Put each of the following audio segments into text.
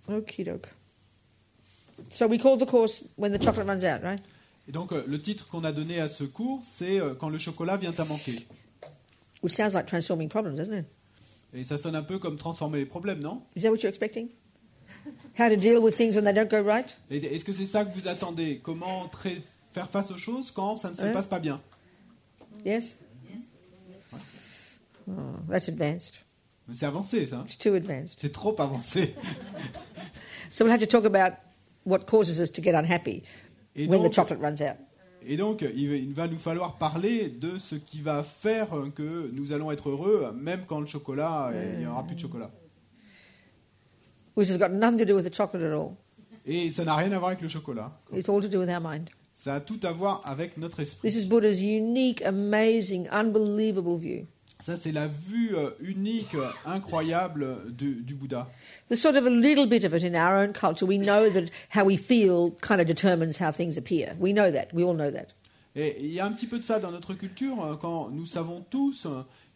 Okie doke. So we called the course When the Chocolate Runs Out, right? Et donc, le titre qu'on a donné à ce cours, c'est Quand le chocolat vient à manquer. Which sounds like transforming problems, doesn't it? Et ça sonne un peu comme transformer les problèmes, non? Is that what you're expecting? How to deal with things when they don't go right? Et est-ce que c'est ça que vous attendez? Comment faire face aux choses quand ça ne se passe pas bien? Yes? Oh, that's advanced. Mais c'est avancé, ça. It's too advanced. C'est trop avancé. So we'll have to talk about what causes us to get unhappy Et when the donc, chocolate runs out. Et donc, il va nous falloir parler de ce qui va faire que nous allons être heureux, même quand le chocolat, il n'y aura plus de chocolat. Which has got nothing to do with the chocolate at all. Et ça n'a rien à voir avec le chocolat. It's all to do with our mind. Ça a tout à voir avec notre esprit. This is Buddha's unique, amazing, unbelievable view. Ça, c'est la vue unique, incroyable du Bouddha. There's sort of a little bit of it in our own culture. We know that how we feel kind of determines how things appear. We know that. We all know that. Et il y a un petit peu de ça dans notre culture, quand nous savons tous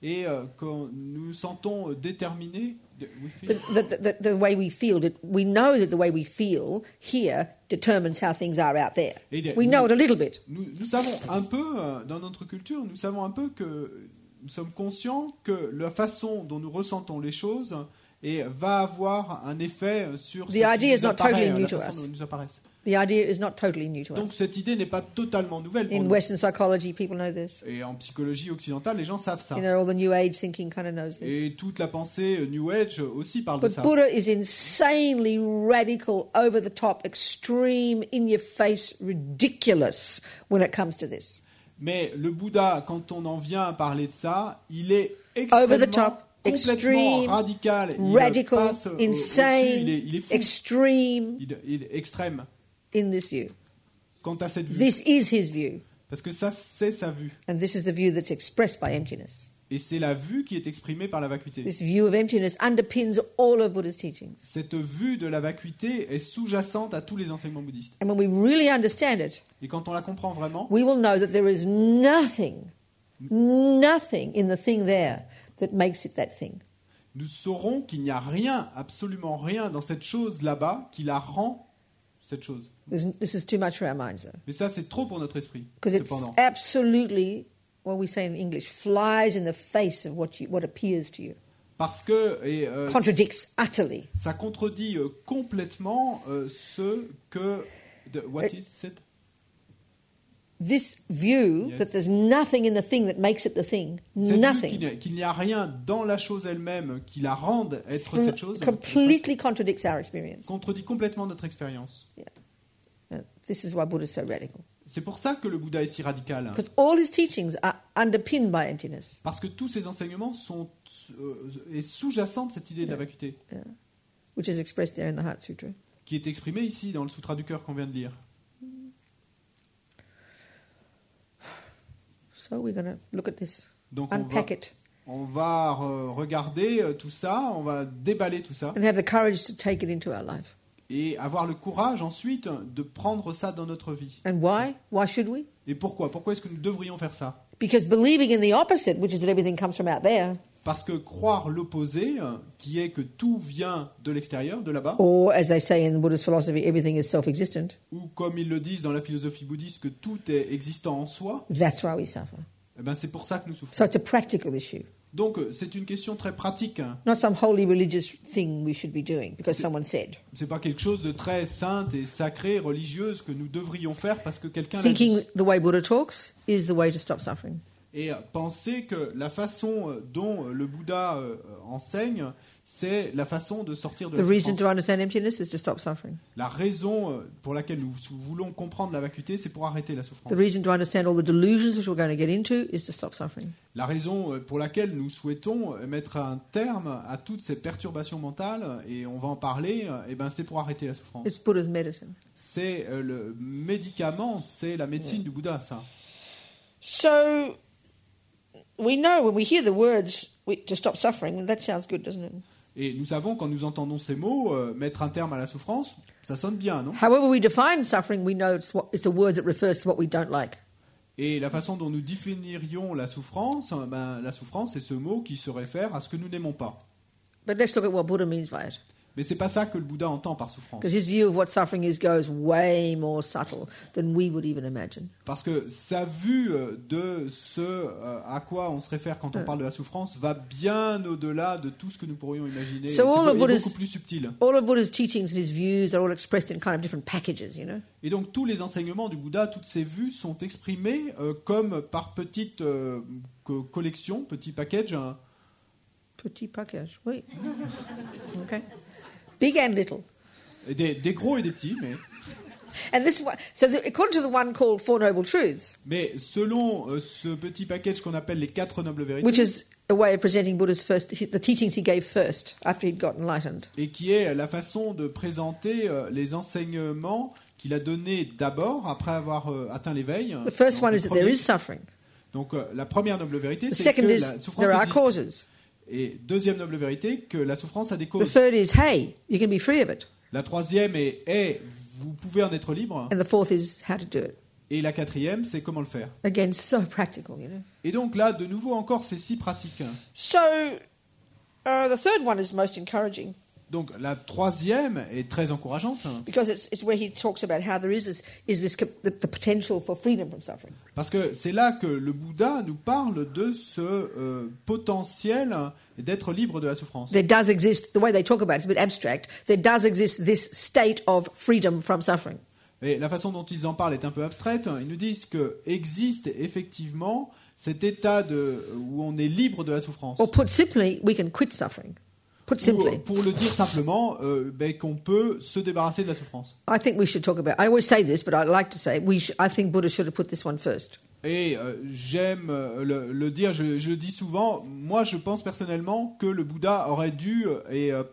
et quand nous nous sentons déterminés. The way we feel, we know that the way we feel here determines how things are out there. We know it a little bit. Nous savons un peu, dans notre culture, nous savons un peu que nous sommes conscients que la façon dont nous ressentons les choses va avoir un effet sur ce qui nous apparaît, la façon dont nous apparaissent. The idea is not totally new to Donc us. cette idée n'est pas totalement nouvelle pour In nous. Western psychology, people know this. Et en psychologie occidentale, les gens savent ça. You know, all the New Age thinking kind of knows this. Et toute la pensée New Age aussi parle de But ça. Buddha is insanely radical, over the top, extreme, in your face, ridiculous when it comes to this. Mais le Bouddha, quand on en vient à parler de ça, il est Over the extrêmement, top, complètement extreme, radical. Il radical, passe insane, au-dessus, il est fou. extreme Il est extrême in this view. quant à cette vue. This is his view, Parce que ça, c'est sa vue. and this is the view that's expressed by emptiness. Et c'est la vue qui est exprimée par la vacuité. This view of emptiness underpins all of Buddha's teachings. Cette vue de la vacuité est sous-jacente à tous les enseignements bouddhistes. And when we really understand it, Et quand on la comprend vraiment, we will know that there is nothing in the thing there that makes it that thing. nous saurons qu'il n'y a rien, absolument rien dans cette chose là-bas qui la rend cette chose. This is too much for our minds, though. Mais ça, c'est trop pour notre esprit, Because it cependant. absolutely, what we say in English, flies in the face of what appears to you. Parce que Contradicts utterly. ça contredit complètement ce que... what is it? This view Yes. that there's nothing in the thing that makes it the thing, Cette vue nothing, qu'il n'y a rien dans la chose elle-même qui la rende être cette chose, completely contradicts our experience. contredit complètement notre expérience. This is why Buddha is so radical. C'est pour ça que le Bouddha est si radical. Because all his teachings are underpinned by emptiness. Parce que tous ces enseignements sont sous-jacents de cette idée de la vacuité, Which is expressed there in the Heart Sutra. qui est exprimée ici dans le Sutra du cœur qu'on vient de lire. So we're going to look at this, Donc unpack it, on va regarder tout ça, on va déballer tout ça, and have the courage to take it into our life. et avoir le courage ensuite de prendre ça dans notre vie. And why? Why should we? Et pourquoi? Pourquoi est-ce que nous devrions faire ça? Because believing in the opposite, which is that everything comes from out there, Parce que croire l'opposé, qui est que tout vient de l'extérieur, de là-bas, or as they say in Buddhist philosophy, everything is self-existent, ou comme ils le disent dans la philosophie bouddhiste, que tout est existant en soi, that's why we suffer. eh ben c'est pour ça que nous So souffrons. it's a practical issue, Donc c'est une question très pratique. not some holy religious thing we should be doing because someone said. C'est pas quelque chose de très saint et sacré, religieuse que nous devrions faire parce que quelqu'un l'a dit. Thinking the way Buddha talks is the way to stop suffering. Et penser que la façon dont le Bouddha enseigne, c'est la façon de sortir de The la reason souffrance. to understand emptiness is to stop suffering. La raison pour laquelle nous voulons comprendre la vacuité, c'est pour arrêter la The souffrance. reason to understand all the delusions which we're going to get into is to stop suffering. La raison pour laquelle nous souhaitons mettre un terme à toutes ces perturbations mentales, et on va en parler, eh ben c'est pour arrêter la souffrance. It's Buddha's medicine. C'est le médicament, c'est la médecine du Bouddha, ça. So we know when we hear the words to stop suffering, that sounds good, doesn't it? Et nous savons, quand nous entendons ces mots, mettre un terme à la souffrance, ça sonne bien, non? However we define suffering, we know it's a word that refers to what we don't like. Et la façon dont nous définirions la souffrance, c'est ce mot qui se réfère à ce que nous n'aimons pas. But let's look at what Buddha means by it. Mais c'est pas ça que le Bouddha entend par souffrance. Because his view of what suffering is goes way more subtle than we would even imagine. Parce que sa vue de ce à quoi on se réfère quand on parle de la souffrance va bien au-delà de tout ce que nous pourrions imaginer. C'est beaucoup plus subtil. All of Buddha's teachings and his views are all expressed in kind of different packages, you know. Et donc tous les enseignements du Bouddha, toutes ses vues sont exprimées comme par petites collections, petits packages. Petit package, oui. Okay. Big and little. Et des gros et des petits, mais. And this one, according to the one called Four Noble Truths. Mais selon ce petit package qu'on appelle les 4 nobles vérités. Which is a way of presenting Buddha's the teachings he gave first after he'd got enlightened. Et qui est la façon de présenter les enseignements qu'il a donnés d'abord après avoir atteint l'éveil. The first one is that there is suffering. Donc la première noble vérité, c'est que la souffrance there are existe. Causes. Et deuxième noble vérité, que la souffrance a des causes. The third is, hey, you can be free of it. La troisième est vous pouvez en être libre. And the fourth is how to do it. Et la quatrième, c'est comment le faire. Again, so practical, you know. Et donc là, de nouveau encore, c'est si pratique. So, the third one is most encouraging. Donc la troisième est très encourageante. Because it's where he talks about how there is the potential for freedom from suffering. Parce que c'est là que le Bouddha nous parle de ce potentiel d'être libre de la souffrance. There does exist, the way they talk about it, it's a bit abstract, there does exist this state of freedom from suffering. Et la façon dont ils en parlent est un peu abstraite. Ils nous disent que existe effectivement cet état où on est libre de la souffrance. Or put simply, we can quit suffering. Pour le dire simplement, qu'on peut se débarrasser de la souffrance. I think we should talk about. I always say this, but I like to say I think Buddha should have put this one first. Et j'aime le dire, je dis souvent, moi je pense personnellement que le Bouddha aurait dû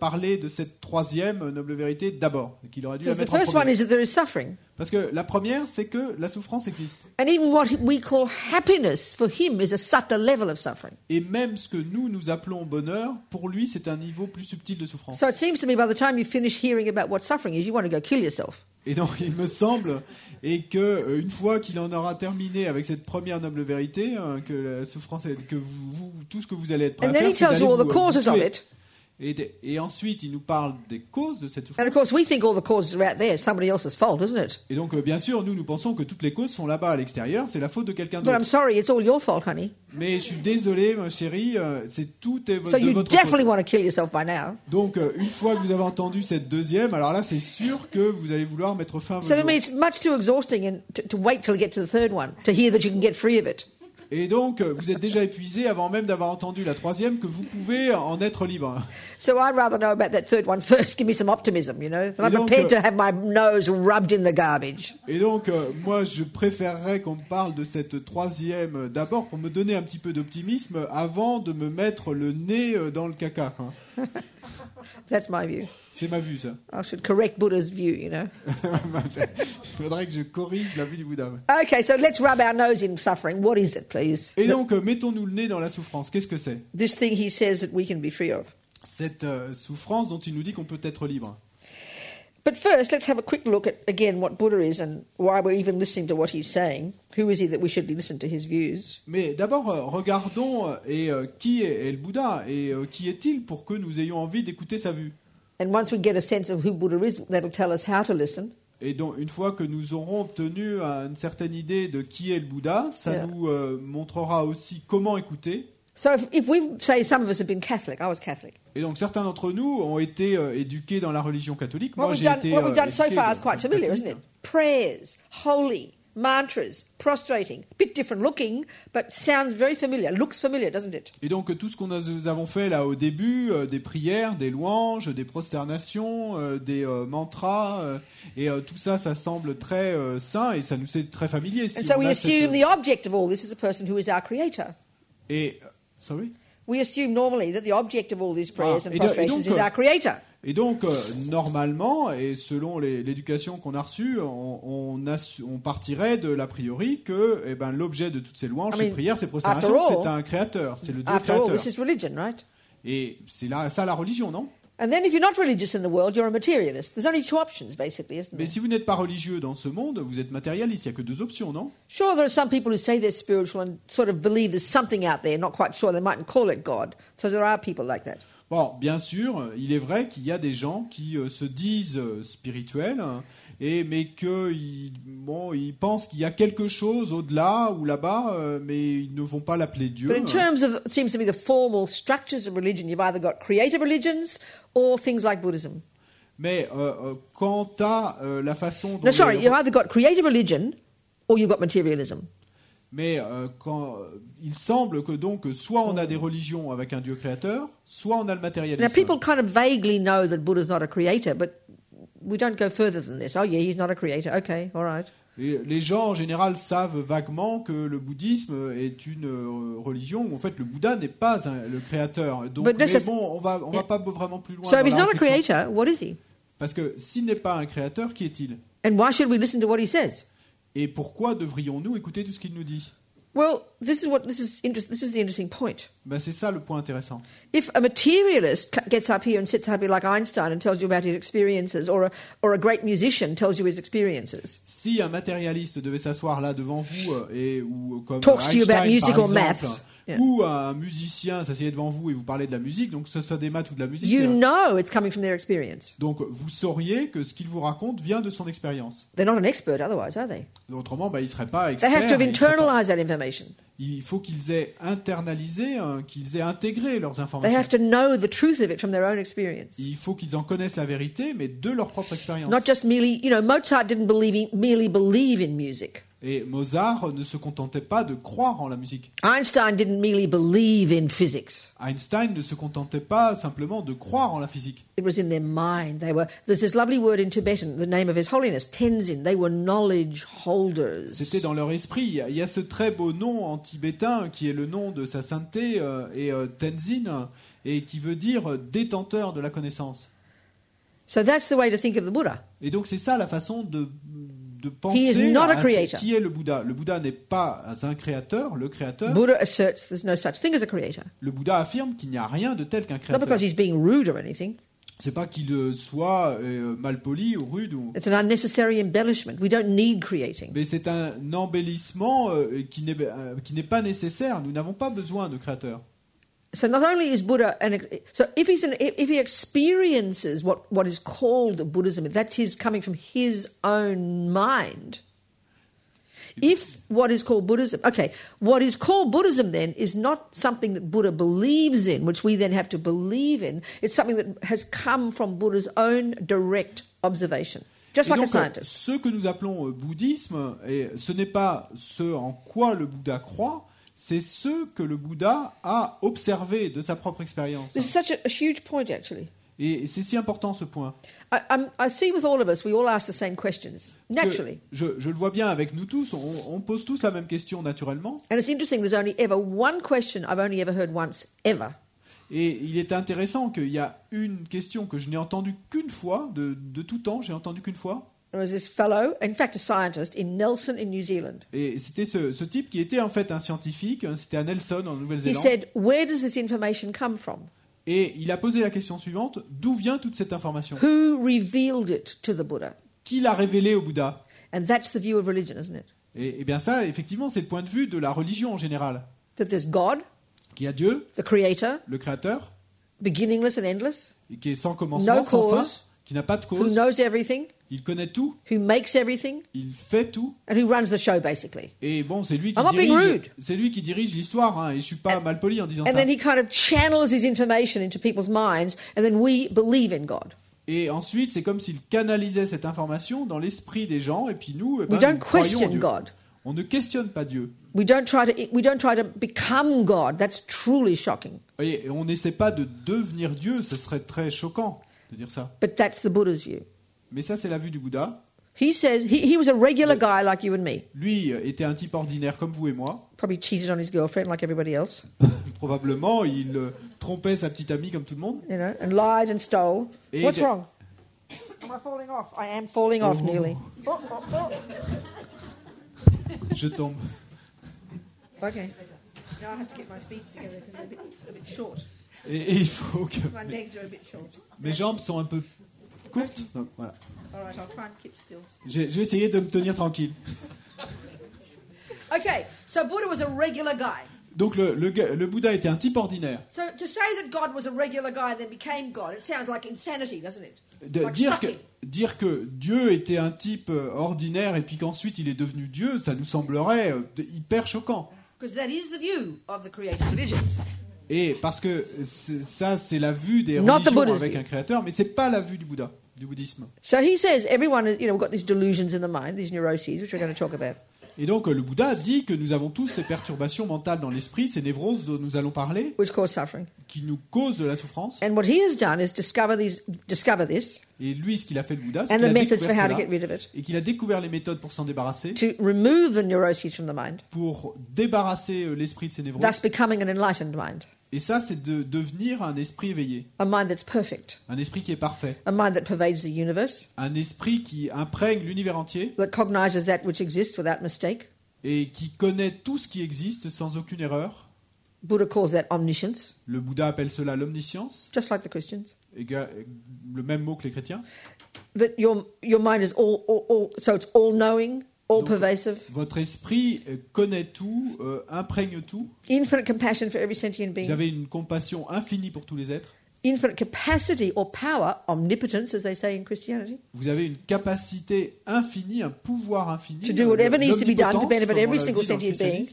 parler de cette troisième noble vérité d'abord, qu'il aurait dû la mettre en premier. Parce que la première, c'est que la souffrance existe. And even what we call happiness for him is a subtle level of suffering. Et même ce que nous appelons bonheur, pour lui, c'est un niveau plus subtil de souffrance. So it seems to me by the time you finish hearing about what suffering is, you want to go kill yourself. Et donc, il me semble, et que une fois qu'il en aura terminé avec cette première noble vérité, que la souffrance, que vous tout ce que vous allez être prêt à faire, c'est d'aller vous tuer. Et ensuite, il nous parle des causes de cette souffrance. And of course, we think all the causes are out there. It's somebody else's fault, isn't it? Et donc, bien sûr, nous pensons que toutes les causes sont là-bas à l'extérieur. C'est la faute de quelqu'un d'autre. But I'm sorry, it's all your fault, honey. Mais je suis désolé, ma chérie, tout est de votre faute. So you definitely want to kill yourself by now. Donc, une fois que vous avez entendu cette deuxième, alors là, c'est sûr que vous allez vouloir mettre fin à votre So I mean, it's much too exhausting to wait till you get to the third one to hear that you can get free of it. Et donc, vous êtes déjà épuisé avant même d'avoir entendu la troisième que vous pouvez en être libre. So I'd rather know about that third one first. Give me some optimism, you know. I'm prepared to have my nose rubbed in the garbage. Et donc, moi, je préférerais qu'on me parle de cette troisième d'abord pour me donner un petit peu d'optimisme avant de me mettre le nez dans le caca. Hein. That's my view. C'est ma vue, ça. I should correct Buddha's view, you know. Il faudrait que je corrige la vue du Bouddha. Okay, so let's rub our nose in suffering. What is it, please? Et donc, mettons-nous le nez dans la souffrance. Qu'est-ce que c'est? This thing he says that we can be free of. Cette souffrance dont il nous dit qu'on peut être libre. But first, let's have a quick look at, again, what Buddha is and why we're even listening to what he's saying. Who is he that we should listen to his views? Mais d'abord, regardons qui est le Bouddha et qui est-il pour que nous ayons envie d'écouter sa vue. And once we get a sense of who Buddha is, that'll tell us how to listen. Et donc, une fois que nous aurons obtenu une certaine idée de qui est le Bouddha, ça nous montrera aussi comment écouter. So if we say some of us have been Catholic, I was Catholic. Et donc certains d'entre nous ont été éduqués dans la religion catholique. Moi, j'ai été what we've done so far is quite familiar, isn't it? Prayers, holy, mantras, prostrating, a bit different looking, but sounds very familiar, looks familiar, doesn't it? Et donc tout ce que nous avons fait là au début, des prières, des louanges, des prosternations, des mantras, et tout ça, ça semble très sain et ça nous est très familier. And so we assume the object of all this is a person who is our creator. Et sorry? We assume normally that the object of all these prayers and prostrations is our creator. Et donc, normalement, et selon l'éducation qu'on a reçue, on partirait de l'a priori que l'objet de toutes ces louanges, ces prières, ces prosternations, c'est un créateur, c'est le Dieu créateur. After all, this is religion, right? Et c'est ça la religion, non? And then if you're not religious in the world, you're a materialist. There's only two options, basically, isn't there? Mais si vous n'êtes pas religieux dans ce monde, vous êtes matérialiste. Il n'y a que deux options, non? Sure, there are some people who say they're spiritual and sort of believe there's something out there, not quite sure. They mightn't call it God. So there are people like that. Bon, bien sûr, il est vrai qu'il y a des gens qui se disent spirituels, mais qu'ils pensent qu'il y a quelque chose au-delà ou là-bas, mais ils ne vont pas l'appeler Dieu. But in terms of, it seems to be the formal structures of religion, you've either got creative religions or things like Buddhism. Mais quant à la façon dont... No, sorry, you've either got creative religion or you've got materialism. Mais il semble que donc soit on a des religions avec un Dieu créateur, soit on a le matérialisme. Now, people kind of vaguely know that Buddha's not a creator, but we don't go further than this. Oh, yeah, he's not a creator. Okay, all right. Et les gens en général savent vaguement que le bouddhisme est une religion où en fait le Bouddha n'est pas le créateur. Donc, mais bon, on va pas vraiment plus loin. So if he's not a creator, what is he? Parce que s'il n'est pas un créateur, qui est-il? And why should we listen to what he says? Et pourquoi devrions-nous écouter tout ce qu'il nous dit? Well, this is the interesting point. Ben c'est ça le point intéressant. If a materialist gets up here and sits up here like Einstein and tells you about his experiences, or a great musician tells you his experiences, si un matérialiste devait s'asseoir là devant vous ou comme talks to you about Einstein music par or exemple, maths, yeah. ou un musicien s'assied devant vous et vous parlez de la musique, donc que ce soit des maths ou de la musique, you know it's coming from their experience. Donc vous sauriez que ce qu'il vous raconte vient de son expérience. They're not an expert otherwise, are they? Autrement, ils ne seraient pas They experts. have to have internalized that information. Il faut qu'ils aient internalisé, qu'ils aient intégré leurs They informations. have to know the truth of it from their own experience. Il faut qu'ils en connaissent la vérité, mais de leur propre expérience. Not just merely, Mozart didn't merely believe in music. Et Mozart ne se contentait pas de croire en la musique. Einstein didn't merely believe in physics. Einstein ne se contentait pas simplement de croire en la physique. It was in their mind. There's this lovely word in Tibetan, the name of His Holiness, Tenzin. They were knowledge holders. C'était dans leur esprit. Il y a ce très beau nom en tibétain qui est le nom de sa sainteté, Tenzin, et qui veut dire détenteur de la connaissance. So that's the way to think of the Buddha. Et donc c'est ça la façon de He is penser not a à creator. qui est le Bouddha. Le Bouddha n'est pas un créateur, le créateur. Buddha asserts there's no such thing as a creator. Le Bouddha affirme qu'il n'y a rien de tel qu'un Not créateur. because he's being rude or anything. C'est pas qu'il soit malpoli ou rude, It's an unnecessary embellishment. We don't need creating. mais c'est un embellissement qui n'est pas nécessaire. Nous n'avons pas besoin de créateur. So not only is Buddha if he experiences what is called Buddhism, that's his coming from his own mind. If what is called Buddhism, what is called Buddhism then is not something that Buddha believes in, which we then have to believe in. It's something that has come from Buddha's own direct observation, just like a scientist. Ce que nous appelons bouddhisme, ce n'est pas ce en quoi le Bouddha croit, c'est ce que le Bouddha a observé de sa propre expérience. This is such a huge point, actually. Et c'est si important ce point. I see with all of us, we all ask the same questions, naturally. Je le vois bien avec nous tous, on pose tous la même question naturellement. And it's interesting, there's only ever one question I've only ever heard once, ever. Et il est intéressant qu'il y a une question que je n'ai entendue qu'une fois, de tout temps, j'ai entendu qu'une fois. There was this fellow, in fact a scientist, in Nelson in New Zealand. Et c'était ce type qui était en fait un scientifique, c'était à Nelson en He Nouvelle-Zélande. said, where does this information come from? Et il a posé la question suivante, d'où vient toute cette information? Who revealed it to the Buddha? Qui l'a révélé au Bouddha? And that's the view of religion, isn't it? Et bien ça, effectivement, c'est le point de vue de la religion en général. That there's God, Qu'il y a Dieu, the creator, le Créateur, beginningless and endless, et qui est sans commencement, No sans fin, cause. qui n'a pas de who cause, knows everything, il connaît tout, who makes everything, il fait tout. and who runs the show, basically. Et bon, c'est lui I'm not being rude. qui dirige l'histoire, hein, et je suis pas mal poli en disant And ça. then he kind of channels his information into people's minds, and then we believe in God. Et ensuite, c'est comme s'il canalisait cette information dans l'esprit des gens, et puis nous, We nous don't croyons en question Dieu. God. On ne questionne pas Dieu. We don't try to become God. That's truly shocking. Et on n'essaie pas de devenir Dieu, ce serait très choquant de dire ça. But that's the Buddha's view. Mais ça, c'est la vue du Bouddha. He says he was a regular guy like you and me. Lui était un type ordinaire comme vous et moi. Probably cheated on his girlfriend like everybody else. Probablement, il trompait sa petite amie comme tout le monde. And lied and stole. Et What's de- wrong? Am I falling off? I am falling off nearly. Je tombe. Okay. Now I have to get my feet together because they're a bit short. Et il faut que My legs are a bit short. mes jambes sont un peu courtes. Donc, voilà. All right, I'll try and keep still. Je vais essayer de me tenir tranquille. Okay, so Buddha was a regular guy. Donc le Bouddha était un type ordinaire. So to say that God was a regular guy and then became God, it sounds like insanity, doesn't it? Like Dire que Dieu était un type ordinaire et puis qu'ensuite il est devenu Dieu, ça nous semblerait hyper choquant. Because that is the view of the created religions. Et parce que ça, c'est la vue des religions avec un créateur, mais c'est pas la vue du Bouddha, du bouddhisme. So he says everyone, we've got these delusions in the mind, these neuroses, which we're going to talk about. Et donc le Bouddha dit que nous avons tous ces perturbations mentales dans l'esprit, ces névroses dont nous allons parler, which cause suffering, qui nous causent de la souffrance. And what he has done is discover this. Et lui, ce qu'il a fait le Bouddha, c'est qu'il a découvert cela, et qu'il a découvert les méthodes pour s'en débarrasser, to remove the neuroses from the mind, pour débarrasser l'esprit de ces névroses, thus becoming an enlightened mind. Et ça, c'est de devenir un esprit éveillé. A mind that's perfect. Un esprit qui est parfait. A mind that pervades the universe. Un esprit qui imprègne l'univers entier. That cognizes that which exists without mistake. Et qui connaît tout ce qui existe sans aucune erreur. Buddha calls that omniscience. Le Bouddha appelle cela l'omniscience. Just like the Christians. Le même mot que les chrétiens. That your mind is so it's all knowing. All donc, pervasive. Votre esprit connaît tout, imprègne tout. Infinite compassion for every sentient being. Vous avez une compassion infinie pour tous les êtres. Infinite capacity or power, omnipotence, as they say in Christianity. Vous avez une capacité infinie, un pouvoir infini. To do whatever needs to be done to benefit every single sentient being.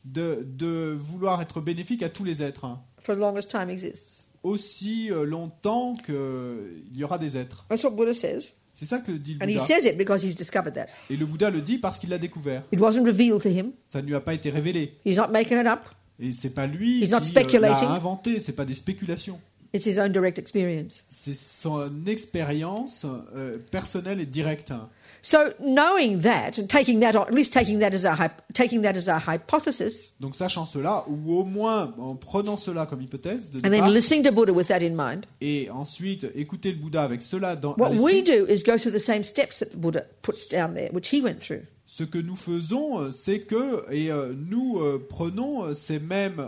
De vouloir être bénéfique à tous les êtres. For the longest time exists. Aussi longtemps qu'il y aura des êtres. That's what Buddha says. C'est ça que dit le And Bouddha. he says it because he's discovered that. Et le Bouddha le dit parce qu'il l'a découvert. It wasn't revealed to him. Ça ne lui a pas été révélé. He's not making it up. Et c'est pas lui He's not qui speculating. l'a inventé, c'est pas des spéculations. It's his own direct experience. C'est son expérience personnelle et directe. So knowing that and taking that, or at least taking that as our hypothesis. Donc sachant cela, ou au moins en prenant cela comme hypothèse de départ, and then listening to Buddha with that in mind. Et ensuite écouter le Bouddha avec cela dans What we do is go through the same steps that the Buddha puts down there, which he went through. Ce que nous faisons, c'est que nous prenons ces mêmes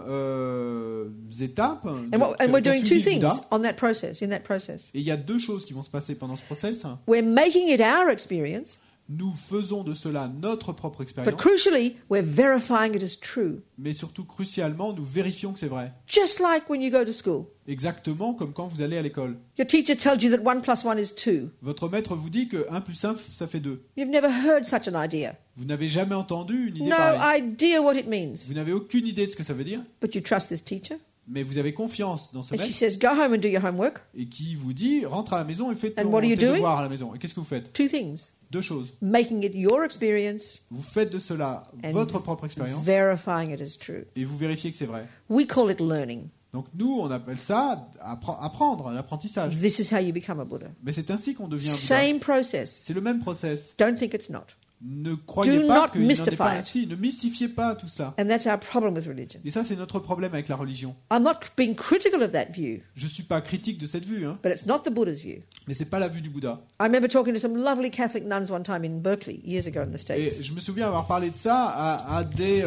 étapes. And we're doing two things on that process, in that process. Et il y a deux choses qui vont se passer pendant ce process. We're making it our experience. Nous faisons de cela notre propre expérience. But crucially, we're verifying it as true. Mais surtout, crucialement, nous vérifions que c'est vrai. Just like when you go to school. Exactement comme quand vous allez à l'école. Your teacher tells you that 1 + 1 is 2. Votre maître vous dit que 1 + 1, ça fait 2. You've never heard such an idea. Vous n'avez jamais entendu une idée no pareille. idea what it means. Vous n'avez aucune idée de ce que ça veut dire. But you trust this teacher. Mais vous avez confiance dans ce And maître. she says, go home and do your homework. Et qui vous dit, rentre à la maison et fais tes doing? devoirs à la maison. Et qu'est-ce que vous faites? Two things. Deux choses. Making it your experience. Vous faites de cela votre propre expérience. Verifying it as true. Et vous vérifiez que c'est vrai. We call it learning. Donc nous, on appelle ça apprendre, l'apprentissage. This is how you become a Buddha. Mais c'est ainsi qu'on devient un Bouddha. Same process. C'est le même process. Don't think it's not. Ne croyez Do pas not qu'il n'en est mystify pas it. ainsi. Ne mystifiez pas tout cela. And that's our problem with religion. Et ça, c'est notre problème avec la religion. I'm not being critical of that view. Je suis pas critique de cette vue, hein. But it's not the Buddha's view. Mais c'est pas la vue du Bouddha. I remember talking to some lovely Catholic nuns one time in Berkeley, years ago in the States. Et je me souviens avoir parlé de ça à des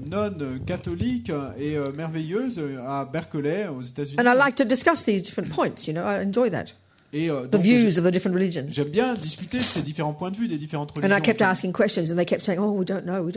nonnes catholiques et merveilleuses à Berkeley, aux États-Unis. And I like to discuss these different points, I enjoy that. Et The donc, views of the different religions. j'aime bien discuter de ces différents points de vue des différentes religions. And I kept asking questions and they kept saying, oh, we don't know.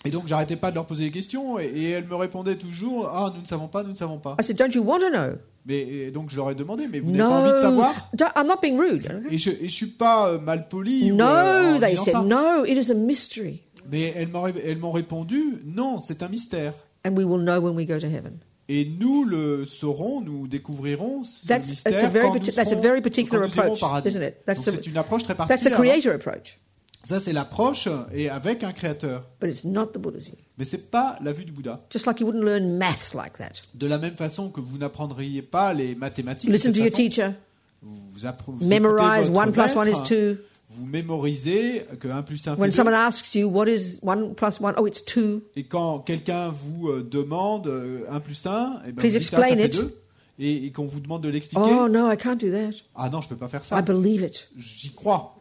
Et donc j'arrêtais pas de leur poser des questions et elles me répondaient toujours, ah, nous ne savons pas. I said, don't you want to know? Et donc je leur ai demandé, mais vous n'avez pas envie de savoir? I'm not being rude. Et je suis pas mal poli. No, they disant said, ça. no, it is a mystery. Mais elles m'ont répondu, non, c'est un mystère. And we will know when we go to heaven. Et nous le saurons, nous découvrirons ce That's mystère a very quand particular nous irons au approach, paradis. isn't it? Donc c'est une approche très That's the particulière. creator approach. Ça, c'est l'approche et avec un créateur. But it's not the Buddha's view. Mais c'est pas la vue du Bouddha. Just like you wouldn't learn maths like that. De la même façon que vous n'apprendriez pas les mathématiques. de Listen cette to your façon. teacher. Vous Memorize écoutez 1 votre + 1 is maître, 2. Vous mémorisez que 1 + 1 fait When 2. someone asks you, what is 1 + 1? Oh, it's 2. Et quand quelqu'un vous demande 1 + 1, et ben Please vous dites, ça explain fait it. 2. Et qu'on vous demande de l'expliquer. Oh, no, I can't do that. Ah non, je peux pas faire I ça. believe it. J'y crois.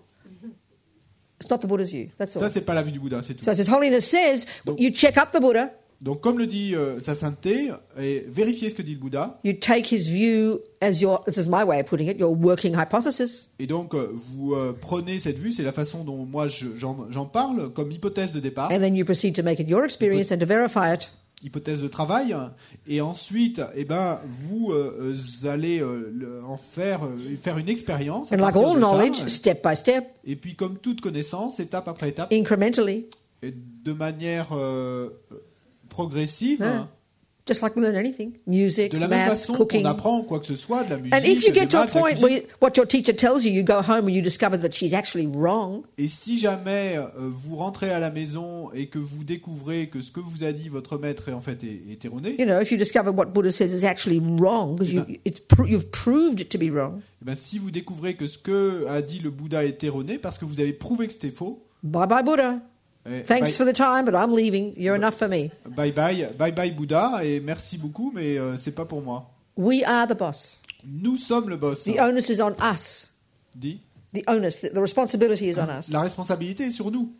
It's not the Buddha's view. That's all. Ça, c'est pas la vue du Bouddha, c'est tout. So His Holiness says, you check up the Buddha, Donc, comme le dit sa sainteté, et vérifiez ce que dit le Bouddha. you take his view as your, this is my way of putting it, your working hypothesis. Et donc, vous prenez cette vue, c'est la façon dont moi j'en parle, comme hypothèse de départ. And then you proceed to make it your experience and to verify it. hypothèse de travail, et ensuite, vous allez en faire une expérience. And like all knowledge, step by step. Et puis, comme toute connaissance, étape après étape, incrementally, et de manière progressive. Just like we learn anything, music, de la même math, façon cooking. qu'on apprend quoi que ce soit, de la musique, And if you get to a maths, point where what your teacher tells you, you go home and you discover that she's actually wrong. Et si jamais vous rentrez à la maison et que vous découvrez que ce que vous a dit votre maître est erroné, You know, if you discover what Buddha says is actually wrong, because you've proved it to be wrong. Si vous découvrez que ce que a dit le Bouddha est erroné parce que vous avez prouvé que c'était faux, Bye bye Buddha. Thanks for the time, but I'm leaving. You're enough for me. Bye bye Bouddha, et merci beaucoup, mais c'est pas pour moi. We are the boss. Nous sommes le boss. The onus is on us. Dit. The onus, the responsibility is on us. La responsabilité est sur nous.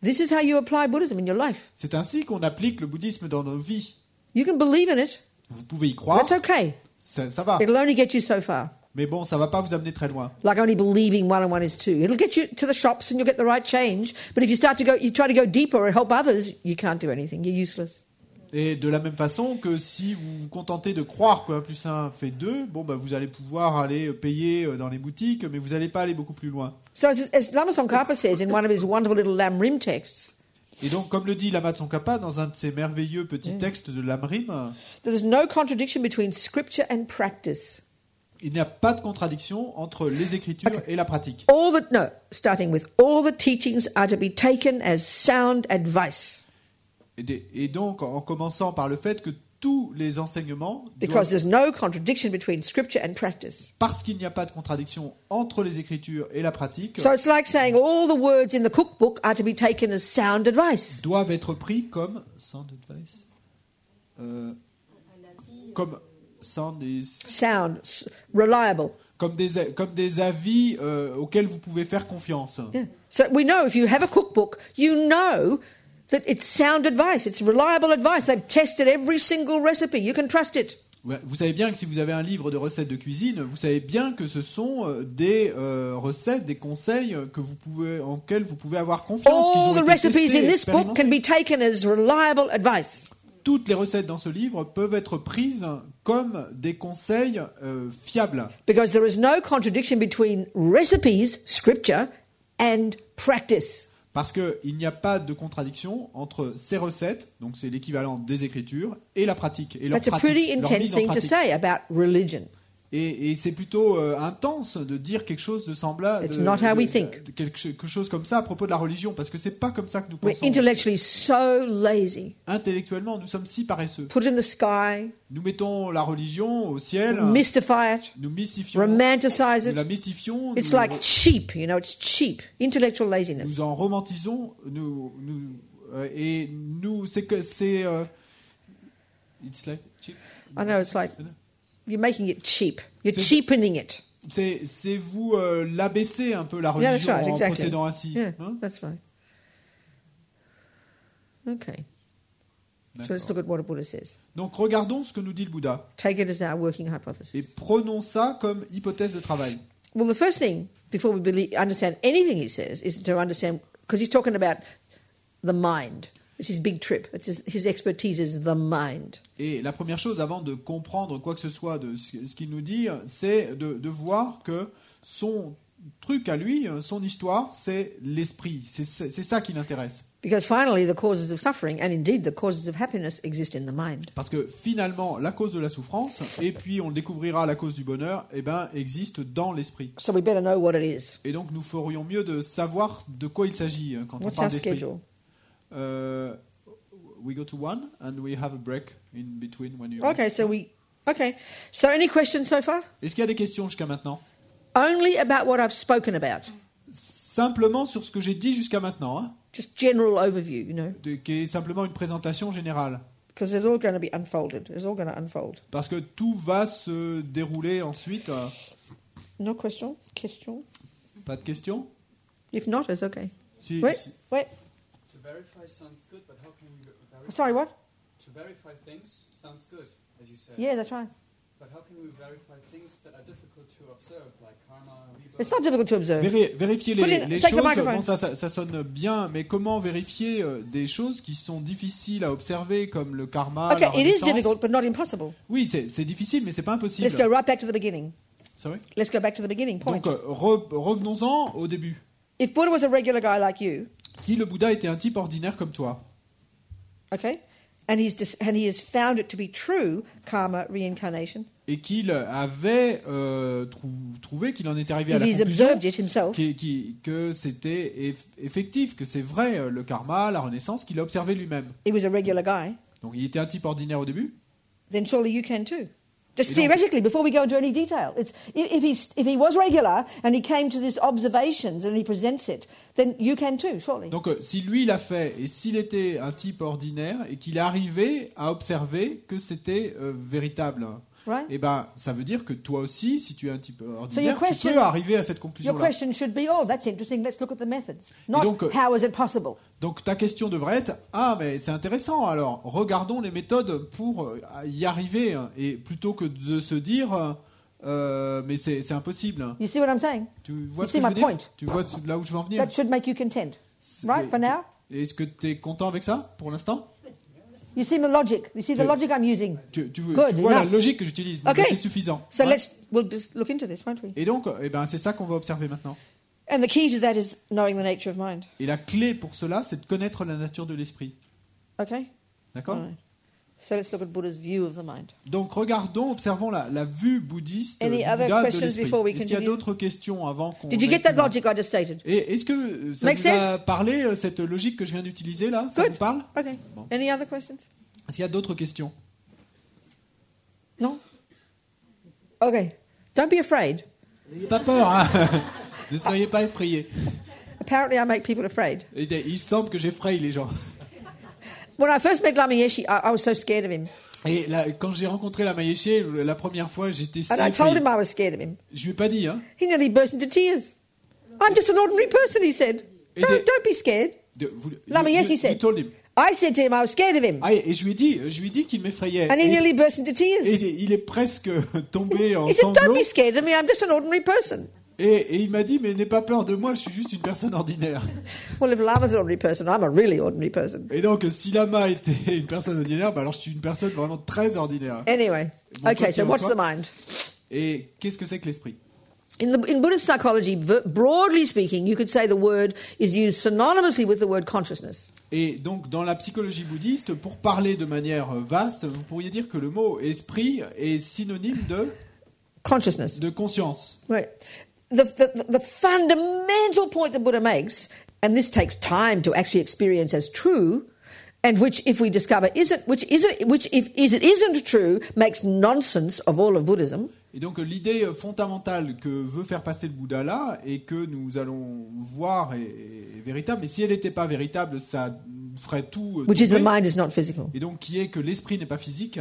This is how you apply Buddhism in your life. C'est ainsi qu'on applique le bouddhisme dans nos vies. You can believe in it. Vous pouvez y croire. That's okay. Ça va. It'll only get you so far. Mais bon, ça va pas vous amener très loin. Like only believing 1 and 1 is 2. It'll get you to the shops and you'll get the right change. But if you try to go deeper or help others, you can't do anything. You're useless. Et de la même façon que si vous vous contentez de croire que 1 plus 1 fait 2, vous allez pouvoir aller payer dans les boutiques, mais vous n'allez pas aller beaucoup plus loin. So as Lama Tsongkhapa says in one of his wonderful little Lam Rim texts, et donc, comme le dit Lama Tsongkhapa dans un de ses merveilleux petits textes de Lam Rim, there's no contradiction between scripture and practice. Il n'y a pas de contradiction entre les écritures et la pratique. Starting with all the teachings are to be taken as sound advice. Et donc, en commençant par le fait que tous les enseignements Because there's no contradiction between scripture and practice. Parce qu'il n'y a pas de contradiction entre les écritures et la pratique. So it's like saying all the words in the cookbook are to be taken as sound advice. Doivent être pris comme sound advice. Comme sound reliable. Comme des avis auxquels vous pouvez faire confiance. Yeah. So we know if you have a cookbook, you know that it's sound advice, it's reliable advice. They've tested every single recipe. You can trust it. Vous savez bien que si vous avez un livre de recettes de cuisine, vous savez bien que ce sont des recettes, des conseils auxquels vous pouvez avoir confiance. All the recipes in this book can be taken as reliable advice. Toutes les recettes dans ce livre peuvent être prises comme des conseils fiables. Because there is no contradiction between recipes, scripture, and practice. Parce qu'il n'y a pas de contradiction entre ces recettes, donc c'est l'équivalent des Écritures, et la pratique. Et leur That's a pretty intense thing to say about religion. Et c'est plutôt intense de dire quelque chose de semblable, quelque chose comme ça à propos de la religion, parce que c'est pas comme ça que nous pensons. We're intellectually so lazy. Intellectuellement, nous sommes si paresseux. Put it in the sky. Nous mettons la religion au ciel. Mystify it. Nous mystifions. Romanticize it. Nous la mystifions. It's like cheap, you know. It's cheap. Intellectual laziness. Nous en romantisons. C'est it's like cheap. I know it's like. You're making it cheap. You're cheapening it. C'est vous l'abaisser un peu la religion en procédant ainsi. Yeah, that's right. Okay. So let's look at what a Buddha says. Donc regardons ce que nous dit le Bouddha. Take it as our working hypothesis. Et prenons ça comme hypothèse de travail. Well, the first thing before we understand anything he says is to understand, because he's talking about the mind. It's his big trip. His expertise is the mind. Et la première chose, avant de comprendre quoi que ce soit de ce qu'il nous dit, c'est de voir que son truc à lui, son histoire, c'est l'esprit. C'est ça qui l'intéresse. Because finally, the causes of suffering, and indeed the causes of happiness, exist in the mind. Parce que finalement, la cause de la souffrance, et puis on le découvrira, la cause du bonheur, existe dans l'esprit. So we better know what it is. Et donc nous ferions mieux de savoir de quoi il s'agit quand on parle d'esprit. We go to 1 and we have a break in between when you. Okay, so any questions so far? Est-ce qu'il y a des questions jusqu'à maintenant? Only about what I've spoken about. Simplement sur ce que j'ai dit jusqu'à maintenant, hein? Just general overview, you know. Qui est simplement une présentation générale. Because it's all going to be unfolded. It's all going to unfold. Parce que tout va se dérouler ensuite. No question? Question? Pas de questions? If not, it's okay. Wait. To verify sounds good, but how can you verify? Sorry, what? To verify things sounds good, as you said. Yeah, that's right. But how can we verify things that are difficult to observe, like karma, rebirth? It's not difficult to observe. Vérifier Put in- les take the choses, microphone. bon, ça sonne bien, mais comment vérifier des choses qui sont difficiles à observer, comme le karma, Okay, la it is renaissance? difficult, but not impossible. Oui, c'est difficile, mais c'est pas impossible. Let's go right back to the beginning. C'est vrai. Let's go back to the beginning point. Donc revenons-en au début. If Buddha was a regular guy like you, Si le Bouddha était un type ordinaire comme toi, okay, and he has found it to be true, karma, reincarnation, et qu'il avait trouvé qu'il en était arrivé à if la he's conclusion observed it himself, que c'était effectif, que c'est vrai, le karma, la renaissance, qu'il a observé lui-même. he was a regular guy, Donc il était un type ordinaire au début. then surely you can too. Just Et donc- theoretically, before we go into any detail, it's if he was regular and he came to these observations and he presents it, then you can too, surely. Donc si lui l'a fait, et s'il était un type ordinaire, et qu'il est arrivé à observer que c'était véritable, Right? eh ben, ça veut dire que toi aussi, si tu es un type ordinaire, tu question- peux arriver à cette Your conclusion-là. question should be, oh, that's interesting, let's look at the methods. Not donc, how is it possible. Donc ta question devrait être, ah mais c'est intéressant, alors regardons les méthodes pour y arriver, et plutôt que de se dire, mais c'est impossible. You see what I'm saying? Tu vois You ce see que je my veux dire? point? Tu vois là où je veux en venir? That should make you content. C'est- Right, for now? Est-ce que tu es content avec ça pour l'instant? You see the logic. You see the Okay. logic I'm using. Tu Good, vois la enough. logique que j'utilise, donc Okay. c'est suffisant. So Ouais. we'll just look into this, won't we? Et donc, eh ben, c'est ça qu'on va observer maintenant. And the key to that is knowing the nature of mind. Et la clé pour cela, c'est de connaître la nature de l'esprit. Okay? D'accord? All right. So let's look at Buddha's view of the mind. Donc regardons, observons la vue bouddhiste Any du other Bouddha de questions l'esprit. before we Est-ce qu'il y a continue? d'autres questions avant qu'on... Did you get that logic I just stated? Et est-ce que ça Make vous a sense? parlé, cette logique que je viens d'utiliser là? Ça Good. vous parle? Okay. Bon. Any other questions? Est-ce qu'il y a d'autres questions? No? Okay. Don't be afraid. N'ayez pas peur, hein. Ne soyez pas effrayés. Apparently I make people afraid. Et il semble que j'effraie les gens. When I first met Lama Yeshe, I was so scared of him. Et là, quand j'ai rencontré la Mayeshe, la première fois, j'étais si And I told effrayé. him I was scared of him. Je lui ai pas dit, hein. He nearly burst into tears. I'm just an ordinary person, he said. Et Don't be scared. Lama Yeshe you said. told him. I said to him I was scared of him. Ah, et je lui ai dit qu'il m'effrayait. And he Et, nearly burst into tears. il est presque tombé en He said, don't sanglots. be scared of me, I'm just an ordinary person. Et il m'a dit, mais n'aie pas peur de moi, je suis juste une personne ordinaire. Well, if Lama's an ordinary person, I'm a really ordinary person. Et donc, si Lama était une personne ordinaire, bah alors je suis une personne vraiment très ordinaire. Anyway, Bon, okay, quoi so qu'il en what's soit. the mind? Et qu'est-ce que c'est que l'esprit? In Buddhist psychology, broadly speaking, you could say the word is used synonymously with the word consciousness. Et donc, dans la psychologie bouddhiste, pour parler de manière vaste, vous pourriez dire que le mot esprit est synonyme Consciousness. de conscience. Right. The fundamental point that Buddha makes, and this takes time to actually experience as true, and which, if we discover isn't, which if it isn't true, makes nonsense of all of Buddhism. Et donc l'idée fondamentale que veut faire passer le Bouddha là, et que nous allons voir est véritable, mais si elle n'était pas véritable, ça ferait tout Which is the tomber. mind is not physical. Et donc qui est que l'esprit n'est pas physique,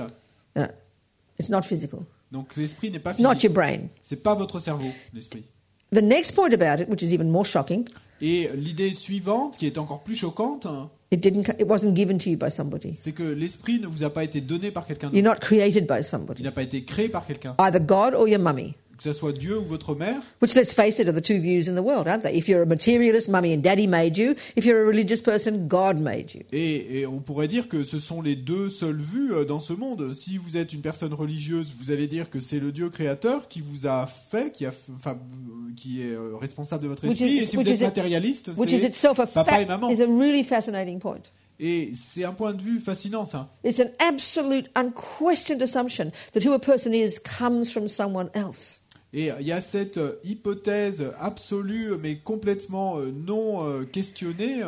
It's not physical. donc l'esprit n'est pas It's not your physique. brain. C'est pas votre cerveau, l'esprit. The next point about it, which is even more shocking, Et l'idée suivante, qui est encore plus choquante, it wasn't given to you by somebody. c'est que l'esprit ne vous a pas été donné par quelqu'un You're d'autre. not created by Il somebody. n'a pas été créé par quelqu'un. Either God or your mummy. Que ce soit Dieu ou votre mère. Which, let's face it, are the two views in the world, aren't they? If you're a materialist, mummy and daddy made you. If you're a religious person, God made you. Et on pourrait dire que ce sont les deux seules vues dans ce monde. Si vous êtes une personne religieuse, vous allez dire que c'est le Dieu créateur qui vous a fait, qui est responsable de votre Which esprit. is- Et si vous which êtes is a- matérialiste, Which is c'est itself papa et maman. is a really fascinating point. Et c'est un point de vue fascinant, ça. It's an absolute, unquestioned assumption that who a person is comes from someone else. Et il y a cette hypothèse absolue, mais complètement non questionnée,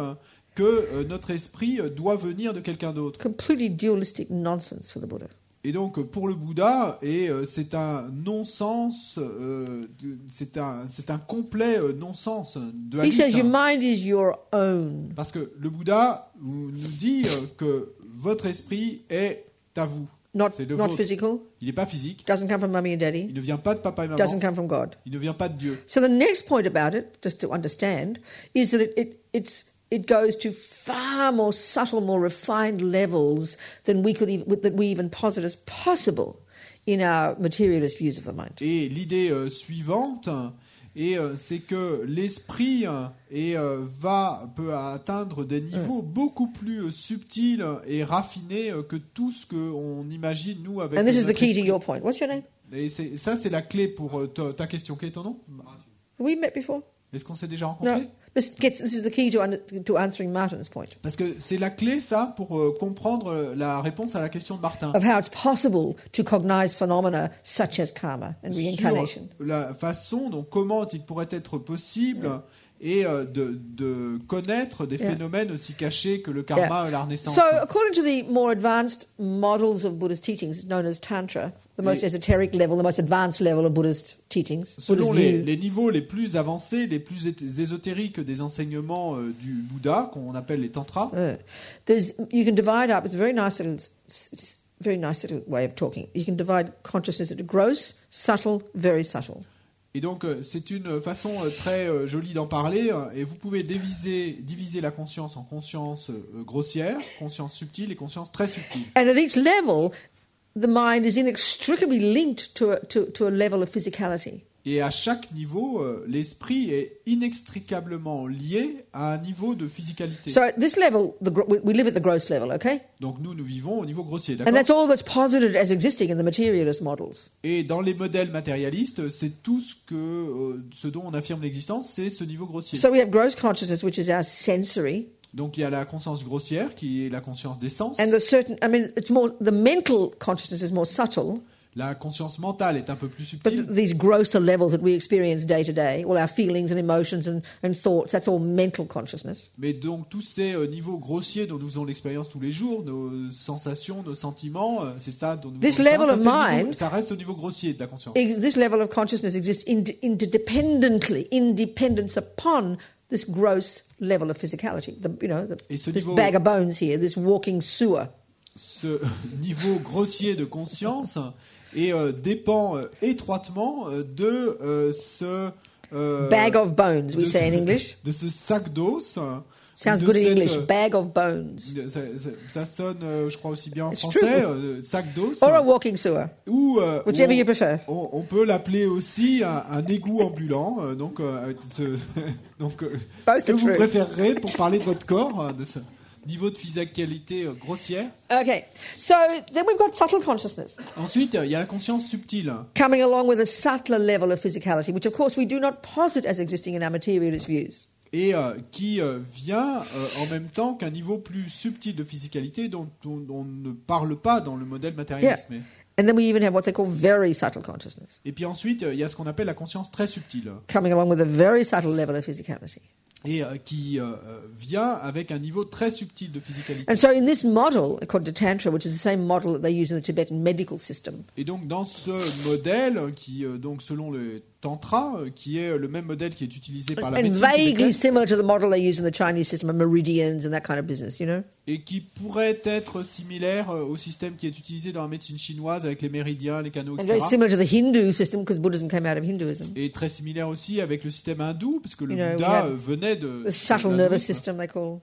que notre esprit doit venir de quelqu'un d'autre. Completely dualistic nonsense for the Buddha. Et donc pour le Bouddha, c'est un non-sens, c'est un complet non-sens He dualiste. says your mind is your own. Parce que le Bouddha nous dit que votre esprit est à vous. Not C'est le not vôtre. physical. Il n'est pas physique, Doesn't come from mummy and il daddy. ne vient pas de papa et maman, Doesn't come from God. il ne vient pas de Dieu. So the next point about it, just to understand, is that it goes to far more subtle, more refined levels than we even posit as possible in our materialist views of the mind. Et l'idée suivante, c'est que l'esprit peut atteindre des niveaux beaucoup plus subtils et raffinés que tout ce qu'on imagine nous avec And this is the notre key to esprit. your point. What's your name? Et ça, c'est la clé pour ta question. Quel est ton nom? Have we met before? Est-ce qu'on s'est déjà rencontrés? No. This is the key to answering Martin's point Parce que c'est la clé, ça, pour comprendre la réponse à la question de Martin. of how it's possible to cognize phenomena such as karma and reincarnation. Sur la façon dont comment il pourrait être possible et de connaître des phénomènes aussi cachés que le karma et la renaissance. So, according to the more advanced models of Buddhist teachings, known as Tantra, the most esoteric level, the most advanced level of Buddhist teachings, Selon Buddhist view, les niveaux les plus avancés, les plus ésotériques des enseignements du Bouddha, qu'on appelle les tantras, you can divide up. It's a very nice little way of talking. You can divide consciousness into gross, subtle, very subtle. et donc c'est une façon très jolie d'en parler, et vous pouvez diviser la conscience en conscience grossière, conscience subtile et conscience très subtile. And at each level, the mind is inextricably linked to a level of physicality. Et à chaque niveau, l'esprit est inextricablement lié à un niveau de physicalité. So at this level, we live at the gross level, okay? Donc nous vivons au niveau grossier, And d'accord? that's all that's posited as existing in the materialist models. Et dans les modèles matérialistes, c'est tout ce dont on affirme l'existence, c'est ce niveau grossier. So we have gross consciousness, which is our sensory, Donc il y a la conscience grossière, qui est la conscience des sens. and the mental consciousness is more subtle. La conscience mentale est un peu plus But subtile. these grosser levels that we experience day to day, all our feelings and emotions and thoughts, that's all mental consciousness. Mais donc tous ces niveaux grossiers dont nous avons l'expérience tous les jours, nos sensations, nos sentiments, c'est ça dont nous This avons level l'expérience. of Ça, c'est le mind- niveau- ça reste au niveau grossier de la conscience. This level of consciousness exists independence upon this gross level of physicality. Et ce This niveau- bag of bones here, this walking sewer. Ce niveau grossier de conscience dépend étroitement de ce Bag of bones, we de say in ce- English. de ce sac d'os. Sounds de good in cette, English. Bag of bones. ça sonne, je crois aussi bien en It's français, true. sac d'os. Or a walking sewer. Ou Whichever you prefer. on peut l'appeler aussi un égout ambulant. Donc, Both ce que are vous true. préférerez pour parler de votre corps, de ce niveau de physicalité grossière. Okay, so then we've got subtle consciousness Ensuite, il y a la conscience subtile. coming along with a subtler level of physicality, which of course we do not posit as existing in our materialist views. Et qui vient en même temps qu'un niveau plus subtil de physicalité dont on ne parle pas dans le modèle matérialiste. Yeah. And then we even have what they call very subtle consciousness, Et puis ensuite, il y a ce qu'on appelle la conscience très subtile, coming along with a very subtle level of physicality. et qui vient avec un niveau très subtil de physicalité. And so in this model, according to Tantra, which is the same model that they use in the Tibetan medical system, Et donc dans ce modèle, qui donc selon le tantra, qui est le même modèle qui est utilisé par la and médecine vaguely tibétaine, similar to the model they use in the Chinese system of meridians and that kind of business, et qui pourrait être similaire au système qui est utilisé dans la médecine chinoise avec les méridiens, les canaux, And very etc. similar to the Hindu system, because Buddhism came out of Hinduism. Et très similaire aussi avec le système hindou, parce que le You know, Bouddha we have venait de The subtle de nervous l'hindouisme. system, they call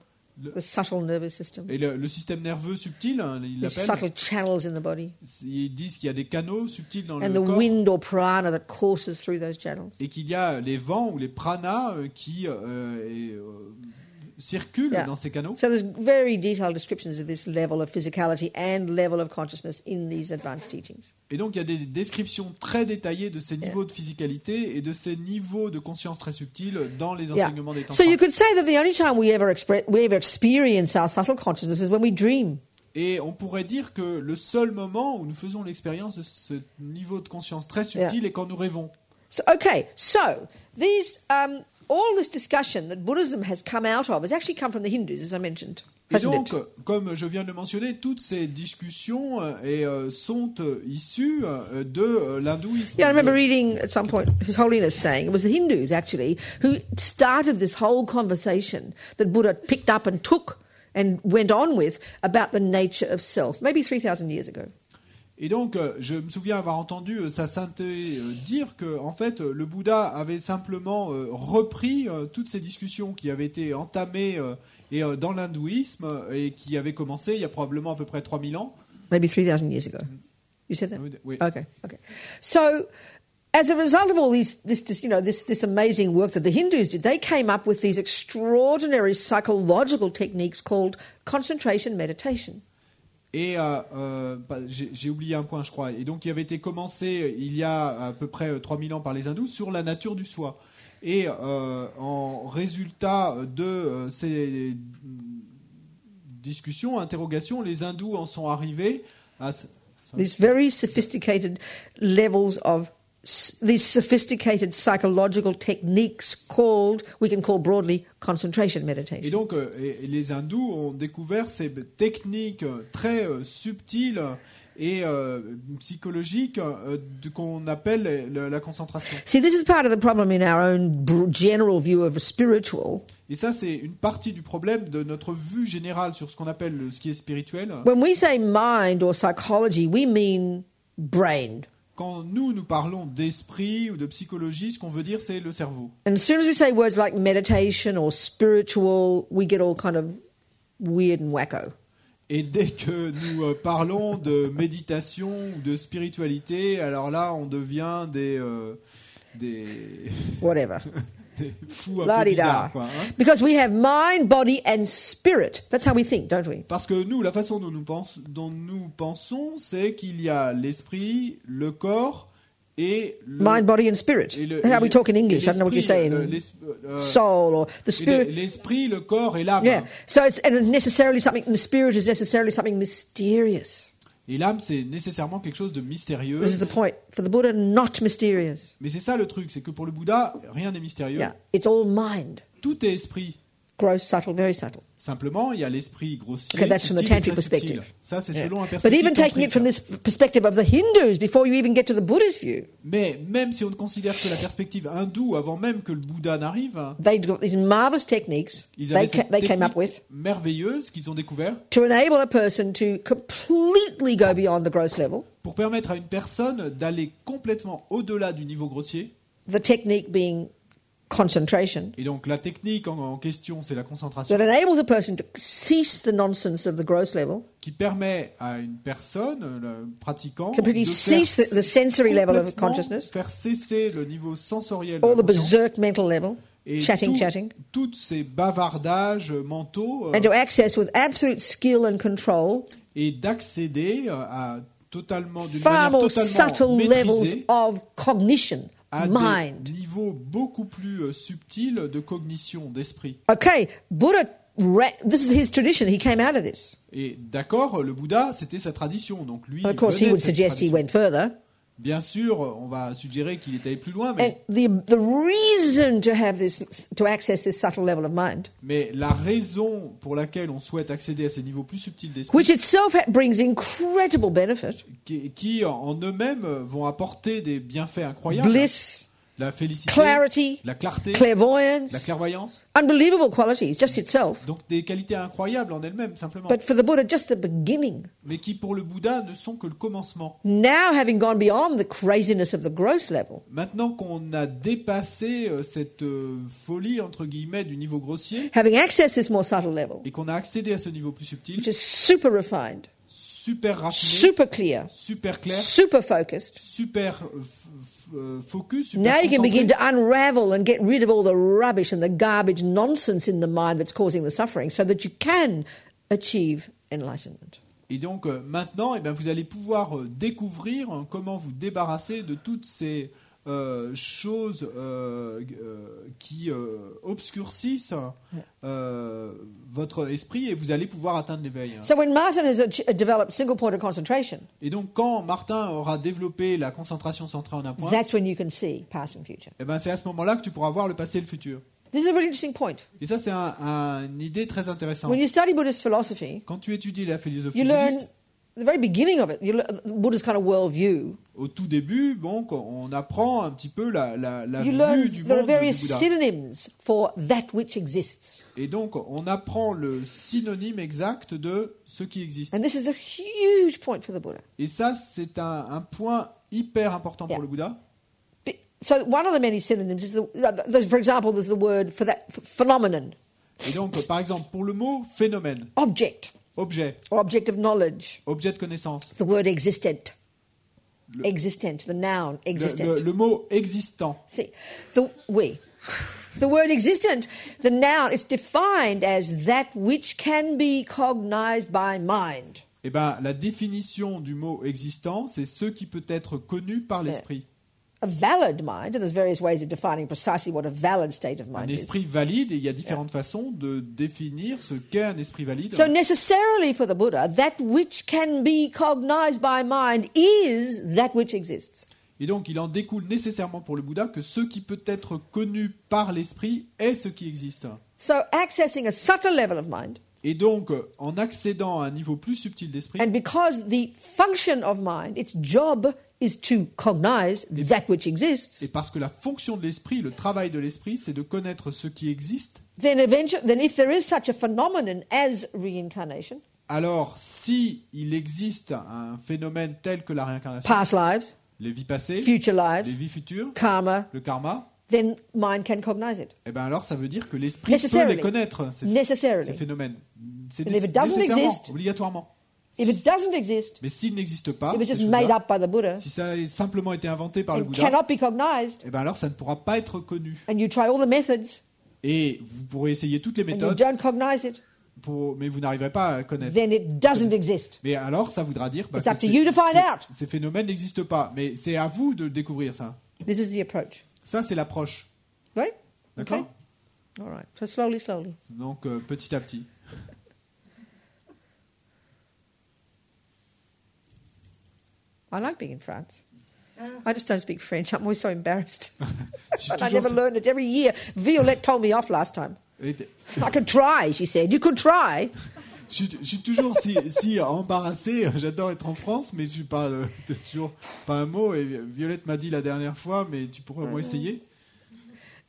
the subtle nervous system. Et le système nerveux subtil, ils There's l'appellent. subtle channels in the body. Ils disent qu'il y a des canaux subtils dans And le the corps, wind or prana that courses through those channels. et qu'il y a les vents ou les pranas qui circulent Yeah. dans ces canaux. So there's very detailed descriptions of this level of physicality and level of consciousness in these advanced teachings. Et donc il y a des descriptions très détaillées de ces niveaux de physicalité et de ces niveaux de conscience très subtils dans les Yeah. enseignements des So tantras. you could say that the only time we ever experience our subtle consciousness is when we dream. Et on pourrait dire que le seul moment où nous faisons l'expérience de ce niveau de conscience très subtil est quand nous rêvons. So these all this discussion that Buddhism has come out of has actually come from the Hindus, as I mentioned. Et Hasn't donc, it? comme je viens de le mentionner, toutes ces discussions sont issues de l'hindouisme. Yeah, I remember reading at some point His Holiness saying it was the Hindus actually who started this whole conversation that Buddha picked up and took and went on with about the nature of self, maybe 3,000 years ago. Et donc, je me souviens avoir entendu sa sainteté dire que, en fait, le Bouddha avait simplement repris toutes ces discussions qui avaient été entamées dans l'hindouisme et qui avaient commencé il y a probablement à peu près 3000 ans. Maybe 3,000 years ago. You said that? Oui. Okay. So, as a result of all this amazing work that the Hindus did, they came up with these extraordinary psychological techniques called concentration meditation. Et j'ai oublié un point, je crois. Et donc, il avait été commencé il y a à peu près 3000 ans par les hindous sur la nature du soi. Et en résultat de ces discussions, interrogations, les hindous en sont arrivés à these very sophisticated levels of these sophisticated psychological techniques we can call broadly concentration meditation. Et donc, les hindous ont découvert ces techniques très subtiles et psychologiques qu'on appelle la concentration. See, this is part of the problem in our own general view of a spiritual. Et ça, c'est une partie du problème de notre vue générale sur ce qu'on appelle ce qui est spirituel. When we say mind or psychology, we mean brain. Quand nous parlons d'esprit ou de psychologie, ce qu'on veut dire, c'est le cerveau. And as soon as we say words like meditation or spiritual, we get all kind of weird and wacko. Et dès que nous parlons de méditation ou de spiritualité, alors là, on devient des whatever. Des fous un peu bizarres, quoi, hein? Because we have mind, body and spirit. That's how we think, don't we? Parce que nous, la façon dont nous pensons, c'est qu'il y a l'esprit, le corps et le... Mind, body and spirit. That's how we talk in English. I don't know what you say in soul or the spirit. L'esprit, le corps et l'âme. Yeah. So it's necessarily something, the spirit is necessarily something mysterious. Et l'âme, c'est nécessairement quelque chose de mystérieux. This is the point. For the Buddha, not mysterious. Mais c'est ça le truc, c'est que pour le Bouddha, rien n'est mystérieux. Yeah. It's all mind. Tout est esprit. Gross, subtle, very subtle. Simplement, il y a l'esprit grossier, okay, that's from the tantric perspective. Ça, c'est selon un perspective. But even taking it from this perspective of the Hindus, before you even get to the Buddhist view. Mais même si on ne considère que la perspective hindoue, avant même que le Bouddha n'arrive, they got these marvelous techniques they came up with, merveilleuses qu'ils ont découvert, to enable a person to completely go beyond the gross level. Pour permettre à une personne d'aller complètement au-delà du niveau grossier. The technique being concentration. Et donc la technique en question, c'est la concentration. That enables a person to cease the nonsense of the gross level. Qui permet à une personne, le pratiquant, completely cease the sensory level of consciousness. Faire cesser le niveau sensoriel. All the berserk mental level. Et chatting. Toutes ces bavardages mentaux. And to access with absolute skill and control. Et d'accéder à totalement d'une far manière more totalement subtle maîtrisée. levels of cognition. À mind. Des niveaux beaucoup plus subtils de cognition, d'esprit. Okay, Buddha, this is his tradition. He came out of this. Et d'accord, le Bouddha, c'était sa tradition. Donc lui, of course, he would suggest he went further. Bien sûr, on va suggérer qu'il est allé plus loin, mais the reason to have this, to access this subtle level of mind, mais la raison pour laquelle on souhaite accéder à ces niveaux plus subtils d'esprit, which itself brings incredible benefit, qui en eux-mêmes vont apporter des bienfaits incroyables, bliss, la félicité, clarity, la clarté, clairvoyance, la clairvoyance, unbelievable qualities, just itself. Donc des qualités incroyables en elles-mêmes, simplement. But for the Buddha, just the beginning. Mais qui pour le Bouddha ne sont que le commencement. Now, having gone beyond the craziness of the gross level. Maintenant qu'on a dépassé cette folie entre guillemets du niveau grossier, having accessed this more subtle level, et qu'on a accédé à ce niveau plus subtil, which is super refined, super raffiné, super clear, super focused, super focus, super now you can concentré. begin to unravel and get rid of all the rubbish and the garbage nonsense in the mind that's causing the suffering so that you can achieve enlightenment. Et donc maintenant, eh bien, vous allez pouvoir découvrir comment vous débarrasser de toutes ces choses qui obscurcissent votre esprit, et vous allez pouvoir atteindre l'éveil. So when Martin has developed single point of concentration, et donc quand Martin aura développé la concentration centrée en un point, that's when you can see past and future. Eh ben, c'est à ce moment-là que tu pourras voir le passé et le futur. This is a really interesting point. Et ça, c'est une idée très intéressante. When you study Buddhist philosophy, quand tu étudies la philosophie you learn bouddhiste, the very beginning of it, Buddha's kind of worldview. Au tout début, bon, on apprend un petit peu la You vue learn du there are monde du various Bouddha. synonyms for that which exists. Et donc, on apprend le synonyme exact de ce qui existe. And this is a huge point for the Buddha. Et ça, c'est un point hyper important pour le Bouddha. So one of the many synonyms is, for example, there's the word for that, phenomenon. Et donc, par exemple, pour le mot phénomène, Object. objet, Or object of knowledge. objet de connaissance, The word existent. existent, the noun existent. le mot existant. See, the word existent, the noun, it's defined as that which can be cognized by mind. Eh ben, la définition du mot existant, c'est ce qui peut être connu par l'esprit. A valid mind, and there's various ways of defining precisely what a valid state of Un mind is. esprit valide, et il y a différentes façons de définir ce qu'est un esprit valide. So necessarily for the Buddha, that which can be cognized by mind is that which exists. Et donc, il en découle nécessairement pour le Bouddha que ce qui peut être connu par l'esprit est ce qui existe. So accessing a subtle level of mind, Et donc, en accédant à un niveau plus subtil d'esprit, and because the function of mind, its job is to cognize that which exists, et parce que la fonction de l'esprit, le travail de l'esprit, c'est de connaître ce qui existe, then if there is such a phenomenon as reincarnation, alors si il existe un phénomène tel que la réincarnation, past lives, les vies passées, future les lives, vies futures, karma, le karma, then mind can cognize it. eh ben alors ça veut dire que l'esprit peut Necessarily. les connaître, ces Necessarily. phénomènes. C'est And if it doesn't nécessairement, exist- obligatoirement. If it doesn't exist, Mais s'il n'existe pas, if it's ces just choses-là, made up by the Buddha, si ça a simplement été inventé par le and Bouddha, cannot be cognized, eh ben alors ça ne pourra pas être connu. and you try all the methods, Et vous pourrez essayer toutes les and you méthodes, don't cognize it, mais vous n'arriverez pas à le connaître. then it doesn't exist. Mais alors ça voudra dire It's que up to you to find out. ces phénomènes n'existent pas. Mais c'est à vous de découvrir ça. This is the approach. Ça, c'est l'approche. Right? D'accord? Okay. All right. So slowly, slowly. Donc petit à petit. I like being in France. I just don't speak French. I'm always so embarrassed. Je suis And I toujours- never learned it. Every year, Violette told me off last time. Et- I could try, she said. You could try. je suis toujours si embarrassé. J'adore être en France, mais je parle toujours pas un mot. Et Violette m'a dit la dernière fois, mais tu pourrais au moins essayer.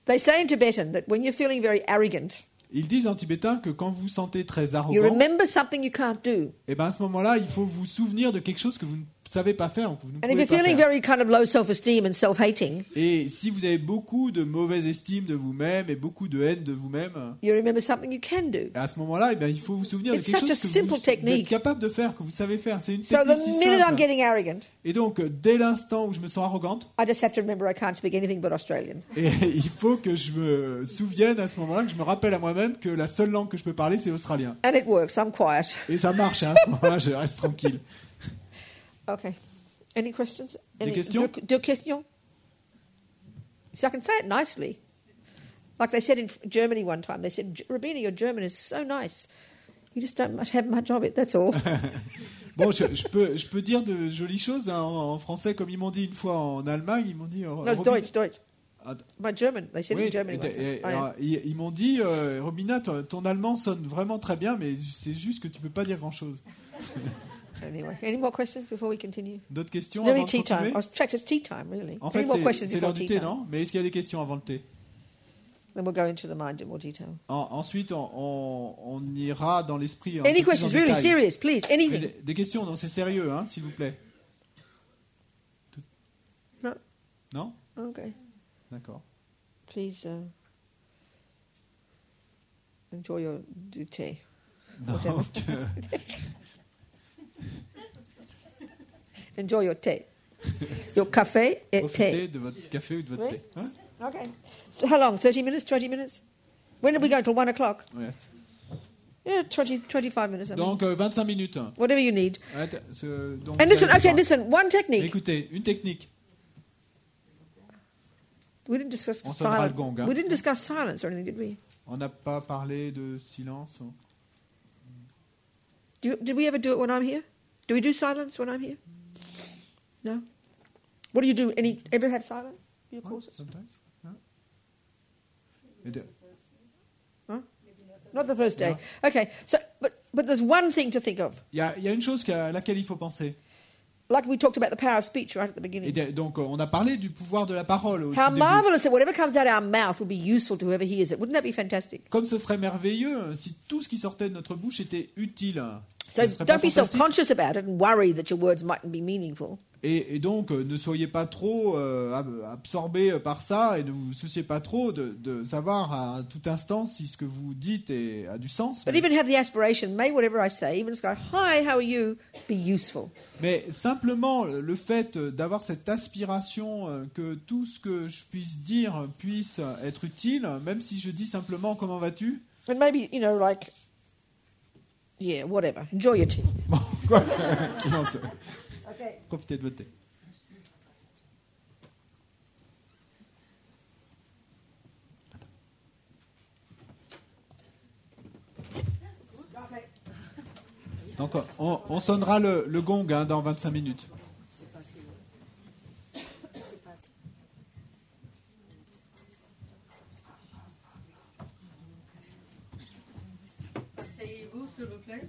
They say in Tibetan that when you're feeling very arrogant, Ils disent en tibétain que quand vous vous sentez très you arrogant, remember something you can't do. et ben à ce moment-là, il faut vous souvenir de quelque chose que vous ne savez pas faire, que vous ne And if pouvez you're pas feeling faire. very kind of low self-esteem and self-hating, Et si vous avez beaucoup de mauvaise estime de vous-même et beaucoup de haine de vous-même, you remember something you can do. à ce moment-là, eh ben, il faut vous souvenir de It's quelque such a chose que simple vous êtes technique. capable de faire, que vous savez faire. C'est une So technique the si minute I'm simple. getting arrogant, Et donc, dès l'instant où je me sens arrogante, I just have to remember I can't speak anything but Australian. et il faut que je me souvienne à ce moment-là, que je me rappelle à moi-même que la seule langue que je peux parler, c'est australien. And it works. I'm quiet. Et ça marche, hein, à ce moment-là, je reste tranquille. Okay. Any questions? Des questions? Deux questions? So I can say it nicely. Like they said in Germany one time, they said, Rabina, your German is so nice. You just don't have much of it, that's all. Bon, je peux dire de jolies choses hein, en français, comme ils m'ont dit une fois en Allemagne. Ils m'ont dit. No, it's Deutsch. Ah, My German. They said oui, in Germany one time. Oh, yeah. ils m'ont dit, Robina, ton allemand sonne vraiment très bien, mais c'est juste que tu peux pas dire grand-chose. Anyway, any more questions before we continue? D'autres questions Nearly avant de tea time. continuer? In fact, it's tea time, really. En Any fait, more questions c'est before l'heure du tea thé, time? non? Mais est-ce qu'il y a des questions avant le thé? Then we'll go into the mind in more detail. Ensuite, on ira dans l'esprit. un Any peu plus en questions, really détail. serious, please? Mais Anything? des questions, non, c'est sérieux, hein, s'il vous plaît. No? Non? Okay. D'accord. Please enjoy your du thé. Donc, Enjoy your tea. Your café et thé. profitez de votre café ou de votre Oui. thé. Hein? Okay. So how long? 30 minutes? 20 minutes? When did we go? Till 1 o'clock? Yes. Yeah, 25 minutes. I mean. Donc, 25 minutes. Whatever you need. Donc, And vous listen, avez okay, besoin. listen, one technique. Écoutez, une technique. We didn't discuss On sonnera le silence. gong, hein. We didn't discuss silence or anything, did we? On n'a pas parlé de silence. Did we ever do it when I'm here? Do we do silence when I'm here? No? What do you do? Ever have silence? Your courses? Sometimes. Hein? Et de- Huh? Not the first day. Okay, so, but there's one thing to think of. Il y a une chose à laquelle il faut penser. Like we talked about the power of speech right at the Et beginning. donc, on a parlé du pouvoir de la parole au How tout début. marvelous that whatever comes out of our mouth will be useful to whoever hears it. Wouldn't that be fantastic? Comme ce serait merveilleux si tout ce qui sortait de notre bouche était utile. So don't be self-conscious about it and worry that your words mightn't be meaningful. Et donc, ne soyez pas trop absorbés par ça et ne vous souciez pas trop de savoir à tout instant si ce que vous dites a du sens. But even have the aspiration, may whatever I say, even just go, hi, how are you, be useful. Mais simplement, le fait d'avoir cette aspiration que tout ce que je puisse dire puisse être utile, même si je dis simplement comment vas-tu. And maybe, like, yeah, whatever. Enjoy your tea. Bon, quoi non, Okay. profitez de votre thé. Donc on sonnera le gong dans 25 minutes. Asseyez-vous, s'il vous plaît.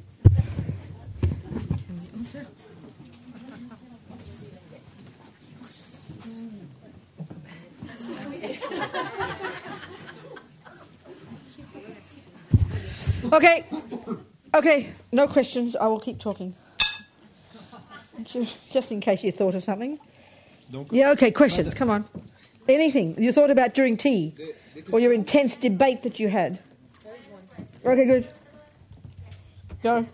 Okay, no questions. I will keep talking. Thank you. Just in case you thought of something. Donc, Yeah, okay, questions, come on. Anything you thought about during tea or your intense debate that you had? Okay, good. Go.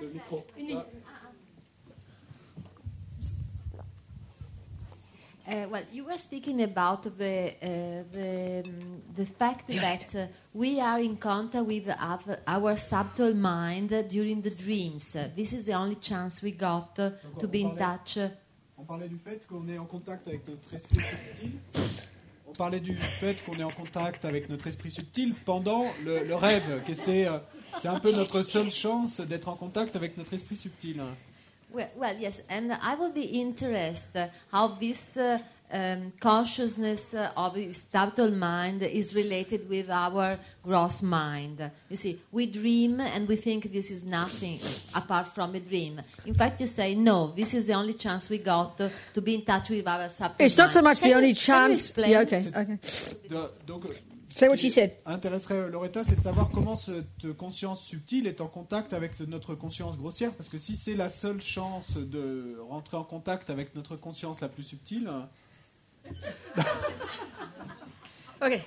le micro. Well, you were speaking about the fact that we are in contact with our subtle mind during the dreams. This is the only chance we got to be in touch. On parlait du fait qu'on est en contact avec notre esprit subtil. On parlait du fait qu'on est en contact avec notre esprit subtil pendant le rêve, que c'est un peu notre seule chance d'être en contact avec notre esprit subtil. Well, yes, and I would be interested how this consciousness of the subtle mind is related with our gross mind. You see, we dream and we think this is nothing apart from a dream. In fact, you say, no, this is the only chance we got to be in touch with our subtle mind. It's not so much the only chance. Can you explain? Yeah, okay. Donc, Say what she said. Intéresserait Loretta, c'est de savoir comment cette conscience subtile est en contact avec notre conscience grossière, parce que si c'est la seule chance de rentrer en contact avec notre conscience la plus subtile. Okay.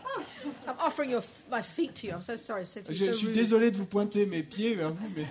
Oh, I'm offering my feet to you. I'm so sorry. Je suis désolé de vous pointer mes pieds vers vous, mais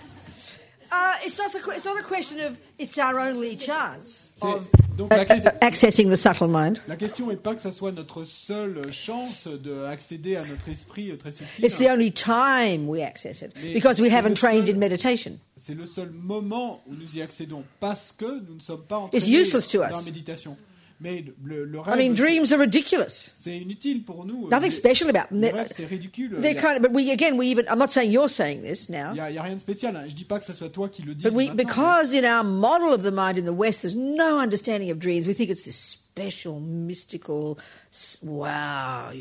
It's not a question of it's our only chance of donc accessing the subtle mind. la question n'est pas que ça soit notre seule chance d'accéder à notre esprit très subtil. It's the only time we access it because we haven't trained in meditation. C'est le seul moment où nous y accédons parce que nous ne sommes pas It's entraînés useless to us. dans la méditation. Mais le I rêve, mean, dreams are ridiculous. c'est inutile pour nous. Nothing special about them. Le rêve, c'est ridicule. They're kind of, but I'm not saying you're saying this now. Il y a rien de spécial. Hein. Je dis pas que ce soit toi qui le dis. But because in our model of the mind in the West, there's no understanding of dreams. We think it's this special, mystical, wow,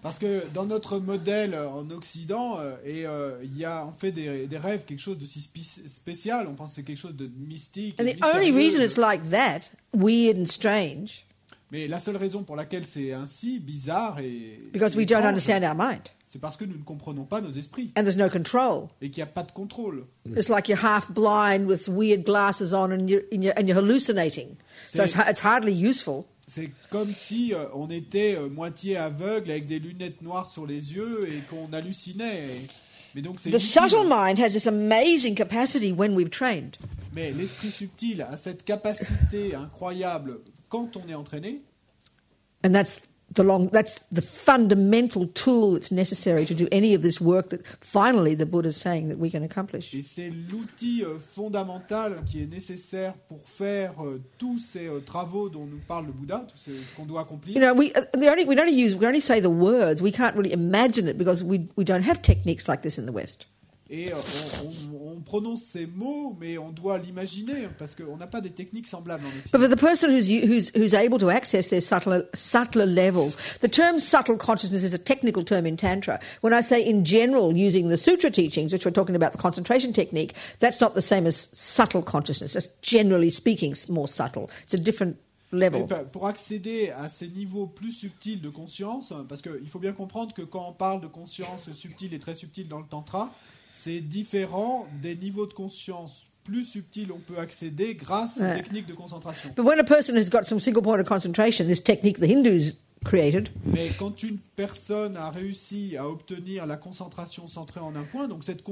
Parce que dans notre modèle en Occident, on fait des rêves quelque chose de si spécial. On pense que c'est quelque chose de mystique. And the only reason it's like that, weird and strange, mais la seule raison pour laquelle c'est ainsi bizarre et because we don't understand our mind. C'est parce que nous ne comprenons pas nos esprits. And there's no control. Et qu'il n'y a pas de contrôle. It's like you're half blind with weird glasses on and you're hallucinating. So it's hardly useful. C'est comme si on était moitié aveugle avec des lunettes noires sur les yeux et qu'on hallucinait. Mais donc c'est The subtle mind has this amazing capacity when we've trained. Mais l'esprit subtil a cette capacité incroyable quand on est entraîné. And that's the fundamental tool that's necessary to do any of this work that finally the Buddha is saying that we can accomplish. Et c'est l'outil fondamental qui est nécessaire pour faire tous ces travaux dont nous parle le Bouddha, tout ce qu'on doit accomplir. We only say the words. We can't really imagine it because we don't have techniques like this in the West. Et on prononce ces mots, mais on doit l'imaginer parce qu'on n'a pas des techniques semblables en Occident. But for the person who's able to access their subtler levels, the term subtle consciousness is a technical term in Tantra. When I say in general using the sutra teachings, which we're talking about the concentration technique, that's not the same as subtle consciousness. Just generally speaking, more subtle. It's a different level. Pour accéder à ces niveaux plus subtils de conscience, parce qu'il faut bien comprendre que quand on parle de conscience subtile et très subtile dans le Tantra, c'est différent des niveaux de conscience plus subtils on peut accéder grâce aux techniques de concentration. But when a person has got some single point of concentration, this technique the Hindus created, Mais quand une personne a réussi à obtenir la concentration centrée en un point, donc cette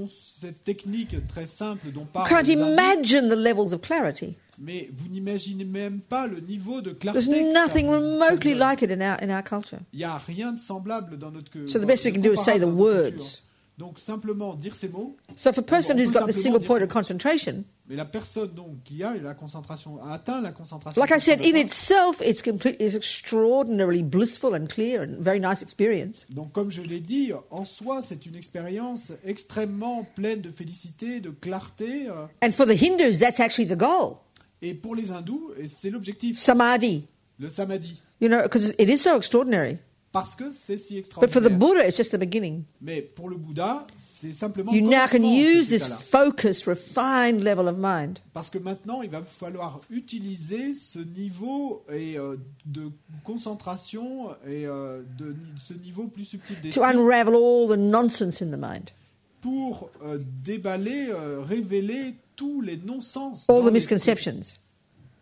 technique très simple dont you parle can't les hindous, imagine the levels of clarity. mais vous n'imaginez même pas le niveau de clarté. There's que ça nothing vous remotely donne. like it in our culture. Il n'y a rien de semblable dans notre culture. So the best we can do is say the words. Donc simplement dire ces mots. So if a person On who's peut got the simplement single dire point ça. of concentration, Mais la personne donc qui a la concentration a atteint la concentration. like I said, in centrée. itself, it's extraordinarily blissful and clear and very nice experience. Donc comme je l'ai dit, en soi c'est une expérience extrêmement pleine de félicité, de clarté. And for the Hindus, that's actually the goal. Et pour les hindous, et c'est l'objectif, Samadhi, le samadhi, you know, because it is so extraordinary. parce que c'est si But for the extraordinaire. Buddha, it's just the beginning. Mais pour le Bouddha, c'est simplement You le now can commencement, use cet this état-là. focused, refined level of mind Parce que maintenant, il va falloir utiliser ce niveau de concentration et de ce niveau plus subtil to d'esprit unravel all the nonsense in the mind, pour déballer, révéler tous les non-sens, all dans the l'esprit, misconceptions,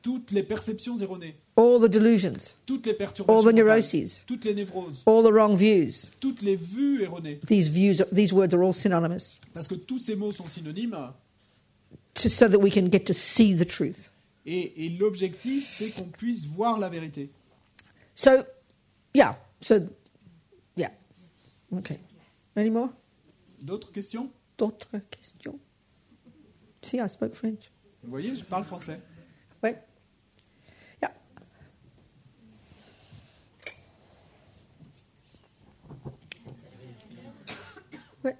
toutes les perceptions erronées, all the delusions, toutes les perturbations, all the mentales, neuroses, toutes les névroses, all the wrong views. toutes les vues erronées. These words are all synonymous, Parce que tous ces mots sont synonymes. so that we can get to see the truth. Et l'objectif, c'est qu'on puisse voir la vérité. So, yeah. Okay. Any more? D'autres questions? D'autres questions? See, I spoke French. Vous voyez, je parle français. Ouais. Yeah. Ouais.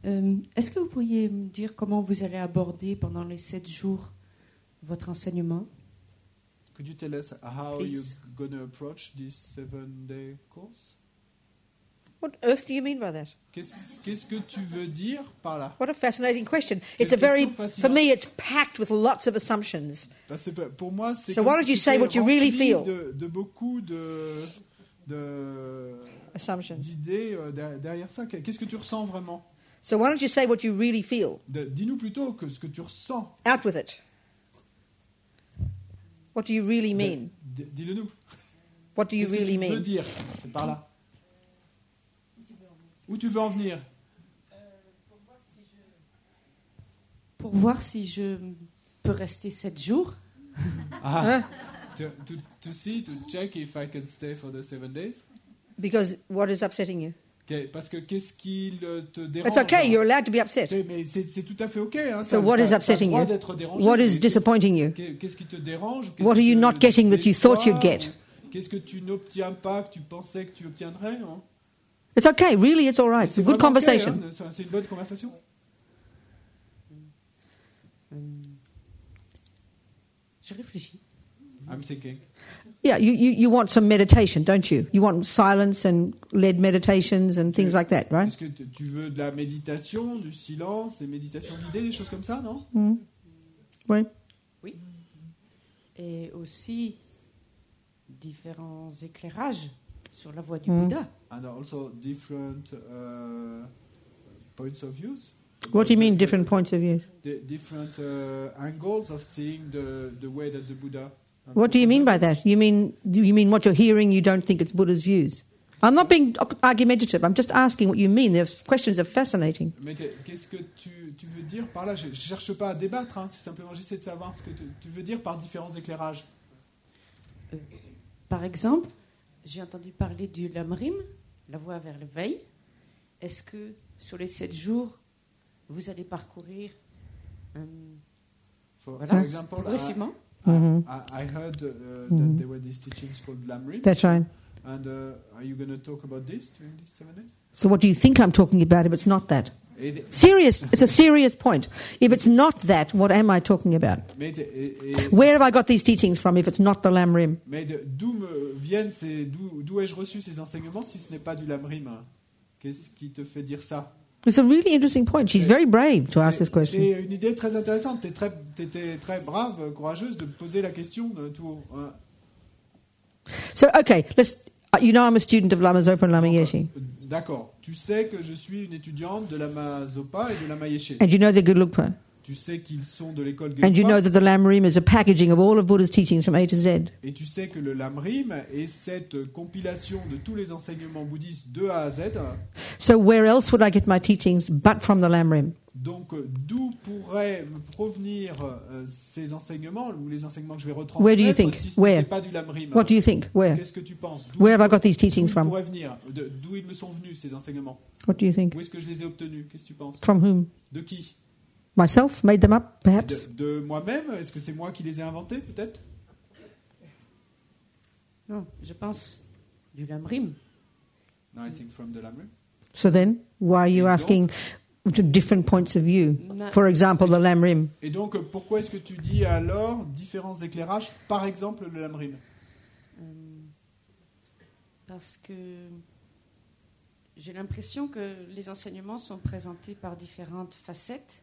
Est-ce que vous pourriez me dire comment vous allez aborder pendant les 7 jours votre enseignement? Could you tell us how Please. you're going to approach this 7-day course? What earth do you mean by that? Qu'est-ce que tu veux dire par là? What a fascinating question. Quelle It's a very, question fascinante. for me, it's packed with lots of assumptions. Parce que pour moi, c'est So comme why don't si you say c'était what you really rempli feel? de beaucoup Assumptions. d'idées derrière ça. Qu'est-ce que tu ressens vraiment? So why don't you say what you really feel? Dis-nous plutôt que ce que tu ressens. Out with it. What do you really mean? Dis-le nous. What do you Qu'est-ce que really tu veux mean? dire? C'est par là. Où tu veux en venir? Pour voir si je peux rester 7 jours. Ah. To see, to check if I can stay for the 7 days. Because what is upsetting you? Parce que qu'est-ce qui te dérange? It's okay, you're allowed to be upset. Ok, mais c'est tout à fait ok. Hein. So what is upsetting t'as le droit you? d'être dérangé, What mais is disappointing you? Qu'est-ce qui te dérange? Ou qu'est-ce What are qui you te not getting that you thought you'd déçoit, get? ou Qu'est-ce que tu n'obtiens pas que tu pensais que tu obtiendrais? Hein? It's okay, really, it's all right. It's a good vraiment ok, conversation. hein. C'est une bonne conversation. Je réfléchis. I'm thinking. Yeah, you want some meditation, don't you? You want silence and led meditations and things like that, right? Est-ce que tu veux de la méditation, du silence, des méditations guidées, des choses comme ça, non? Oui. Oui. Et aussi différents éclairages sur la voie du Bouddha. And also different points of views. What do you mean, different points of view? Different angles of seeing the way that the Buddha. What do you mean by that? Do you mean what you're hearing, you don't think it's Buddha's views? I'm not being argumentative. I'm just asking what you mean. The questions are fascinating. Mais qu'est-ce que tu veux dire par là? Je ne cherche pas à débattre, hein, c'est simplement j'essaie de savoir ce que tu veux dire par différents éclairages. Par exemple, j'ai entendu parler du Lamrim, la voie vers l'éveil. Est-ce que sur les 7 jours, vous allez parcourir For example, progressivement? I heard that there were these teachings called Lamrim. That's right. And are you going to talk about this during these 7 days? So what do you think I'm talking about if it's not that? Et- Serious. It's a serious point. If it's not that, what am I talking about? Mais Where have I got these teachings from if it's not the Lamrim? d'où me viennent d'où ai-je reçu ces enseignements si ce n'est pas du Lamrim? Hein? Qu'est-ce qui te fait dire ça? It's a really interesting point. She's very brave to ask this question. C'est une idée très intéressante. T'étais très brave, courageuse de poser la question de tout haut. Hein. So, okay, You know I'm a student of Lama Zopa and Lama Yeshe. D'accord. Tu sais que je suis une étudiante de Lama Zopa et de Lama Yeshe. And you know the Gelugpa. Tu sais qu'ils sont de l'école And you know Gelugpa. that the Lamrim is a packaging of all of Buddha's teachings from A to Z. Et tu sais que le Lamrim est cette compilation de tous les enseignements bouddhistes de A à Z. So where else would I get my teachings but from the Lamrim? Donc, d'où pourraient me provenir ces enseignements, ou les enseignements que je vais Where do you retransmettre, think? si ce Where? n'était pas du Lamrim? What do you think? Where? Qu'est-ce que tu penses? Where have I got these D'où teachings ils from? pourraient venir? D'où ils me sont venus, ces enseignements? What do you think? Où est-ce que je les ai obtenus? Qu'est-ce que tu penses? From whom? De qui? Myself? Made them up, perhaps? De moi-même? Est-ce que c'est moi qui les ai inventés, peut-être? Non, je pense du Lamrim. No, I think from the Lamrim. So then, why are you Et donc- asking to different points of view? For example, the Lamrim. Et donc, pourquoi est-ce que tu dis alors différents éclairages, par exemple le Lamrim? Parce que j'ai l'impression que les enseignements sont présentés par différentes facettes,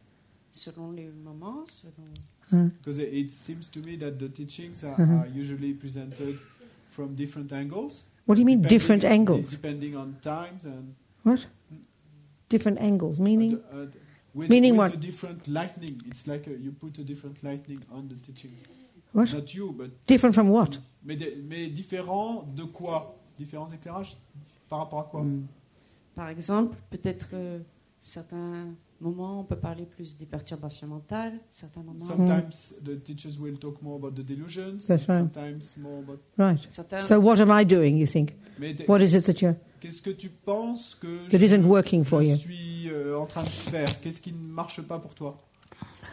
selon les moments, selon... Because it seems to me that the teachings are usually presented from different angles. What do you mean, different depending- angles? Depending on times and What? Different angles, meaning? with, Meaning with what? a different lightning. It's like you put a different lightning on the teachings. What? Not you, but Different from what? mais différents de quoi? Différents éclairages par rapport à quoi? Par exemple, peut-être certains moments, on peut parler plus des perturbations mentales, certains moments... Sometimes the teachers will talk more about the delusions. That's right. Sometimes more about. Right. certains- So what am I doing, you think? Mais What is it that you're... qu'est-ce que tu penses que That isn't working for je you? suis en train de faire? Qu'est-ce qui ne marche pas pour toi?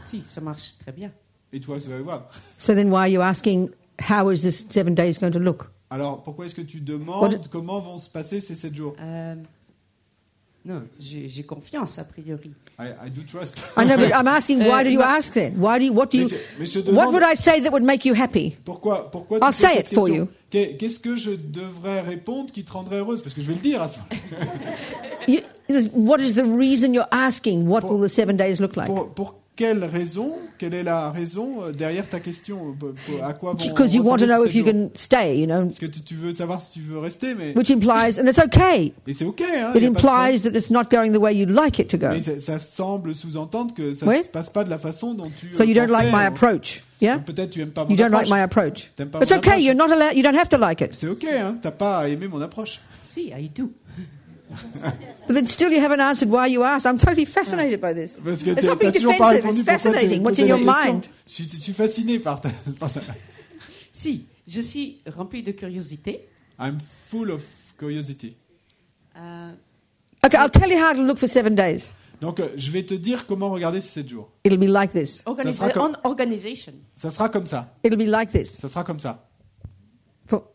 Si, ça marche très bien. It works very well. So then why are you asking, how is this 7 days going to look? Alors, pourquoi est-ce que tu demandes What- comment vont se passer ces 7 jours? Non, j'ai confiance, a priori. I do trust. I know, but I'm asking, why do you ask then? Why do you, what do you... Mais je What demande would I say that would make you happy? pourquoi tu I'll poses say cette it for question? you. Qu'est-ce que je devrais répondre qui te rendrait heureuse? Parce que je vais le dire à ce moment. What is the reason you're asking, what will the 7 days look like? Pour quelle raison? Quelle est la raison derrière ta question? À quoi vont Because you want to ressembler know ces if you 7 jours? can stay, you know, Parce que tu veux savoir si tu veux rester, mais which implies, and it's okay, et c'est ok. Hein, it y a pas de problème. implies that it's not going the way you'd like it to go. Mais ça semble sous-entendre que ça Oui. se passe pas de la façon dont tu. So you don't like pensais, my ou- approach, yeah? Peut-être tu aimes pas mon You don't like approche. my approach. T'aimes pas It's mon okay, approche. you're not allowed, you don't have to like it. C'est ok, hein, t'as pas à aimer mon approche. Si, I do. But then still you haven't answered why you asked. I'm totally fascinated by this. Parce que It's not t'as being toujours pas defensive, répondu it's pourquoi tu fascinating. What's in posais your la question. mind? Je suis fasciné par ça. Si, je suis remplie de curiosité. I'm full of curiosity. Okay, I'll tell you how to look for 7 days. Donc je vais te dire comment regarder ces 7 jours. It'll be like this. sera comme- Organisation. Ça sera comme ça. It'll be like this Ça sera comme ça.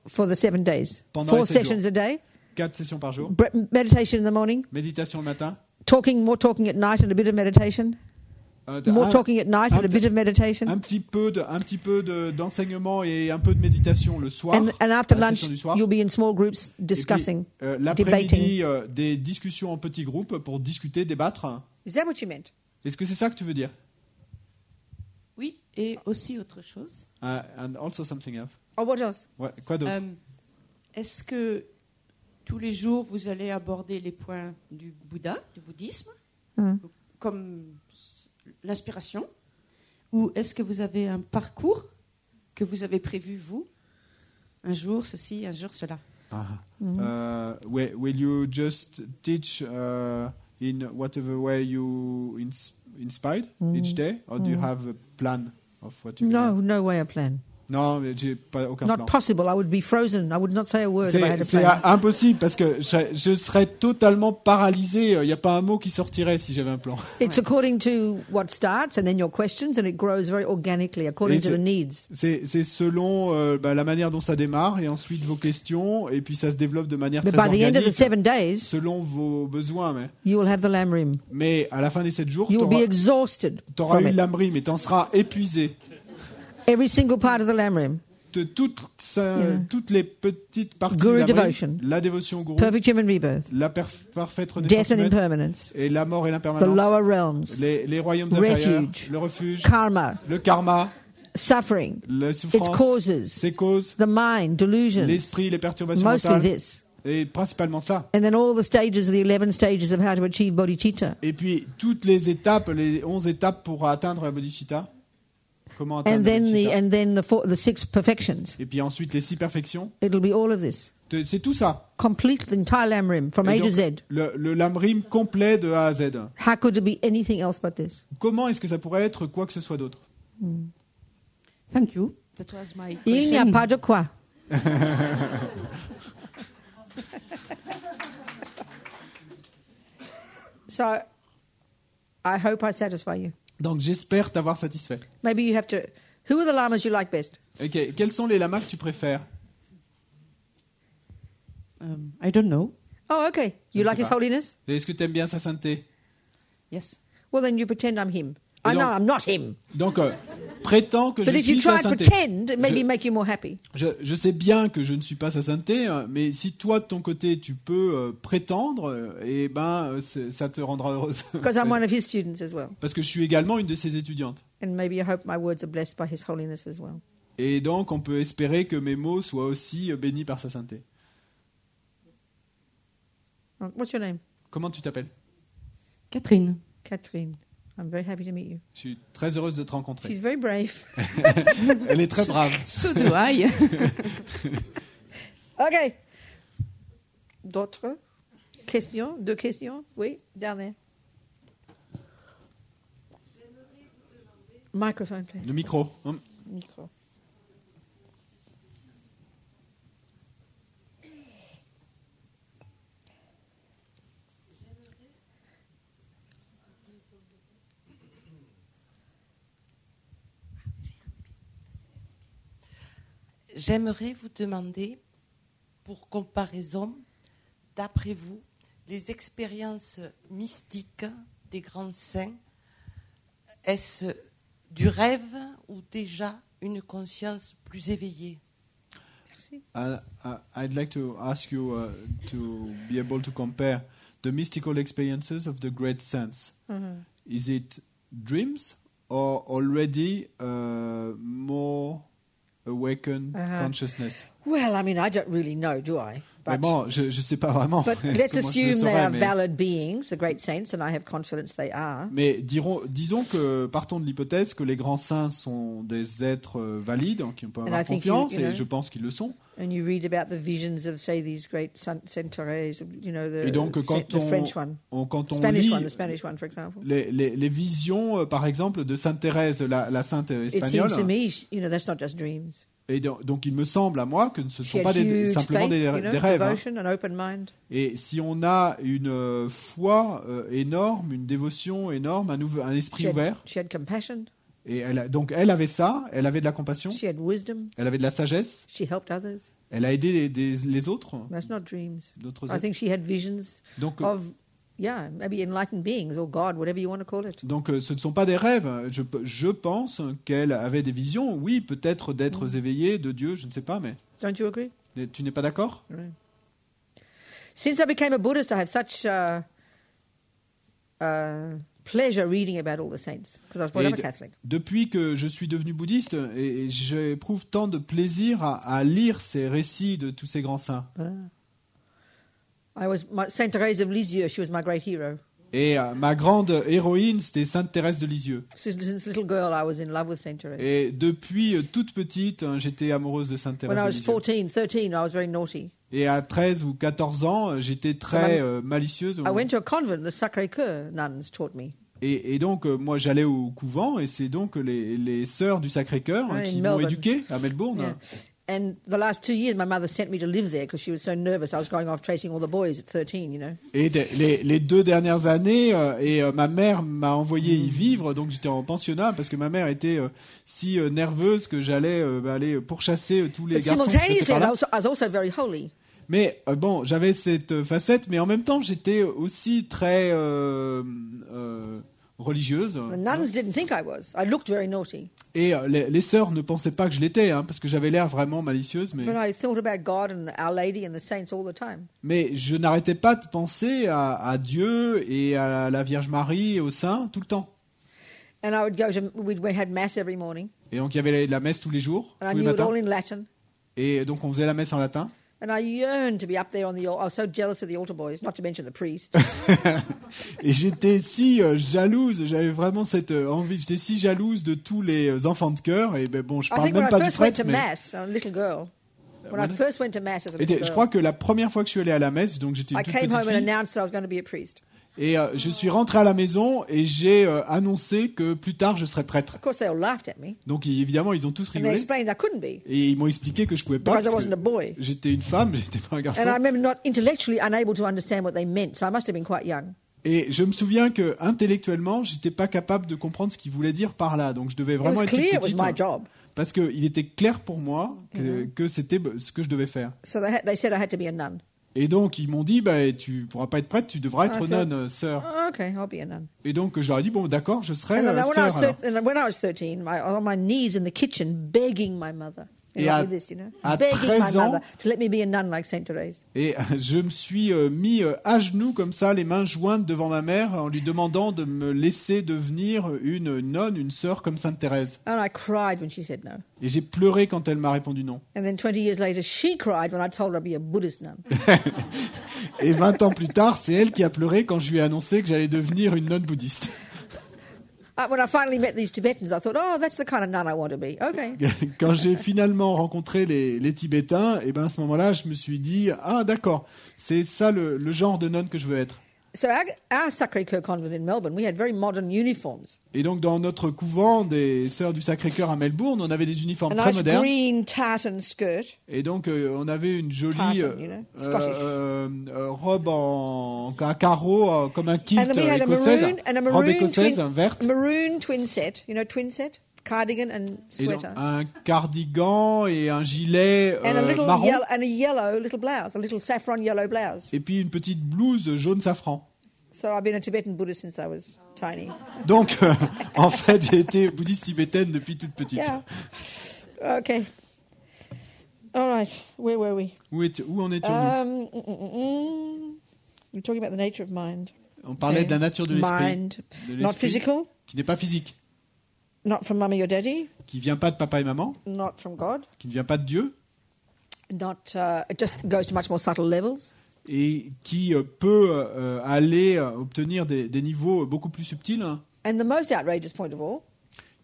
for the 7 days. Pendant 4 les 7 sessions jours. a day, 4 sessions par jour. meditation in the morning, Méditation le matin. more talking at night and a bit of meditation. More talking at night and a bit of meditation. Un petit peu d'enseignement et un peu de méditation le soir. And after la lunch, session du soir. you'll be in small groups Et puis, discussing, l'après-midi, debating. des discussions en petits groupes pour discuter, débattre. Is that what you meant? Est-ce que c'est ça que tu veux dire? Oui, et aussi autre chose. And also something else. Or what else? Ouais, quoi d'autre? Est-ce que tous les jours, vous allez aborder les points du Bouddha, du bouddhisme, comme l'inspiration? Ou est-ce que vous avez un parcours que vous avez prévu, vous? Un jour ceci, un jour cela. Will you just teach in whatever way you inspired each day? Or do you have a plan of what you No way a plan. Non, mais j'ai pas aucun Not plan. possible. I would be frozen. I would not say a word if I had a C'est plan. impossible parce que je serais totalement paralysé. Il n'y a pas un mot qui sortirait si j'avais un plan. It's according to what starts and then your questions, and it grows very organically according Et to the needs. C'est selon la manière dont ça démarre et ensuite vos questions et puis ça se développe de manière But très by the end of the organique 7 days, selon vos besoins. you will have the lamrim. Mais à la fin des 7 jours, You will tu be exhausted auras from eu it. l'âmerie, mais tu en seras épuisé. Every single part of the lamrim. De toutes les petites parties Guru de l'âmerie, devotion. la dévotion au gourou, Perfect human rebirth. la parfaite renaissance Death and humaine impermanence. et la mort et The l'impermanence, lower realms. les royaumes Refuge. inférieurs, le refuge, Karma. le karma, suffering, La its souffrance, causes, ses causes, the mind, delusions, l'esprit, les perturbations mostly mentales, this. et principalement cela. And then all the stages, the 11 stages of how to achieve bodhicitta. Et puis toutes les étapes, les 11 étapes pour atteindre la bodhicitta. Comment atteindre And la then bodhicitta. the 6 perfections. Et puis ensuite les 6 perfections. It'll be all of this. C'est tout ça. Complete the entire Lamrim from Et A donc, to Z. le Lamrim complet de A à Z. How could it be anything else but this? Comment est-ce que ça pourrait être quoi que ce soit d'autre? Thank you. That was my Il n'y a question. pas de quoi. So, I hope I satisfy you. Donc j'espère t'avoir satisfait. Maybe you have to. Who are the lamas you like best? Ok, quels sont les lamas que tu préfères? I don't know. Oh, okay. You Je like sais His pas. Holiness? Est-ce que tu aimes bien sa sainteté? Yes. Well, then you pretend I'm him. Et I know donc- I'm not him. Donc prétends que But je if you suis sa try to sainteté. pretend, it maybe Je- make you more happy. Je sais bien que je ne suis pas sa sainteté, hein, mais si toi de ton côté tu peux prétendre, et ben ça te rendra heureuse. Because I'm one of his students as well. Parce que je suis également une de ses étudiantes. And maybe I hope my words are blessed by His Holiness as well. Et donc on peut espérer que mes mots soient aussi bénis par sa sainteté. What's your name? Comment tu t'appelles? Catherine. Catherine. I'm very happy to meet you. Je suis très heureuse de te She's rencontrer. very brave. Elle est très brave. So do I. Okay. D'autres questions? Deux questions? Oui, down there. Microphone, please. Le micro. Micro. J'aimerais vous demander, pour comparaison, d'après vous, les expériences mystiques des grands saints, est-ce du rêve ou déjà une conscience plus éveillée? I'd like to ask you to be able to compare the mystical experiences of the great saints. Is it dreams or already more awakened consciousness? Well, I mean, I don't really know, do I? Mais But, bon, je ne sais pas vraiment. but let's Comment je le assume they saurais, are mais- valid beings, the great saints, and I have confidence they are. Mais disons que partons de l'hypothèse que les grands saints sont des êtres valides, hein, qui peut And avoir I think confiance, you know- et je pense qu'ils le sont. And you read about the visions of, say, these great centaurs, you know, Et donc quand the French one, quand on Spanish lit one, the Spanish one, for example. les visions, par exemple, de Sainte Thérèse, la sainte It espagnole, seems to me, you know, that's not just dreams. et donc il me semble à moi que ce ne She sont had pas huge simplement faith, des you know, rêves. Hein. devotion, an open mind. Et si on a une foi énorme, une dévotion énorme, un esprit ouvert, She had compassion. et donc elle avait ça, elle avait de la compassion, She had wisdom. elle avait de la sagesse, She helped others. elle a aidé les autres, That's not dreams. d'autres I êtres. think she had visions Donc, of, yeah, maybe enlightened beings or God, whatever you want to call it. donc ce ne sont pas des rêves. Je pense qu'elle avait des visions, oui, peut-être d'êtres éveillés, de Dieu, je ne sais pas, mais Don't you agree? tu n'es pas d'accord? Right. Since I became a Buddhist, I have such pleasure reading about all the saints because I was brought Et up a Catholic. depuis que je suis devenu bouddhiste, et j'éprouve tant de plaisir à lire ces récits de tous ces grands saints. Saint Therese of Lisieux, she was my great hero. Et ma grande héroïne, c'était Sainte Thérèse de Lisieux. Since little girl, I was in love with Saint Therese. Et depuis toute petite, j'étais amoureuse de Sainte When I Thérèse de was Lisieux. 13, I was very naughty. Et à 13 ou 14 ans, j'étais très malicieuse. I went to a convent, the Sacré-Cœur nuns taught me. Et donc, moi, j'allais au couvent, et c'est donc les sœurs du Sacré-Cœur Ah, qui in m'ont Melbourne. éduqué à Melbourne. Yeah. And the last 2 years, my mother sent me to live there because she was so nervous. I was going off chasing all the boys at 13, you know. Et les 2 dernières années, ma mère m'a envoyé y vivre, donc j'étais en pensionnat parce que ma mère était si nerveuse que j'allais aller pourchasser tous les But garçons qui passaient simultaneously, par là. I was also very holy. Mais bon, j'avais cette facette, mais en même temps, j'étais aussi très religieuse. The nuns didn't think I was. I looked very naughty. Et les sœurs ne pensaient pas que je l'étais, hein, parce que j'avais l'air vraiment malicieuse. But I thought about God and Our Lady and the saints all the time. Mais je n'arrêtais pas de penser à Dieu et à la Vierge Marie et aux saints tout le temps. And I would go to, we had mass every morning. Et donc il y avait la messe tous les jours, And I tous les knew it matins. all in Latin. Et donc on faisait la messe en latin. And I yearned to be up there on the altar. I was so jealous of the altar boys, not to mention the priest. Et j'étais si jalouse, j'avais vraiment cette envie, j'étais si jalouse de tous les enfants de chœur. Et ben bon, je I parle think when même I pas du first went prêtre, to mais Mass, a little girl, when I first went to Mass as a et little je girl, crois que la première fois que je suis allé à la messe, donc j'étais une I toute came petite home and fille, announced that I was going to be a priest. et je suis rentré à la maison et j'ai annoncé que plus tard je serais prêtre. Of course, they all laughed at me. Donc évidemment ils ont tous And they rigolé explained I couldn't be et ils m'ont expliqué que je pouvais pas because I parce wasn't a que boy. j'étais une femme, j'étais pas un garçon. And I remember not intellectually unable to understand what they meant, so I must have been quite young. Et je me souviens que intellectuellement, j'étais pas capable de comprendre ce qu'il voulait dire par là. Donc je devais It vraiment was être toute clear it was petite, my job. parce que il était clair pour moi que c'était ce que je devais faire. So they said I had to be a nun. Et donc ils m'ont dit bah tu pourras pas être prêtre, tu devras être Ah, nonne, sœur. Oh, okay, I'll be a nun. Et donc je leur ai dit bon d'accord, je serai And then sœur. Alors. when I was 13, I was on my knees in the kitchen begging my mother. Et Like à- this, you know, à begging 13 my ans- mother to let me be a nun like Saint Therese. Et je me suis mis à genoux comme ça, les mains jointes devant ma mère, en lui demandant de me laisser devenir une nonne, une sœur comme Sainte Thérèse. And I cried when she said no. Et j'ai pleuré quand elle m'a répondu non. And then 20 years later, she cried when I told her I'd be a Buddhist nun. Et 20 ans plus tard, c'est elle qui a pleuré quand je lui ai annoncé que j'allais devenir une nonne bouddhiste. When I finally met these Tibetans, I thought, oh, that's the kind of nun I want to be. Okay. Quand j'ai finalement rencontré les Tibétains, et ben à ce moment-là, je me suis dit ah d'accord, c'est ça le genre de nonne que je veux être. So our Sacré-Cœur convent in Melbourne, we had very modern uniforms. Et donc dans notre couvent des Sœurs du Sacré-Cœur à Melbourne, on avait des uniformes A très nice modernes. green tartan skirt. Et donc on avait une jolie Tartan, you know, Scottish. robe en carreau comme un kilt And then we had écossaise, a robe maroon écossaise twin, verte. maroon twin set. You know, twin set? Cardigan and Et donc, sweater. un cardigan et un gilet And a little marron. yellow little blouse, a little saffron yellow blouse. Et puis une petite blouse jaune safran. So I've been a Tibetan Buddhist since I was tiny. Donc, en fait, j'ai été bouddhiste tibétaine depuis toute petite. Yeah. Okay. All right. Where were we? Où en étions-nous We're talking about the nature of mind. On parlait de la nature de l'esprit, Mind, de not l'esprit, physical, qui n'est pas physique, not from mummy or daddy, qui vient pas de papa et maman, not from God, qui ne vient pas de Dieu, not. It just goes to much more subtle levels. et qui peut aller obtenir des niveaux beaucoup plus subtils, hein, And the most outrageous point of all,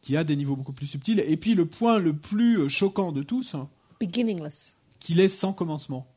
qui a des niveaux beaucoup plus subtils. Et puis le point le plus choquant de tous, hein, beginningless, qu'il est sans commencement,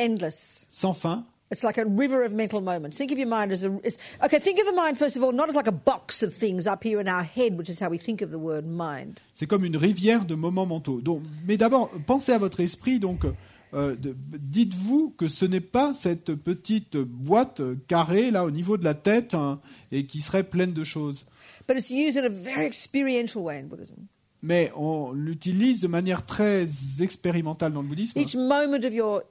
endless. sans fin. It's like a river of mental moments. Think of your mind okay. Think of the mind first of all, not as like a box of things up here in our head, which is how we think of the word mind. C'est comme une rivière de moments mentaux. Donc, mais d'abord, pensez à votre esprit. Donc, dites-vous que ce n'est pas cette petite boîte carrée là au niveau de la tête hein, et qui serait pleine de choses. But it's used in a very experiential way in Buddhism. Mais on l'utilise de manière très expérimentale dans le bouddhisme. Each moment of your,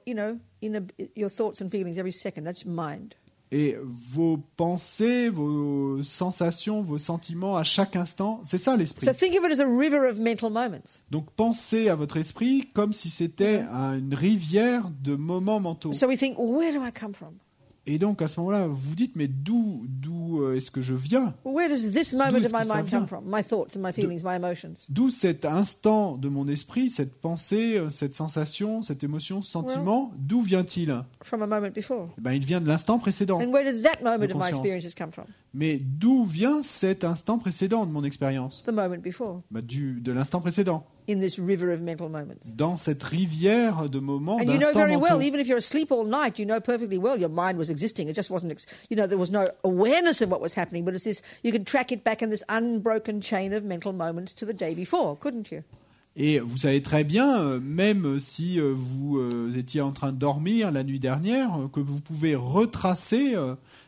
your thoughts and feelings every second, that's mind. Et vos pensées, vos sensations, vos sentiments à chaque instant, c'est ça l'esprit. So think of it as a river of mental moments. Donc pensez à votre esprit comme si c'était une rivière de moments mentaux. So we think, where do I come from? Et donc à ce moment-là, vous dites mais d'où est-ce que je viens? Where does this moment D'où of est-ce my que ça mind vient? come from? My thoughts and my feelings, my emotions. D'où cet instant de mon esprit, cette pensée, cette sensation, cette émotion, ce sentiment, d'où vient-il? From a moment before. Ben, il vient de l'instant précédent. And where did that moment of my conscience. experiences come from? Mais d'où vient cet instant précédent de mon expérience? The moment before. Ben, de l'instant précédent. In this river of mental moments. Dans cette rivière de moments, And you know d'instants very well, mentaux. even if you're asleep all night, you know perfectly well your mind was existing. It just wasn't, there was no awareness of what was happening, but it's this, you could track it back in this unbroken chain of mental moments to the day before, couldn't you? Et vous savez très bien, même si vous étiez en train de dormir la nuit dernière, que vous pouvez retracer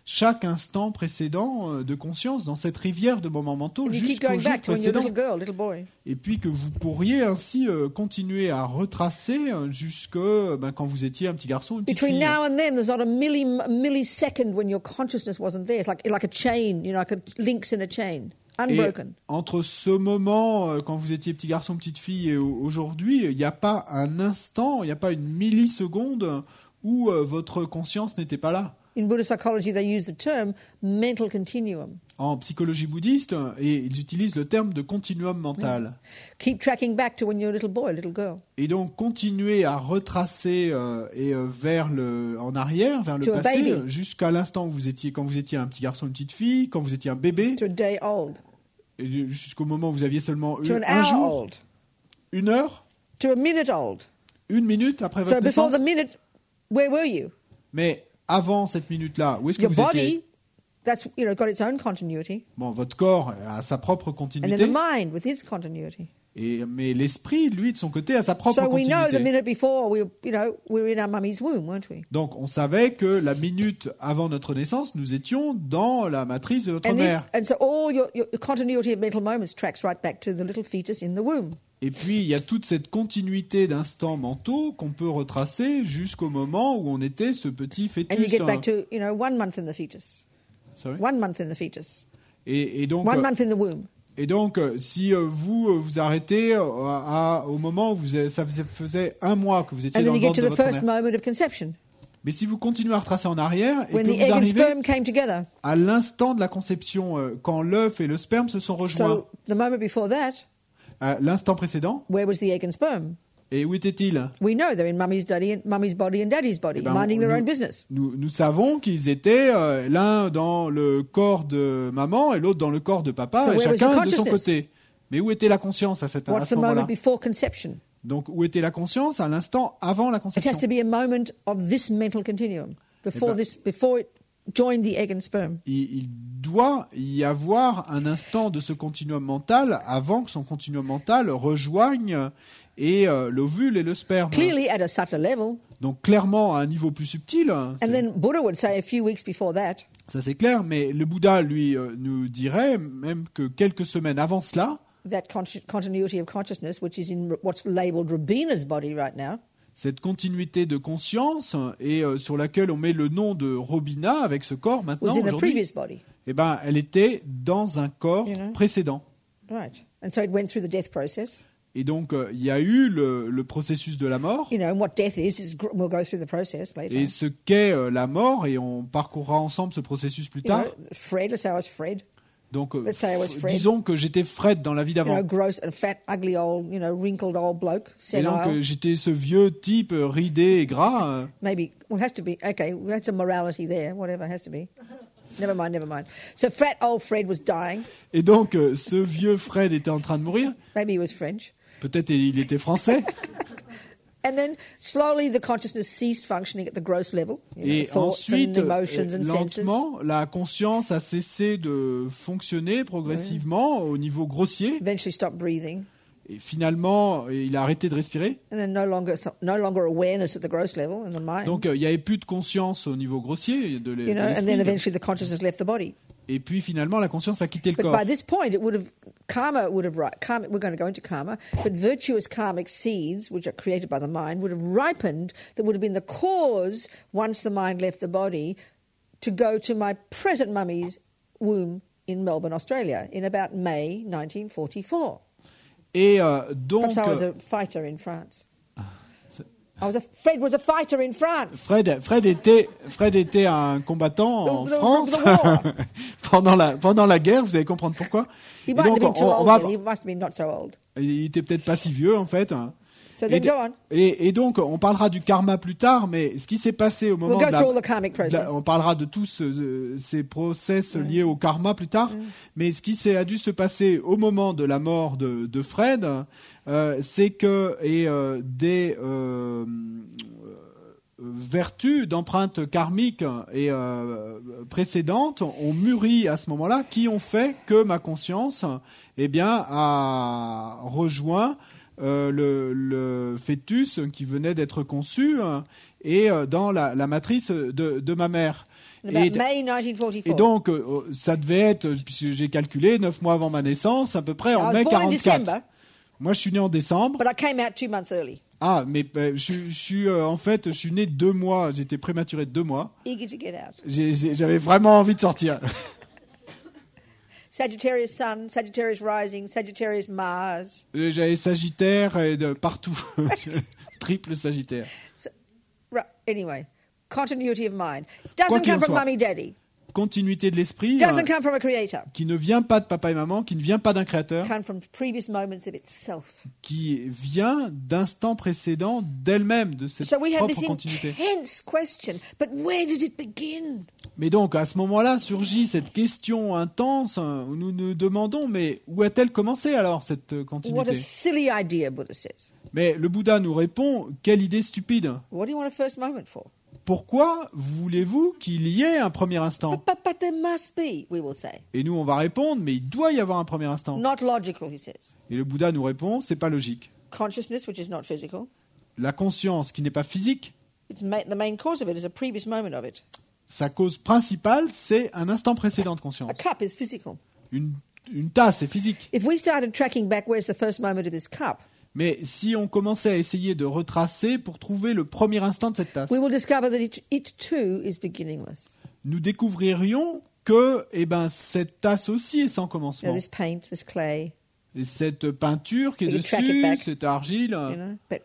chaque instant précédent de conscience dans cette rivière de moments mentaux And you keep jusqu'au going jour back to when you're a précédent. little girl, little boy. Et puis que vous pourriez ainsi continuer à retracer jusque quand vous étiez un petit garçon, une petite Between fille. now and then, there's not a millisecond when your consciousness wasn't there. It's like a chain, like links in a chain, Et unbroken. entre ce moment, quand vous étiez petit garçon, petite fille, et aujourd'hui, il n'y a pas un instant, il n'y a pas une milliseconde où votre conscience n'était pas là. In Buddhist psychology, they use the term mental continuum. En psychologie bouddhiste, et ils utilisent le terme de continuum mental. Keep tracking back to when you're a little boy, a little girl. Et donc continuer à retracer en arrière, vers le To a passé, baby. jusqu'à l'instant où quand vous étiez un petit garçon, une petite fille, quand vous étiez un bébé, To a day old. et jusqu'au moment où vous aviez seulement To an un hour jour, old. 1 heure, To a minute old. 1 minute après So votre before naissance. the minute, where were you? Mais avant cette minute-là, où est-ce que Your vous étiez? body, that's got its own continuity. Bon, votre corps a sa propre And then continuité, the mind with its continuity. mais l'esprit, lui, de son côté, a sa propre So we know the continuité. minute before we were in our mummy's womb, weren't we? Donc, on savait que la minute avant notre naissance, nous étions dans la matrice de notre And mère. so all your continuity of mental moments tracks right back to the little fetus in the womb. Et puis, il y a toute cette continuité d'instants mentaux qu'on peut retracer jusqu'au moment où on était ce petit And you fœtus. get back to 1 month in the fetus. Sorry. 1 month in the fetus. Et donc, 1 month in the womb. si vous arrêtez au moment où ça faisait 1 mois que vous étiez And dans then le you get ventre to de the votre first mère. moment of conception, Mais si vous continuez à retracer en arrière et when que the vous egg and arrivez sperm came together. à l'instant de la conception, quand l'œuf et le sperme se sont rejoints, So the moment before that, à l'instant précédent, where was the egg and sperm? et où était-il? We know they're in mummy's body and daddy's body, Eh ben, minding their nous- own business. Nous savons qu'ils étaient l'un dans le corps de maman et l'autre dans le corps de papa, So et where was chacun your de son consciousness? côté. Mais où était la conscience à ce What's the moment-là? moment before conception? Donc, où était la conscience à l'instant avant la It conception? has to be a moment of this mental continuum before ben- before it joined the egg and sperm. Il doit y avoir un instant de ce continuum mental avant que son continuum mental rejoigne l'ovule et le sperme. Clearly at a subtler level. Donc clairement à un niveau plus subtil, And then Buddha would say a few weeks before that, ça c'est clair, mais le Bouddha lui nous dirait même que quelques semaines avant cela, that continuity of consciousness, which is in what's labeled Robina's body right now, cette continuité de conscience et sur laquelle on met le nom de Robina avec ce corps maintenant was in a aujourd'hui, previous body. eh ben elle était dans un corps You know. précédent. Right. And so it went through the death process. Et donc il y a eu le processus de la mort. And what death is we'll go through the process later. Et ce qu'est la mort, et on parcourra ensemble ce processus plus tard. Fred, let's say I was Fred. Donc, Let's say I was Fred. disons que j'étais Fred dans la vie d'avant. Gross and fat, ugly old, wrinkled old bloke, Et donc, senile. j'étais ce vieux type ridé et gras. Maybe, well, it has to be, okay, that's a morality there, whatever, it has to be. Never mind. So fat old Fred was dying. Et donc, ce vieux Fred était en train de mourir. Maybe he was French. Peut-être il était français. And then slowly the consciousness ceased functioning at the gross level. Et Thoughts ensuite, and emotions and senses. lentement, la conscience a cessé de fonctionner progressivement au niveau grossier. Eventually stopped breathing. Et finalement, il a arrêté de respirer. And then no longer awareness at the gross level in the mind. Donc, il n'y avait plus de conscience au niveau grossier de and then l'esprit. eventually the consciousness left the body. Et puis finalement, la conscience a quitté le But corps. by this point, karma would have, we're going to go into karma, but virtuous karmic seeds, which are created by the mind, would have ripened, that would have been the cause, once the mind left the body, to go to my present mummy's womb in Melbourne, Australia, in about May 1944. Et donc, Perhaps I was a fighter in France. Fred was a fighter in France. Fred était un combattant en France the war. pendant la guerre. Vous allez comprendre pourquoi. He Et might have donc, been too on old va, then. He must have been not so old. il était peut-être pas si vieux en fait. So then go on. Et donc, on parlera du karma plus tard, mais ce qui s'est passé au moment We'll go de through all the karmic process. on parlera de tous ces process liés au karma plus tard, mais ce qui a dû se passer au moment de la mort de Fred, c'est que des vertus d'empreintes karmiques et précédentes ont mûri à ce moment-là, qui ont fait que ma conscience a rejoint le fœtus qui venait d'être conçu et dans la matrice de ma mère. About May 1944. Et donc, ça devait être, puisque j'ai calculé, 9 mois avant ma naissance, à peu près en I was mai born in 44. December, Moi, je suis né en décembre. but I came out 2 months early. Ah, mais je suis né 2 mois, j'étais prématuré de 2 mois. Eager to get out. J'avais vraiment envie de sortir. Sagittarius Sun, Sagittarius Rising, Sagittarius Mars. J'avais Sagittaire et de partout. Triple Sagittaire. Right, anyway, continuity of mind. Quoi Doesn't qu'il en come from soit. mummy, daddy. Continuité de l'esprit Doesn't come from a creator. qui ne vient pas de papa et maman, qui ne vient pas d'un créateur, Come from previous moments of itself. qui vient d'instants précédents d'elle-même, de cette So we have propre this continuité. intense question, but where did it begin? Mais donc, à ce moment-là, surgit cette question intense où nous nous demandons, mais où a-t-elle commencé alors, cette What a continuité? silly idea, Buddha says. Mais le Bouddha nous répond, quelle idée stupide! What do you want a first moment for? Pourquoi voulez-vous qu'il y ait un premier instant? But there must be, we will say. Et nous, on va répondre, mais il doit y avoir un premier instant. Not logical, he says. Et le Bouddha nous répond, c'est pas logique. Consciousness, which is not physical. La conscience, qui n'est pas physique, The main cause of it is a previous moment of it. sa cause principale, c'est un instant précédent de conscience. A cup is physical. Une tasse est physique. If we started tracking back where's the first moment of this cup, Mais si on commençait à essayer de retracer pour trouver le premier instant de cette tasse, we will discover that it too is beginningless. nous découvririons que cette tasse aussi est sans commencement. This paint, this clay, Et cette peinture qui est We can track it dessus, back. cette argile.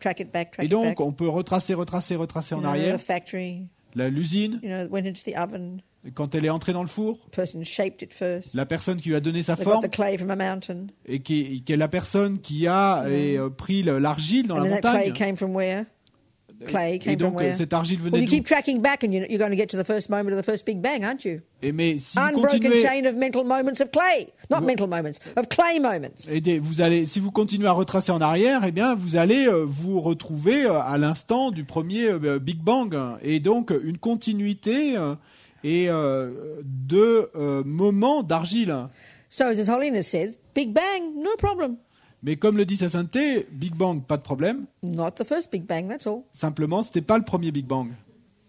track it back, Et track donc, it back. on peut retracer en The arrière. factory, L'usine, went into the oven. quand elle est entrée dans le four, The person shaped it first. la personne qui lui a donné sa They got forme, the clay from a mountain. et qui est la personne qui a pris l'argile dans And la then that clay montagne. came from where? Clay Et came from donc, where? cette argile Well, venait you d'où? keep tracking back and you're going to get to the first moment of the first Big Bang, aren't you? Mais si vous Unbroken continuez, chain of mental moments of clay. Not mental moments, of clay moments. si vous continuez à retracer en arrière, eh bien, vous allez vous retrouver à l'instant du premier Big Bang. Et donc, une continuité de moments d'argile. So as His Holiness says, Big Bang, no problem. Mais comme le dit sa sainteté, Big Bang, pas de problème. Not the first Big Bang, that's all. Simplement, c'était pas le premier Big Bang.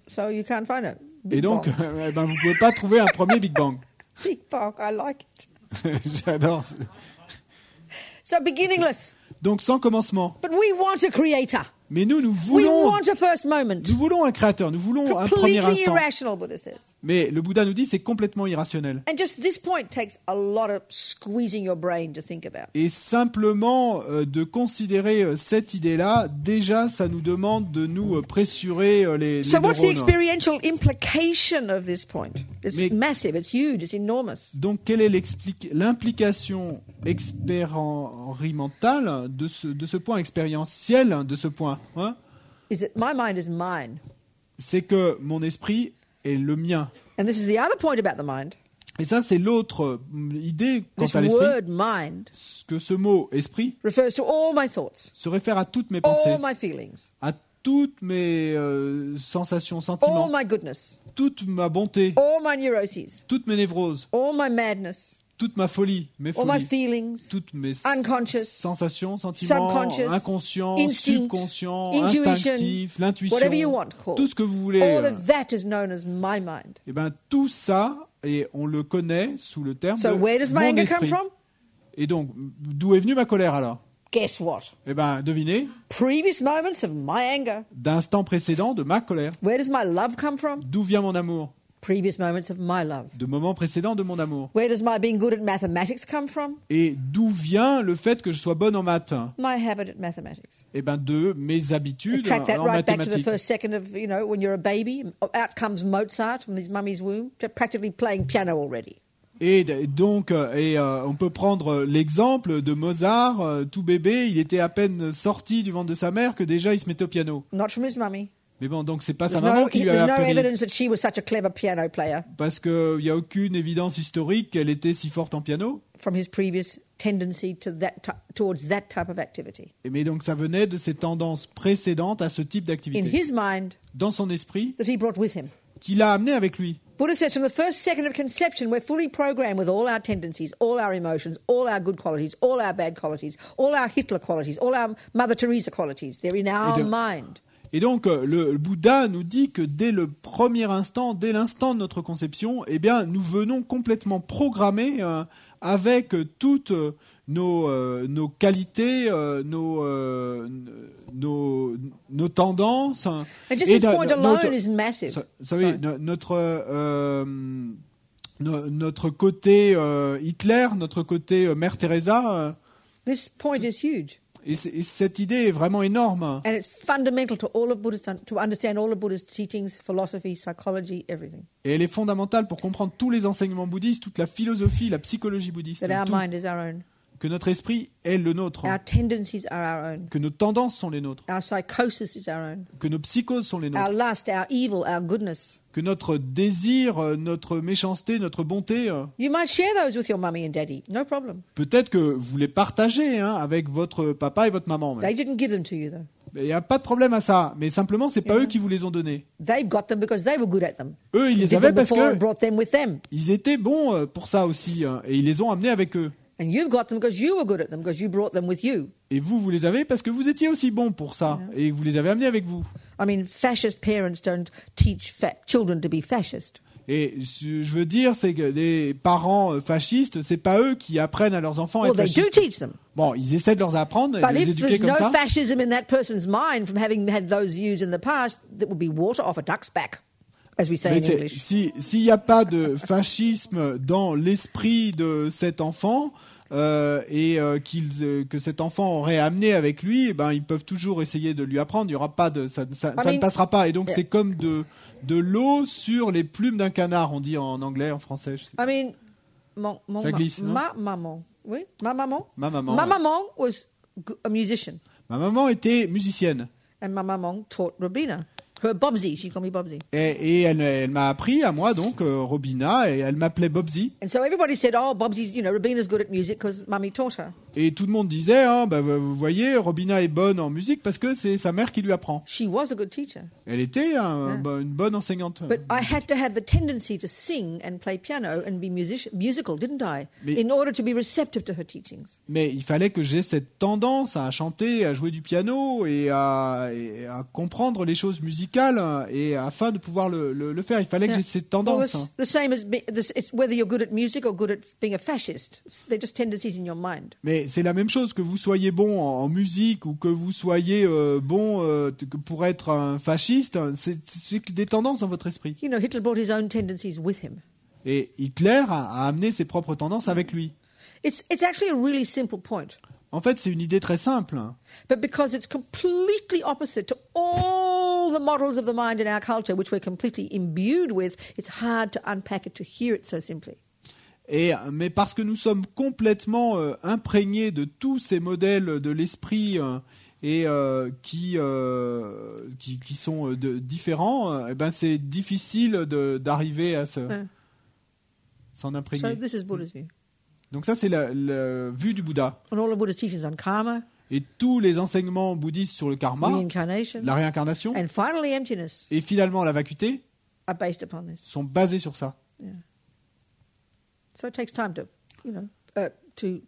So you can't find it. Et Big donc, Bang. vous pouvez pas trouver un premier Big Bang. Big Bang, I like it. J'adore. So beginningless. Donc, sans commencement. But we want a creator. Mais nous We voulons want a first moment. Nous voulons un créateur, nous voulons un premier Completely instant. irrational, Buddha says. Mais le Bouddha nous dit c'est complètement irrationnel. And just this point takes a lot of squeezing your brain to think about. Et simplement de considérer cette idée-là, déjà ça nous demande de nous pressurer les So what's the neurones. experiential implication of this point? It's Mais- massive, it's huge, it's enormous. Donc quelle est l'implication expérimentale de ce point, expérientiel de ce point, hein? Is that my mind is mine. C'est que mon esprit est le mien. And this is the other point about the mind. Et ça c'est l'autre idée quant This à l'esprit, word mind que ce mot esprit refers to all my thoughts, se réfère à toutes mes pensées, all my feelings, à toutes mes sensations, all sentiments, my goodness, toute ma bonté, all my neuroses, toutes mes névroses, all my madness, toute ma folie, mes all my folies, feelings, toutes mes unconscious, sensations, sentiments, subconscious, inconscients, instinct, subconscients, intuition, instinctifs, l'intuition, whatever you want to call tout ce que vous voulez. all of that is known as my mind. Et ben tout ça, et on le connaît sous le terme So de where does my mon anger come esprit. from? Et donc, d'où est venue ma colère alors? Guess what? Eh ben, devinez, Previous moments of my anger. d'instants précédents de ma colère. Where does my love come from? D'où vient mon amour? Previous moments of my love. De moments précédents de mon amour. Where does my being good at mathematics come from? Et d'où vient le fait que je sois bonne en maths? My habit at mathematics. Eh ben, de mes habitudes Track that en right back to the mathématiques. first second of, when you're a baby. Out comes Mozart from his mummy's womb, practically playing piano already. Et donc, on peut prendre l'exemple de Mozart, tout bébé, il était à peine sorti du ventre de sa mère que déjà il se mettait au piano. Not from his mummy. Mais bon, donc c'est pas sa There's maman qui lui there's a no appris, evidence that she was such a clever piano player parce qu'il n'y a aucune évidence historique qu'elle était si forte en piano. from his previous tendency towards that type of activity. Mais donc ça venait de ses tendances précédentes à ce type In d'activité. his mind, Dans son esprit, that he brought with him. qu'il a amené avec lui. Buddha says from the first second of conception, we're fully programmed with all our tendencies, all our emotions, all our good qualities, all our bad qualities, all our Hitler qualities, all our Mother Teresa qualities. They're in our mind. Et donc, le Bouddha nous dit que dès le premier instant, dès l'instant de notre conception, eh bien, nous venons complètement programmés avec toutes nos qualités, nos tendances. And just Et this point alone is massive. Vous savez, notre côté Hitler, notre côté Mère Teresa, This point is huge. Et cette idée est vraiment énorme. And it's fundamental to all of Buddha's, to understand all of Buddha's teachings, philosophy, psychology, everything. Et elle est fondamentale pour comprendre tous les enseignements bouddhistes, toute la philosophie, la psychologie bouddhiste. That our tout. mind is our own. Que notre esprit est le nôtre. Our tendencies are our own. Que nos tendances sont les nôtres. Our psychosis is our own. Que nos psychoses sont les Our nôtres. lust, our evil, our goodness. Que notre désir, notre méchanceté, notre bonté, You might share those with your mummy and daddy, no problem. peut-être que vous les partagez avec votre papa et votre maman. They didn't give them to you, though. Il n'y a pas de problème à ça. Mais simplement, c'est pas eux qui vous les ont donnés. They got them because they were good at them. Eux, ils les Did avaient them parce before and que brought them with them. ils étaient bons pour ça aussi. Et ils les ont amenés avec eux. And you've got them because you were good at them, because you brought them with you. Et vous les avez parce que vous étiez aussi bons pour ça. Et vous les avez amenés avec vous. I mean, fascist parents don't teach children to be fascist. Et je veux dire, c'est que les parents fascistes, c'est pas eux qui apprennent à leurs enfants à Well, être they do fascistes. teach them. Bon, ils essaient de leur apprendre, But de les if éduquer there's comme no ça. fascism in that person's mind from having had those views in the past, that would be water off a duck's back, as we say Mais in English. s'il n'y a pas de fascisme dans l'esprit de cet enfant, que cet enfant aurait amené avec lui, ils peuvent toujours essayer de lui apprendre. Il y aura pas de ça ne passera pas. Et donc c'est comme de l'eau sur les plumes d'un canard, on dit en anglais, en français. Je sais pas. I mean, Ça glisse, non? ma maman Ma maman. my maman was a musician, Ma maman était musicienne. and my maman taught Robina. Her Bobsy, she called me Bobsy. Et elle m'a appris à moi, donc, Robina, et elle m'appelait Bobsy. And so everybody said, oh, Bobsy's, Robina's good at music because Mummy taught her. Et tout le monde disait, vous voyez, Robina est bonne en musique parce que c'est sa mère qui lui apprend. She was a good teacher. Elle était une bonne enseignante. But I had to have the tendency to sing and play piano and be musical, didn't I? In order to be receptive to her teachings. Mais il fallait que j'ai cette tendance à chanter, à jouer du piano et à comprendre les choses musicales et afin de pouvoir le faire. Il fallait que j'ai cette tendance. Well, the same as it's whether you're good at music or good at being a fascist. They're just tendencies in your mind. Mais c'est la même chose que vous soyez bon en musique ou que vous soyez bon pour être un fasciste. C'est des tendances dans votre esprit. Hitler brought his own tendencies with him. Et Hitler a amené ses propres tendances avec lui. It's actually a really simple point. En fait, c'est une idée très simple. But because it's completely opposite to all the models of the mind in our culture, which we're completely imbued with, it's hard to unpack it, to hear it so simply. Mais parce que nous sommes complètement imprégnés de tous ces modèles de l'esprit et qui sont différents, c'est difficile d'arriver à s'en imprégner. So this is Buddha's view. Donc ça, c'est la vue du Bouddha. And all of Buddha's teachings on karma, Et tous les enseignements bouddhistes sur le karma, reincarnation, la réincarnation, and finally emptiness et finalement la vacuité, are based upon this. sont basés sur ça. So it takes time to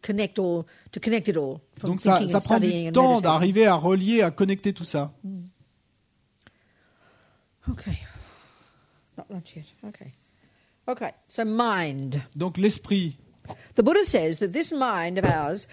connect it all. From Donc ça thinking and prend studying du and temps meditating. d'arriver à relier, à connecter tout ça. Okay. Not yet. Okay. So mind. Donc l'esprit. The Buddha says that this mind of ours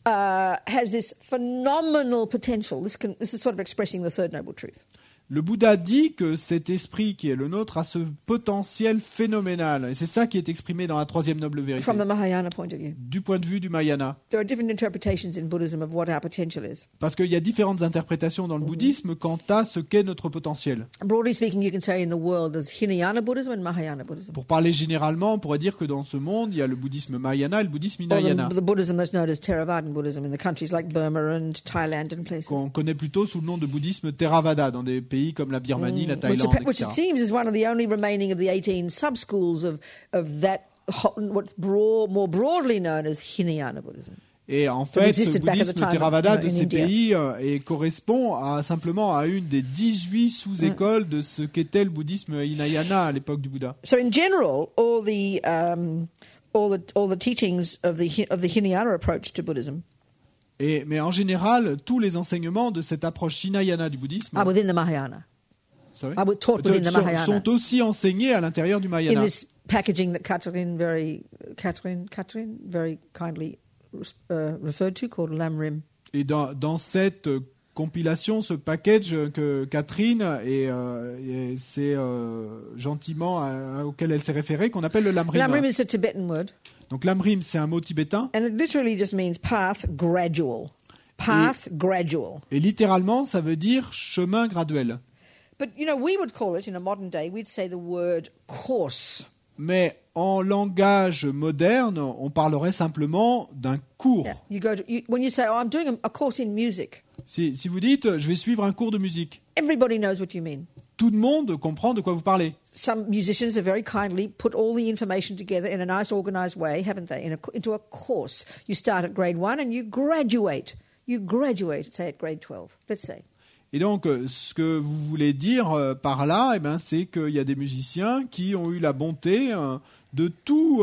has this phenomenal potential. This is sort of expressing the third noble truth. Le Bouddha dit que cet esprit qui est le nôtre a ce potentiel phénoménal. Et c'est ça qui est exprimé dans la troisième noble vérité. From the Mahayana point of view. Du point de vue du Mahayana. There are different interpretations in Buddhism of what our potential is. Parce qu'il y a différentes interprétations dans le bouddhisme quant à ce qu'est notre potentiel. Broadly speaking, you can say in the world there's Hinayana Buddhism and Mahayana Buddhism. Pour parler généralement, on pourrait dire que dans ce monde, il y a le bouddhisme Mahayana et le bouddhisme Hinayana. The Buddhism that's known as Theravadan Buddhism in the countries like Burma and Thailand and places. Qu'on connaît plutôt sous le nom de bouddhisme Theravada dans des pays comme la Birmanie, la Thaïlande, Which it etc. seems is one of the only remaining of the 18 sub-schools of that, what's more broadly known as Hinayana Buddhism. Et en fait, ce existed back at the bouddhisme time, Theravada de in ces India. pays correspond simplement à une des 18 sous-écoles de ce qu'était le bouddhisme Hinayana à l'époque du Bouddha. So in general, all the teachings of the Hinayana approach to Buddhism Mais en général, tous les enseignements de cette approche Hinayana du bouddhisme are within the Mahayana. sorry, I was taught within the Mahayana. sont aussi enseignés à l'intérieur du In Mahayana. this packaging that Catherine very kindly referred to, called Lamrim. Et dans cette compilation, ce package que Catherine c'est gentiment auquel elle s'est référée, qu'on appelle le Lamrim. Lamrim is a Tibetan word, Donc Lamrim, c'est un mot tibétain and it literally just means path gradual. Path, gradual. Et littéralement, ça veut dire chemin graduel. But, we would call it, in a modern day, we'd say the word course. Mais en langage moderne, on parlerait simplement d'un cours. Yeah. When you say, I'm doing a course in music, Si vous dites, je vais suivre un cours de musique, everybody knows what you mean. tout le monde comprend de quoi vous parlez. Some musicians have very kindly put all the information together in a nice organized way, haven't they, into a course. You start at grade 1 and you graduate. You graduate, say, at grade 12, let's say. Et donc, ce que vous voulez dire par là, c'est qu'il y a des musiciens qui ont eu la bonté de tout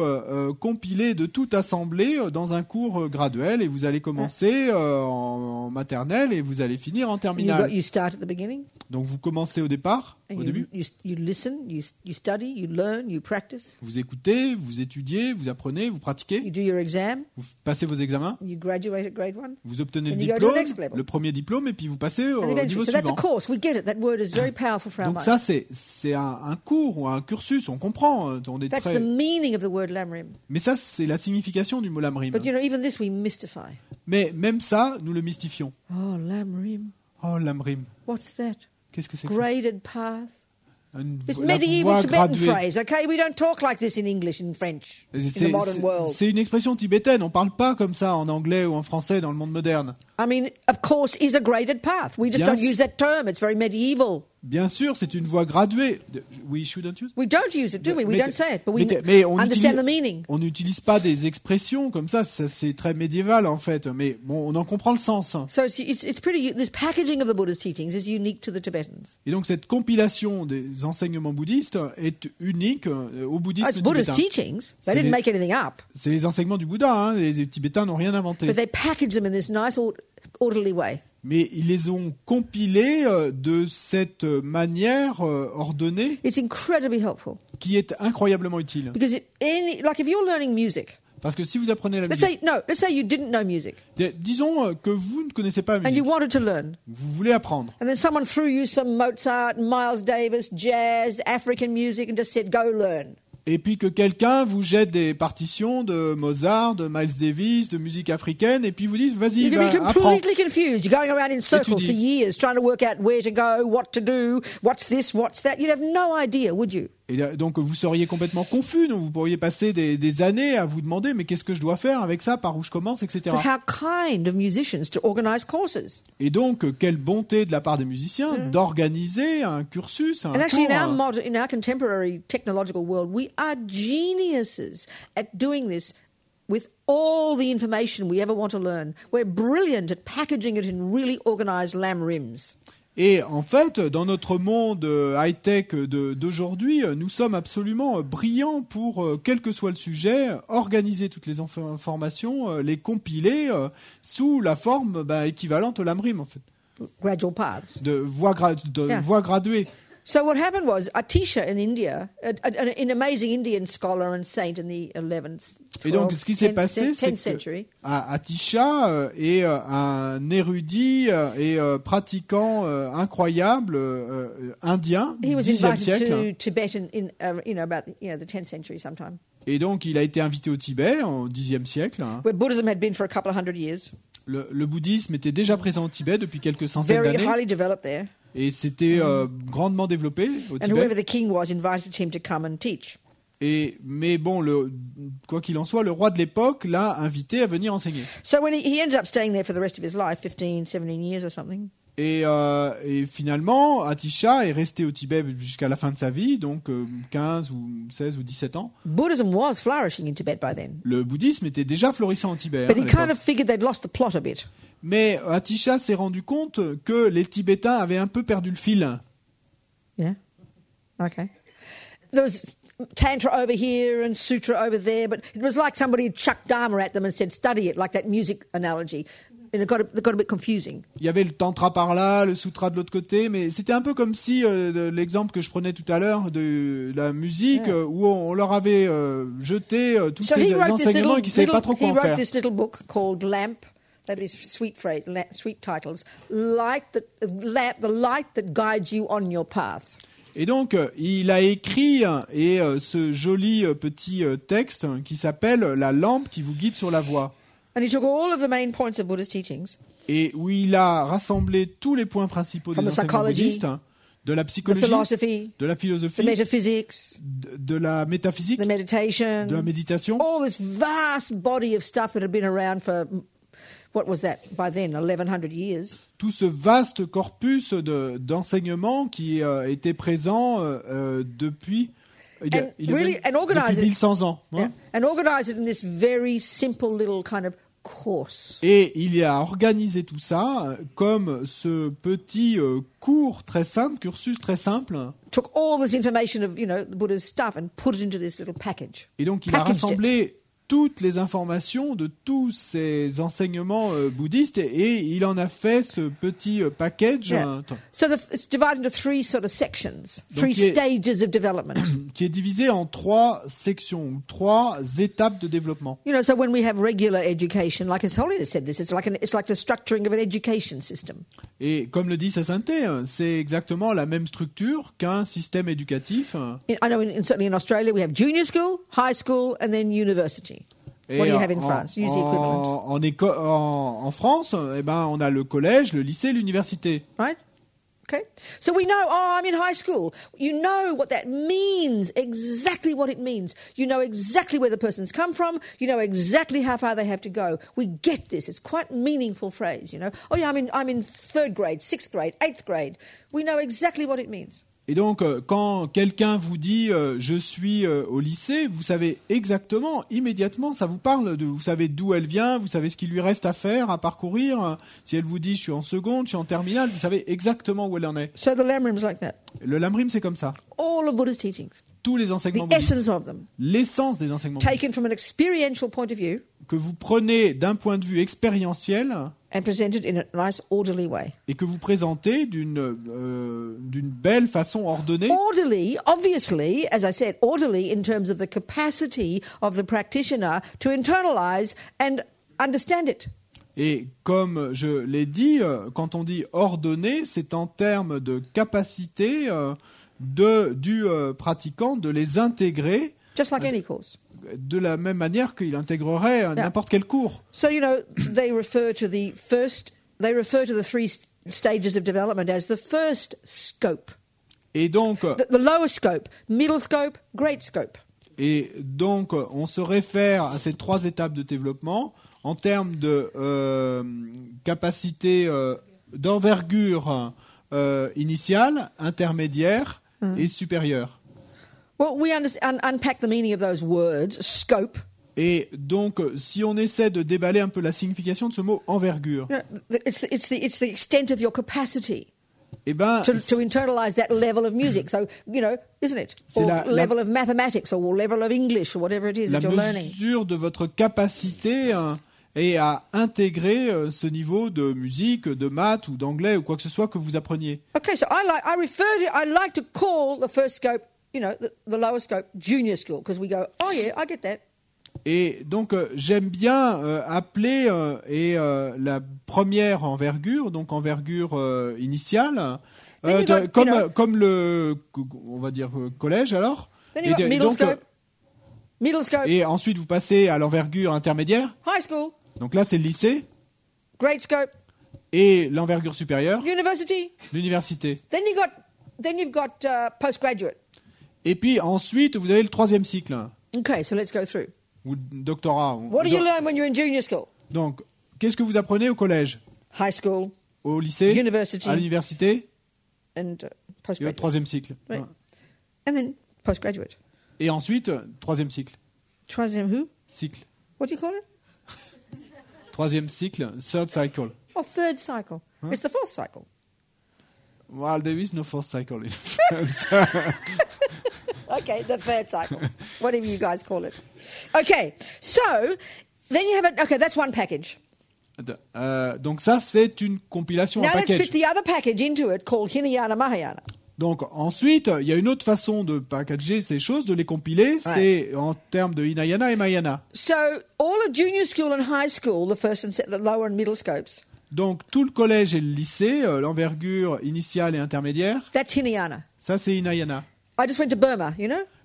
compiler, de tout assembler dans un cours graduel. Et vous allez commencer en maternelle et vous allez finir en terminale. You start at the beginning. Donc, vous commencez au départ, au début. You listen, you study, you learn, you practice. Vous écoutez, vous étudiez, vous apprenez, vous pratiquez. You do your exam. Vous passez vos examens. You graduate at grade 1. Vous obtenez le And you go to diplôme, the next level. le premier diplôme, et puis vous passez au And niveau eventually, so that's a suivant. course. We get it. That word is very powerful for our Donc mind. ça, c'est un cours ou un cursus, on comprend. On est That's très... the meaning of the word lamrim. Mais ça, c'est la signification du mot lamrim. But even this we mystify. Mais même ça, nous le mystifions. Oh, lamrim. Oh, lamrim. What's that? Qu'est-ce que c'est que ça? Graded path. La It's voie medieval Tibetan graduée. phrase, okay? We don't talk like this in English and French in the modern world. C'est une expression tibétaine. On parle pas comme ça en anglais ou en français dans le monde moderne. I mean, of course, is a graded path. We just Yes. don't use that term. It's very medieval. Bien sûr, c'est une voie graduée. We shouldn't use. We don't use it, do we? We Mais- don't say it, but we mais on understand utilise- the meaning. On n'utilise pas des expressions comme ça c'est très médiéval en fait. Mais bon, on en comprend le sens. So it's pretty. This packaging of the Buddha's teachings is unique to the Tibetans. Et donc cette compilation des enseignements bouddhistes est unique au bouddhisme It's Buddha's tibétain. teachings. They C'est didn't les- make anything up, C'est les enseignements du Bouddha. Hein. Les Tibétains n'ont rien inventé. but they package them in this nice, orderly way. Mais ils les ont compilés de cette manière ordonnée It's incredibly helpful qui est incroyablement utile. because like if you're learning music, Parce que si vous apprenez la let's musique, say you didn't know music disons que vous ne connaissez pas la and you musique, wanted to learn, vous voulez apprendre. and then someone threw you some Mozart, Miles Davis, jazz, African music, and just said, "Go learn." Et puis que quelqu'un vous jette des partitions de Mozart, de Miles Davis, de musique africaine, et puis vous dites, vas-y, You can be apprends. completely confused. You're going around in circles Étudie. for years trying to work out where to go, what to do, what's this, what's that. You'd have no idea, would you? Et donc vous seriez complètement confus, donc vous pourriez passer des années à vous demander, mais qu'est-ce que je dois faire avec ça, par où je commence, etc. But how kind of musicians to organize courses. Et donc, quelle bonté de la part des musiciens d'organiser un cursus, un And actually, cours. in our contemporary technological world, we are geniuses at doing this with all the information we ever want to learn. We're brilliant at packaging it in really organized lamrims. Et en fait, dans notre monde high-tech d'aujourd'hui, nous sommes absolument brillants pour, quel que soit le sujet, organiser toutes les informations, les compiler sous la forme équivalente au lamrim, en fait, Gradual paths. de voie graduée. So what happened was Atisha in India, an amazing Indian scholar and saint in the 11th, Et donc, 12th, ce qui s'est 10th passé, c'est century. que Atisha est un érudit et pratiquant incroyable indien He du was Xe invited siècle. to Tibet about the 10th century sometime, Et donc, il a été invité au Tibet au Xe siècle. where Buddhism had been for a couple of hundred years, Le bouddhisme était déjà présent au Tibet depuis quelques centaines very d'années highly developed there. et c'était grandement développé au And whoever Tibet. the king was invited him to come and teach. Mais bon, quoi qu'il en soit, le roi de l'époque l'a invité à venir enseigner. So when he ended up staying there for the rest of his life, 15, 17 years or something, Et finalement, Atisha est resté au Tibet jusqu'à la fin de sa vie, donc 15 ou 16 ou 17 ans. Buddhism was flourishing in Tibet by then. Le bouddhisme était déjà florissant au Tibet. But hein, he à kind l'époque. of figured they'd lost the plot a bit. Mais Atisha s'est rendu compte que les Tibétains avaient un peu perdu le fil. Yeah. Okay. There was Tantra over here and Sutra over there, but it was like somebody had chucked Dharma at them and said, study it, like that music analogy. And it got a bit confusing. Il y avait le tantra par là, le sutra de l'autre côté, mais c'était un peu comme si l'exemple que je prenais tout à l'heure de la musique, où on leur avait jeté tous So ces he wrote enseignements et qui ne savaient pas trop quoi he en wrote faire. this little book called Lamp. That is sweet phrase, sweet titles. Light lamp, the light that guides you on your path. Et donc, il a écrit ce joli petit texte qui s'appelle « La lampe qui vous guide sur la voie ». And he took all of the main points of Buddha's teachings. et où il a rassemblé tous les points principaux From des the enseignements psychology, bouddhistes, de la the psychologie, philosophy, de la the philosophie, metaphysics, de la métaphysique, the meditation, de la méditation. all this vast body of stuff that had been around for, what was that, by then, 1100 years. Tout ce vaste corpus d'enseignements qui était présent depuis, Really, and organize depuis it. 1100 ans. Hein. Yeah. And organize it in this very simple little kind of course. Et il a organisé tout ça comme ce petit cours très simple, cursus très simple. Took all this information of, the Buddha's stuff and put it into this little package. Et donc il a Packaged rassemblé toutes les informations de tous ces enseignements bouddhistes et il en a fait ce petit package Yeah. So it's divided into three sort of sections, Donc, three il est- stages of development. qui est divisé en 3 sections, 3 étapes de développement. So when we have regular education, like His Holiness said this, it's like the structuring of an education system. Et comme le dit Sa Sainteté, c'est exactement la même structure qu'un système éducatif. I know certainly in Australia we have junior school, high school, and then university. What do you have in France? Use the equivalent. En France, on a le collège, le lycée, l'université. Right? Okay. So we know, I'm in high school. You know what that means, exactly what it means. You know exactly where the person's come from. You know exactly how far they have to go. We get this. It's quite a meaningful phrase, Oh yeah, I'm in 3rd grade, 6th grade, 8th grade. We know exactly what it means. Et donc, quand quelqu'un vous dit je suis au lycée, vous savez exactement, immédiatement, ça vous parle, vous savez d'où elle vient, vous savez ce qu'il lui reste à faire, à parcourir. Si elle vous dit je suis en seconde, je suis en terminale, vous savez exactement où elle en est. So the Lamrim's like that. Le Lamrim, c'est comme ça. All of Buddha's teachings, Tous les enseignements the bouddhistes, essence of them, l'essence des enseignements bouddhistes, taken from an experiential point of view que vous prenez d'un point de vue expérientiel and presented in a nice, orderly way. et que vous présentez d'une belle façon ordonnée. Orderly, obviously, as I said, orderly in terms of the capacity of the practitioner to internalize and understand it. Et comme je l'ai dit, quand on dit ordonné, c'est en termes de capacité du pratiquant de les intégrer Just like any course. de la même manière qu'il intégrerait n'importe quel cours. So, they refer to the 3 stages of development as the first scope. Et donc, The lower scope, middle scope, great scope. on se réfère à ces 3 étapes de développement en termes de capacité d'envergure initiale, intermédiaire et supérieure. Well, we unpack the meaning of those words, scope. Et donc, si on essaie de déballer un peu la signification de ce mot envergure, It's the extent of your capacity eh ben, to internalize that level of music. So, isn't it? C'est Or la- level of mathematics or level of English or whatever it is la that you're learning. mesure de votre capacité est à intégrer ce niveau de musique, de maths ou d'anglais ou quoi que ce soit que vous appreniez. Okay, so I like to call the first scope, the lower scope, junior school, because we go, oh yeah, I get that. Et donc, j'aime bien appeler la première envergure, donc envergure initiale, Then you got, comme le, on va dire, collège alors. Then you got middle scope, Et ensuite, vous passez à l'envergure intermédiaire. high school, Donc là, c'est le lycée. great scope, Et l'envergure supérieure, university. l'université. Then you've got postgraduate. Et puis ensuite, vous avez le 3e cycle, Okay, so let's go through. ou doctorat. What do you learn when you're in junior school? Donc, qu'est-ce que vous apprenez au collège, High school au lycée, University. à l'université and et au postgraduate. 3e cycle. Right. And then postgraduate. Et ensuite, 3e cycle. Troisième who? Cycle. What do you call it? 3e cycle, third cycle. Oh, third cycle. It's the 4th cycle. Well, there is no fourth cycle in Okay, the 3rd cycle. Whatever you guys call it. Okay, so then you have okay, that's one package. Donc ça, c'est une compilation, Now un let's fit package. the other package into it called Hinayana Mahayana. Donc ensuite, il y a une autre façon de packager ces choses, de les compiler, c'est en termes de Hinayana et Mahayana. So all of junior school and high school, the first and the lower and middle scopes, Donc tout le collège et le lycée, l'envergure initiale et intermédiaire, that's Hinayana. ça c'est Hinayana. I just went to Burma,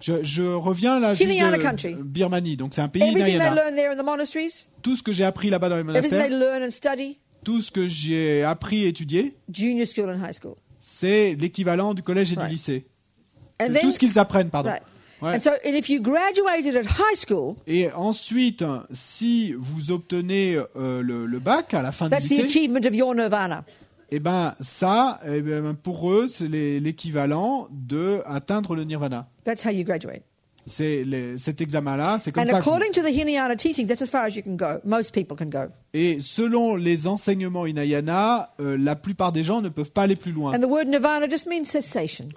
Je reviens là juste Hinayana de country. Birmanie, donc c'est un pays Everything they Hinayana. learn there in the monasteries, Tout ce que j'ai appris là-bas dans les everything they monastères, learn and study, tout ce que j'ai appris et étudié, junior school and high school. c'est l'équivalent du collège et du Right. lycée. And Tout ce qu'ils apprennent, pardon. right. Ouais. And if you graduated at high school, Et ensuite, si vous obtenez le bac à la fin du that's the lycée, achievement of your nirvana. eh ben ça, eh ben, pour eux, c'est l'équivalent de atteindre le nirvana. That's how you graduate. C'est cet examen-là, c'est comme And ça. according to the Hinayana teachings, that's as far as you can go. Most people can go. Et selon les enseignements Hinayana, la plupart des gens ne peuvent pas aller plus loin. And the word nirvana just means cessation.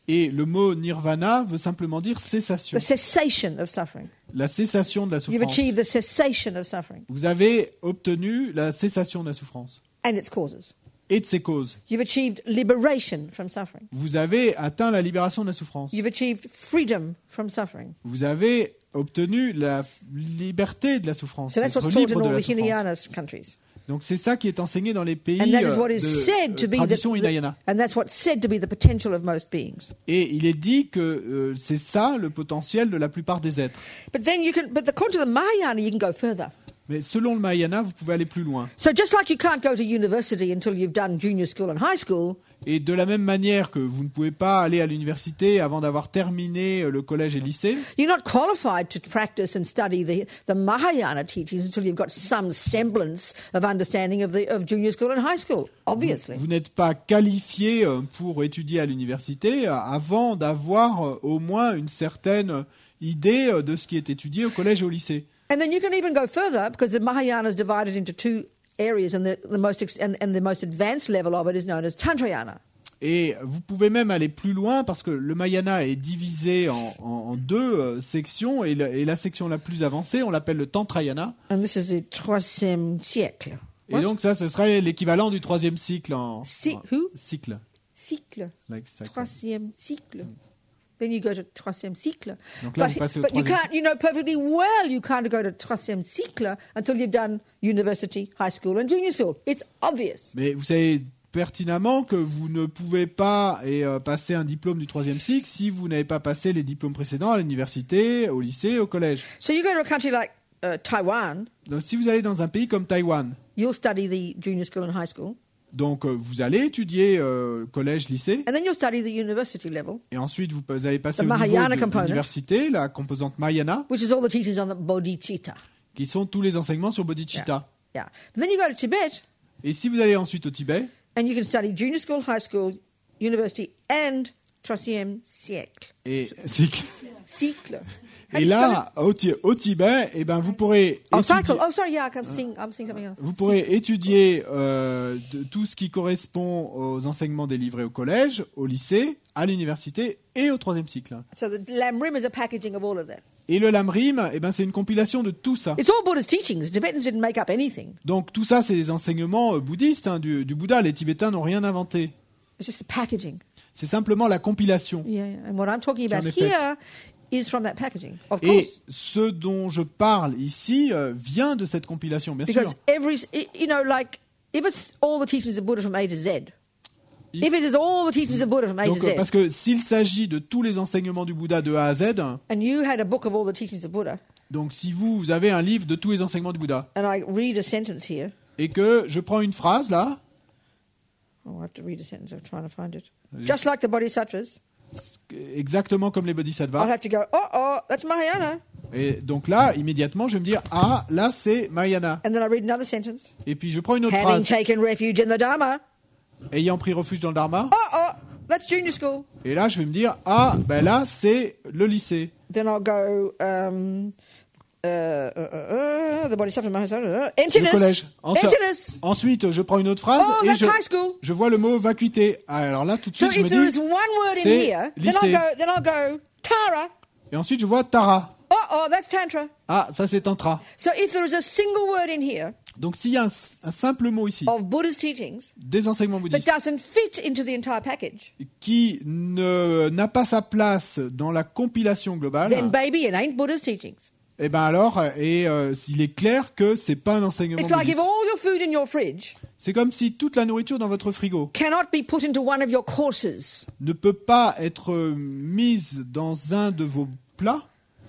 Et le mot nirvana veut simplement dire cessation, The cessation of suffering. la cessation de la You've souffrance. achieved the cessation of suffering Vous avez obtenu la cessation de la souffrance and its causes. et de ses causes. You've achieved liberation from suffering. Vous avez atteint la libération de la souffrance. You've achieved freedom from suffering. Vous avez obtenu la liberté de la souffrance, So that's être what's taught libre in de all la the souffrance. Hinayana countries. Donc c'est ça qui est enseigné dans les pays And that is what is de said to be tradition Hinayana. and that's what's said to be the potential of most beings. Et il est dit que c'est ça le potentiel de la plupart des êtres. But according to the Mahayana, you can go further. Mais selon le Mahayana, vous pouvez aller plus loin. So just like you can't go to university until you've done junior school and high school, Et de la même manière que vous ne pouvez pas aller à l'université avant d'avoir terminé le collège et le lycée, you're not qualified to practice and study the Mahayana teachings until you've got some semblance of understanding of junior school and high school, obviously. vous n'êtes pas qualifié pour étudier à l'université avant d'avoir au moins une certaine idée de ce qui est étudié au collège et au lycée. And then you can even go further because the Mahayana is divided into two areas, and the most advanced level of it is known as Tantrayana. Et vous pouvez même aller plus loin parce que le Mahayana est divisé en deux sections et la section la plus avancée, on l'appelle le Tantrayana. And this is the troisième siècle. Et donc ça, ce serait l'équivalent du troisième cycle en Who? cycle. Cycle. Like cycle. Troisième cycle. Then you go to troisième cycle. Donc là, vous passez au but you troisième can't, you know perfectly well you can't go to troisième cycle until you've done university, high school and junior school. It's obvious. Mais vous savez pertinemment que vous ne pouvez pas passer un diplôme du troisième cycle si vous n'avez pas passé les diplômes précédents à l'université, au lycée, au collège. So you go to a country like Taiwan, Donc si vous allez dans un pays comme Taïwan, you'll study the junior school and high school, donc vous allez étudier collège, lycée, and then you'll study the university level, et ensuite vous allez passer The au niveau Mahayana de component. l'université, la composante Mahayana, which is all the teachings on the bodhicitta. qui sont tous les enseignements sur bodhicitta. Yeah. But then you go to Tibet, Et si vous allez ensuite au Tibet, and you can study junior school, high school, university, and troisième siècle. et cycle. Cycle. Et là, au Tibet, eh ben, vous pourrez Oh, étudier, cycle. Oh, sorry, yeah, I'm seeing something else. vous pourrez étudier tout ce qui correspond aux enseignements délivrés au collège, au lycée, à l'université et au troisième cycle. So the Lamrim is a packaging of all of that. Et le Lamrim, eh ben, c'est une compilation de tout ça. It's all Buddha's teachings. The Tibetans didn't make up anything. Donc tout ça, c'est des enseignements bouddhistes du Bouddha. Les Tibétains n'ont rien inventé. It's just the packaging. C'est simplement la compilation. Yeah. And what I'm talking J'en about ai fait. here is from that packaging, of Et course. ce dont je parle ici vient de cette compilation, bien Because sûr. like, if it's all the teachings of Buddha from A to Z, if it is all the teachings of Buddha from A to Donc, Z, parce que s'il s'agit de tous les enseignements du Bouddha de A à Z, and you had a book of all the teachings of Buddha, donc si vous avez un livre de tous les enseignements du Bouddha, and I read a sentence here, et que je prends une phrase là, oh, I have to read a sentence. I'm trying to find it. Just like the Bodhisattvas, exactement comme les I'll Bodhisattvas, have to go, oh, that's Mahayana. et donc là, immédiatement, je vais me dire, ah, là c'est Mahayana. And then I read another sentence. Et puis je prends une autre Having phrase, taken refuge in the Dharma, ayant pris refuge dans le Dharma, oh, that's junior school. et là je vais me dire, ah, ben là c'est le lycée. Then I'll go, the Bodhisattva, Le emptiness. collège. Emptiness. Ensuite, je prends une autre phrase Oh, et that's high school. je vois le mot vacuité. Alors là, tout de So suite, je me if there is dis, one word in c'est here, lycée. then I'll go Tara. Et ensuite, je vois Tara. Oh, that's Tantra. Ah, ça c'est Tantra. So if there is a single word in here Donc s'il y a un simple mot ici, of Buddha's teachings des enseignements that bouddhistes, doesn't fit into the entire package, qui n'a pas sa place dans la compilation globale, then baby, it ain't Buddha's teachings. et ben alors, il est clair que c'est pas un enseignement It's like if bouddhiste. all your food in your fridge C'est comme si toute la nourriture dans votre frigo cannot be put into one of your courses. ne peut pas être mise dans un de vos plats.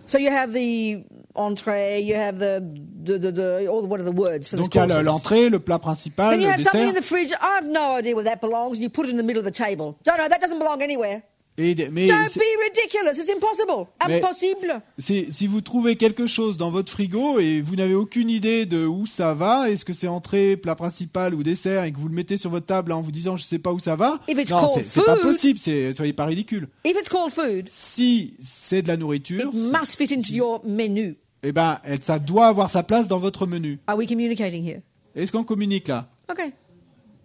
So you have the entree, you have all what are the words for Donc il y a l'entrée, le plat principal, Then you le have something in dessert. the fridge. I have no idea where that belongs, and you put it in the middle of the table. No, that doesn't belong anywhere. Mais Don't be ridiculous. It's impossible. Mais- Impossible. si vous trouvez quelque chose dans votre frigo et vous n'avez aucune idée de où ça va, est-ce que c'est entrée, plat principal ou dessert, et que vous le mettez sur votre table en vous disant je sais pas où ça va, If it's non, called c'est pas food- possible, soyez pas ridicule. If it's called food, Si c'est de la nourriture, it must fit into your menu. eh ben, ça doit avoir sa place dans votre menu. Are we communicating here? Est-ce qu'on communique là? Okay.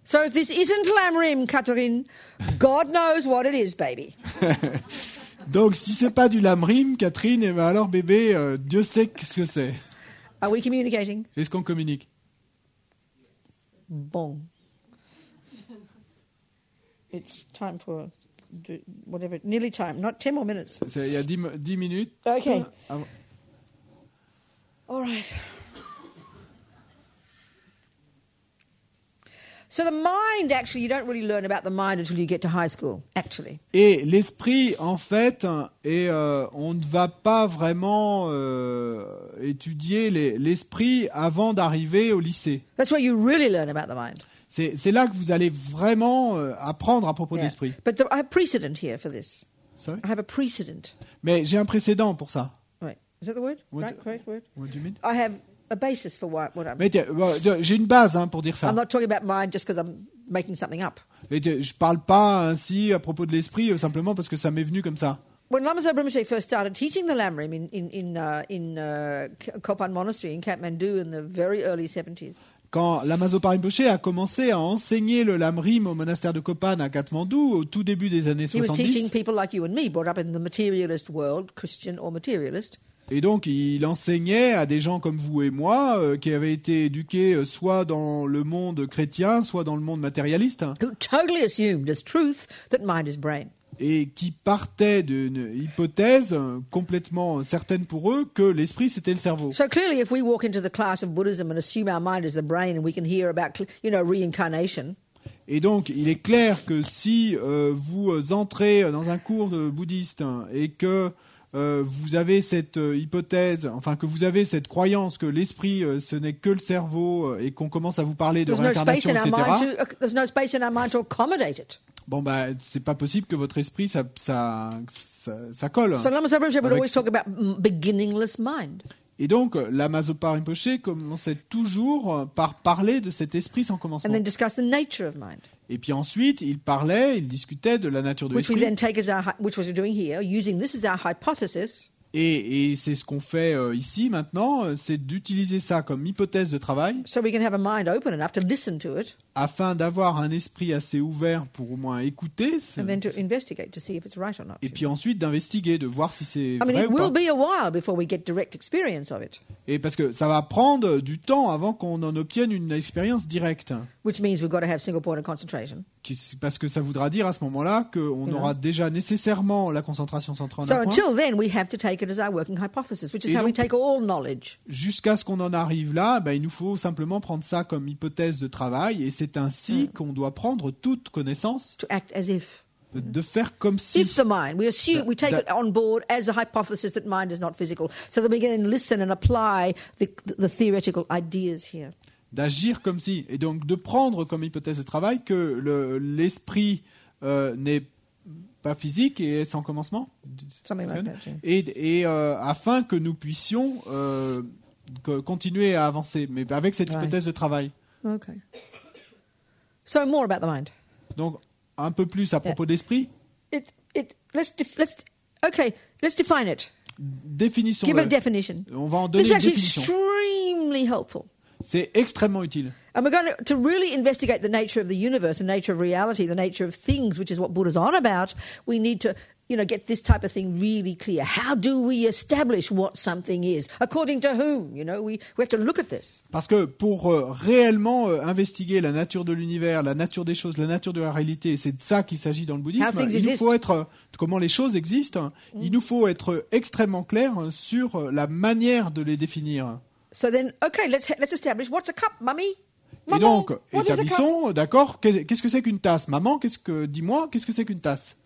So if this isn't lamb rim, Catherine, God knows what it is, baby. Donc si c'est pas du lamb rim, Catherine, eh ben alors bébé, Dieu sait ce que c'est. Are we communicating? Est-ce qu'on communique? Bon. It's time for whatever, nearly time, not 10 more minutes. Il y a 10 minutes. Okay. Avant- All right. So the mind, actually, you don't really learn about the mind until you get to high school, actually. Et l'esprit, en fait, on ne va pas vraiment étudier l'esprit avant d'arriver au lycée. That's where you really learn about the mind. C'est là que vous allez vraiment apprendre à propos de Yeah. l'esprit. But I have precedent here for this. Sorry? I have a precedent. Mais j'ai un précédent pour ça. Right. Is that the word? What- Correct word? What do you mean? I have a basis for what I'm... Mais tiens, j'ai une base pour dire ça. I'm not talking about mind just because I'm making something up. Et je parle pas ainsi à propos de l'esprit simplement parce que ça m'est venu comme ça. When Lama Zopa Rinpoche first started teaching the Lamrim in Kopan Monastery in Kathmandu in the very early 70s, Quand Lama Zopa Rinpoche a commencé à enseigner le lamrim au monastère de Kopan à Katmandou au tout début des années he was teaching 70, people like you and me, brought up in the materialist world, Christian or materialist, et donc il enseignait à des gens comme vous et moi qui avaient été éduqués soit dans le monde chrétien, soit dans le monde matérialiste, who totally assumed as truth that mind is brain. et qui partaient d'une hypothèse complètement certaine pour eux que l'esprit c'était le cerveau. So clearly, if we walk into the class of Buddhism and assume our mind is the brain, and we can hear about, reincarnation, Et donc, il est clair que si vous entrez dans un cours de bouddhiste et que vous avez cette hypothèse, enfin que vous avez cette croyance que l'esprit ce n'est que le cerveau et qu'on commence à vous parler de there's no space réincarnation, in our etc. mind there's no space in our mind to accommodate it. Bon bah c'est pas possible que votre esprit ça colle. So Lama Zopa Rinpoche would Avec- always talk about beginningless mind. Et donc Lama Zopa Rinpoche commençait toujours par parler de cet esprit sans And commencement. then discuss the nature of mind, Et puis ensuite il discutait de la nature de which we l'esprit. then take as which we're doing here, using this as our hypothesis, Et c'est ce qu'on fait ici maintenant, c'est d'utiliser ça comme hypothèse de travail so we can have a mind open enough to listen to it, afin d'avoir un esprit assez ouvert pour au moins écouter and then to investigate to see if it's right or not. et puis ensuite d'investiguer, de voir si c'est I mean, vrai it ou pas. will be a while before we get direct experience of it, Et parce que ça va prendre du temps avant qu'on en obtienne une expérience directe. which means we've got to have single point of concentration. Parce que ça voudra dire à ce moment-là qu'on aura déjà nécessairement la concentration centrée en So un point. until then, we have to take it as our working hypothesis, which is Et how we donc- take all knowledge. Jusqu'à ce qu'on en arrive là, il nous faut simplement prendre ça comme hypothèse de travail et c'est ainsi qu'on doit prendre toute connaissance, To act as if. de faire comme si. If the mind, we take it on board as a hypothesis that mind is not physical, so that we can then listen and apply the theoretical ideas here. D'agir comme si, et donc de prendre comme hypothèse de travail que l'esprit n'est pas physique et est sans commencement, Something like that, yeah. et afin que nous puissions continuer à avancer, mais avec cette Right. hypothèse de travail. Okay. So more about the mind. Donc un peu plus à propos de l'esprit, Let's define it. définissons. Give it a definition. On va en This donner is une actually définition. extremely helpful. C'est extrêmement utile. And we're going to really investigate the nature of the universe, the nature of reality, the nature of things, which is what Buddha's on about. We need to, get this type of thing really clear. How do we establish what something is? According to whom? We have to look at this. Parce que pour réellement investiguer la nature de l'univers, la nature des choses, la nature de la réalité, et c'est de ça qu'il s'agit dans le bouddhisme, How things il nous exist. faut être, comment les choses existent, il nous faut être extrêmement clair sur la manière de les définir. So then, okay, let's establish what's a cup, mummy. Et Maman, donc, what is a cup? établissons, d'accord, qu'est-ce que c'est qu'une tasse? Maman, dis-moi, qu'est-ce que c'est qu'une tasse?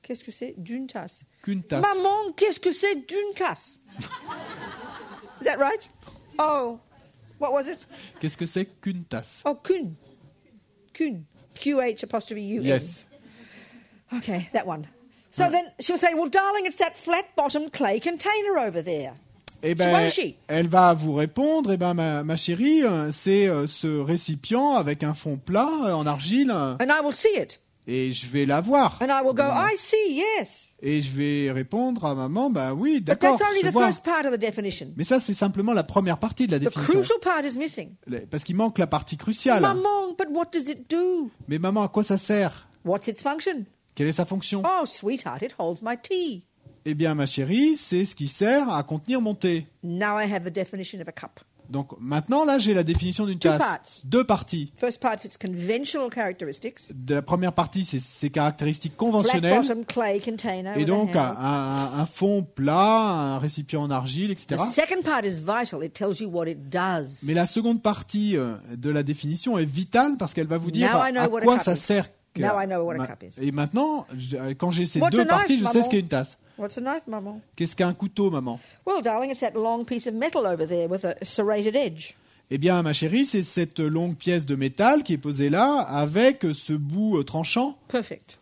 Qu'est-ce que c'est d'une tasse? Qu'une tasse. Maman, qu'est-ce que c'est d'une tasse? Is that right? Oh, what was it? Qu'est-ce que c'est qu'une tasse? Oh, qu'une. Qu'une. Q-H'-U-N. Yes. Okay, that one. So then she'll say, well, darling, it's that flat-bottomed clay container over there. Eh ben, Won't she? elle va vous répondre, eh ben, ma chérie, c'est ce récipient avec un fond plat en argile, And I will see it. et je vais la voir. And I will go, I see, yes. Et je vais répondre à maman, ben oui, But d'accord, that's only je the vois. first part of the definition. Mais ça, c'est simplement la première partie de la The définition. crucial part is missing. Parce qu'il manque la partie cruciale. Maman, but what does it do? Mais maman, à quoi ça sert? What's its function? Quelle est sa fonction? Oh, sweetheart, it holds my tea. Eh bien, ma chérie, c'est ce qui sert à contenir mon thé. Now I have the definition of a cup. Donc maintenant, là, j'ai la définition d'une tasse. parts. 2 parties. First part, its conventional characteristics. De la première partie, c'est ses caractéristiques Flat conventionnelles. bottom clay container. Et with donc, a handle. un fond plat, un récipient en argile, etc. The second part is vital. It tells you what it does. Mais la seconde partie de la définition est vitale parce qu'elle va vous dire Now I know à what a quoi cup ça is. sert. Now I know what a cup is. Et maintenant, quand j'ai ces What's deux a knife, parties, je sais maman? ce qu'est une tasse. What's a knife, maman? Qu'est-ce qu'un couteau, maman? Well, darling, it's that long piece of metal over there with a serrated edge. Eh bien, ma chérie, c'est cette longue pièce de métal qui est posée là avec ce bout tranchant. Perfect.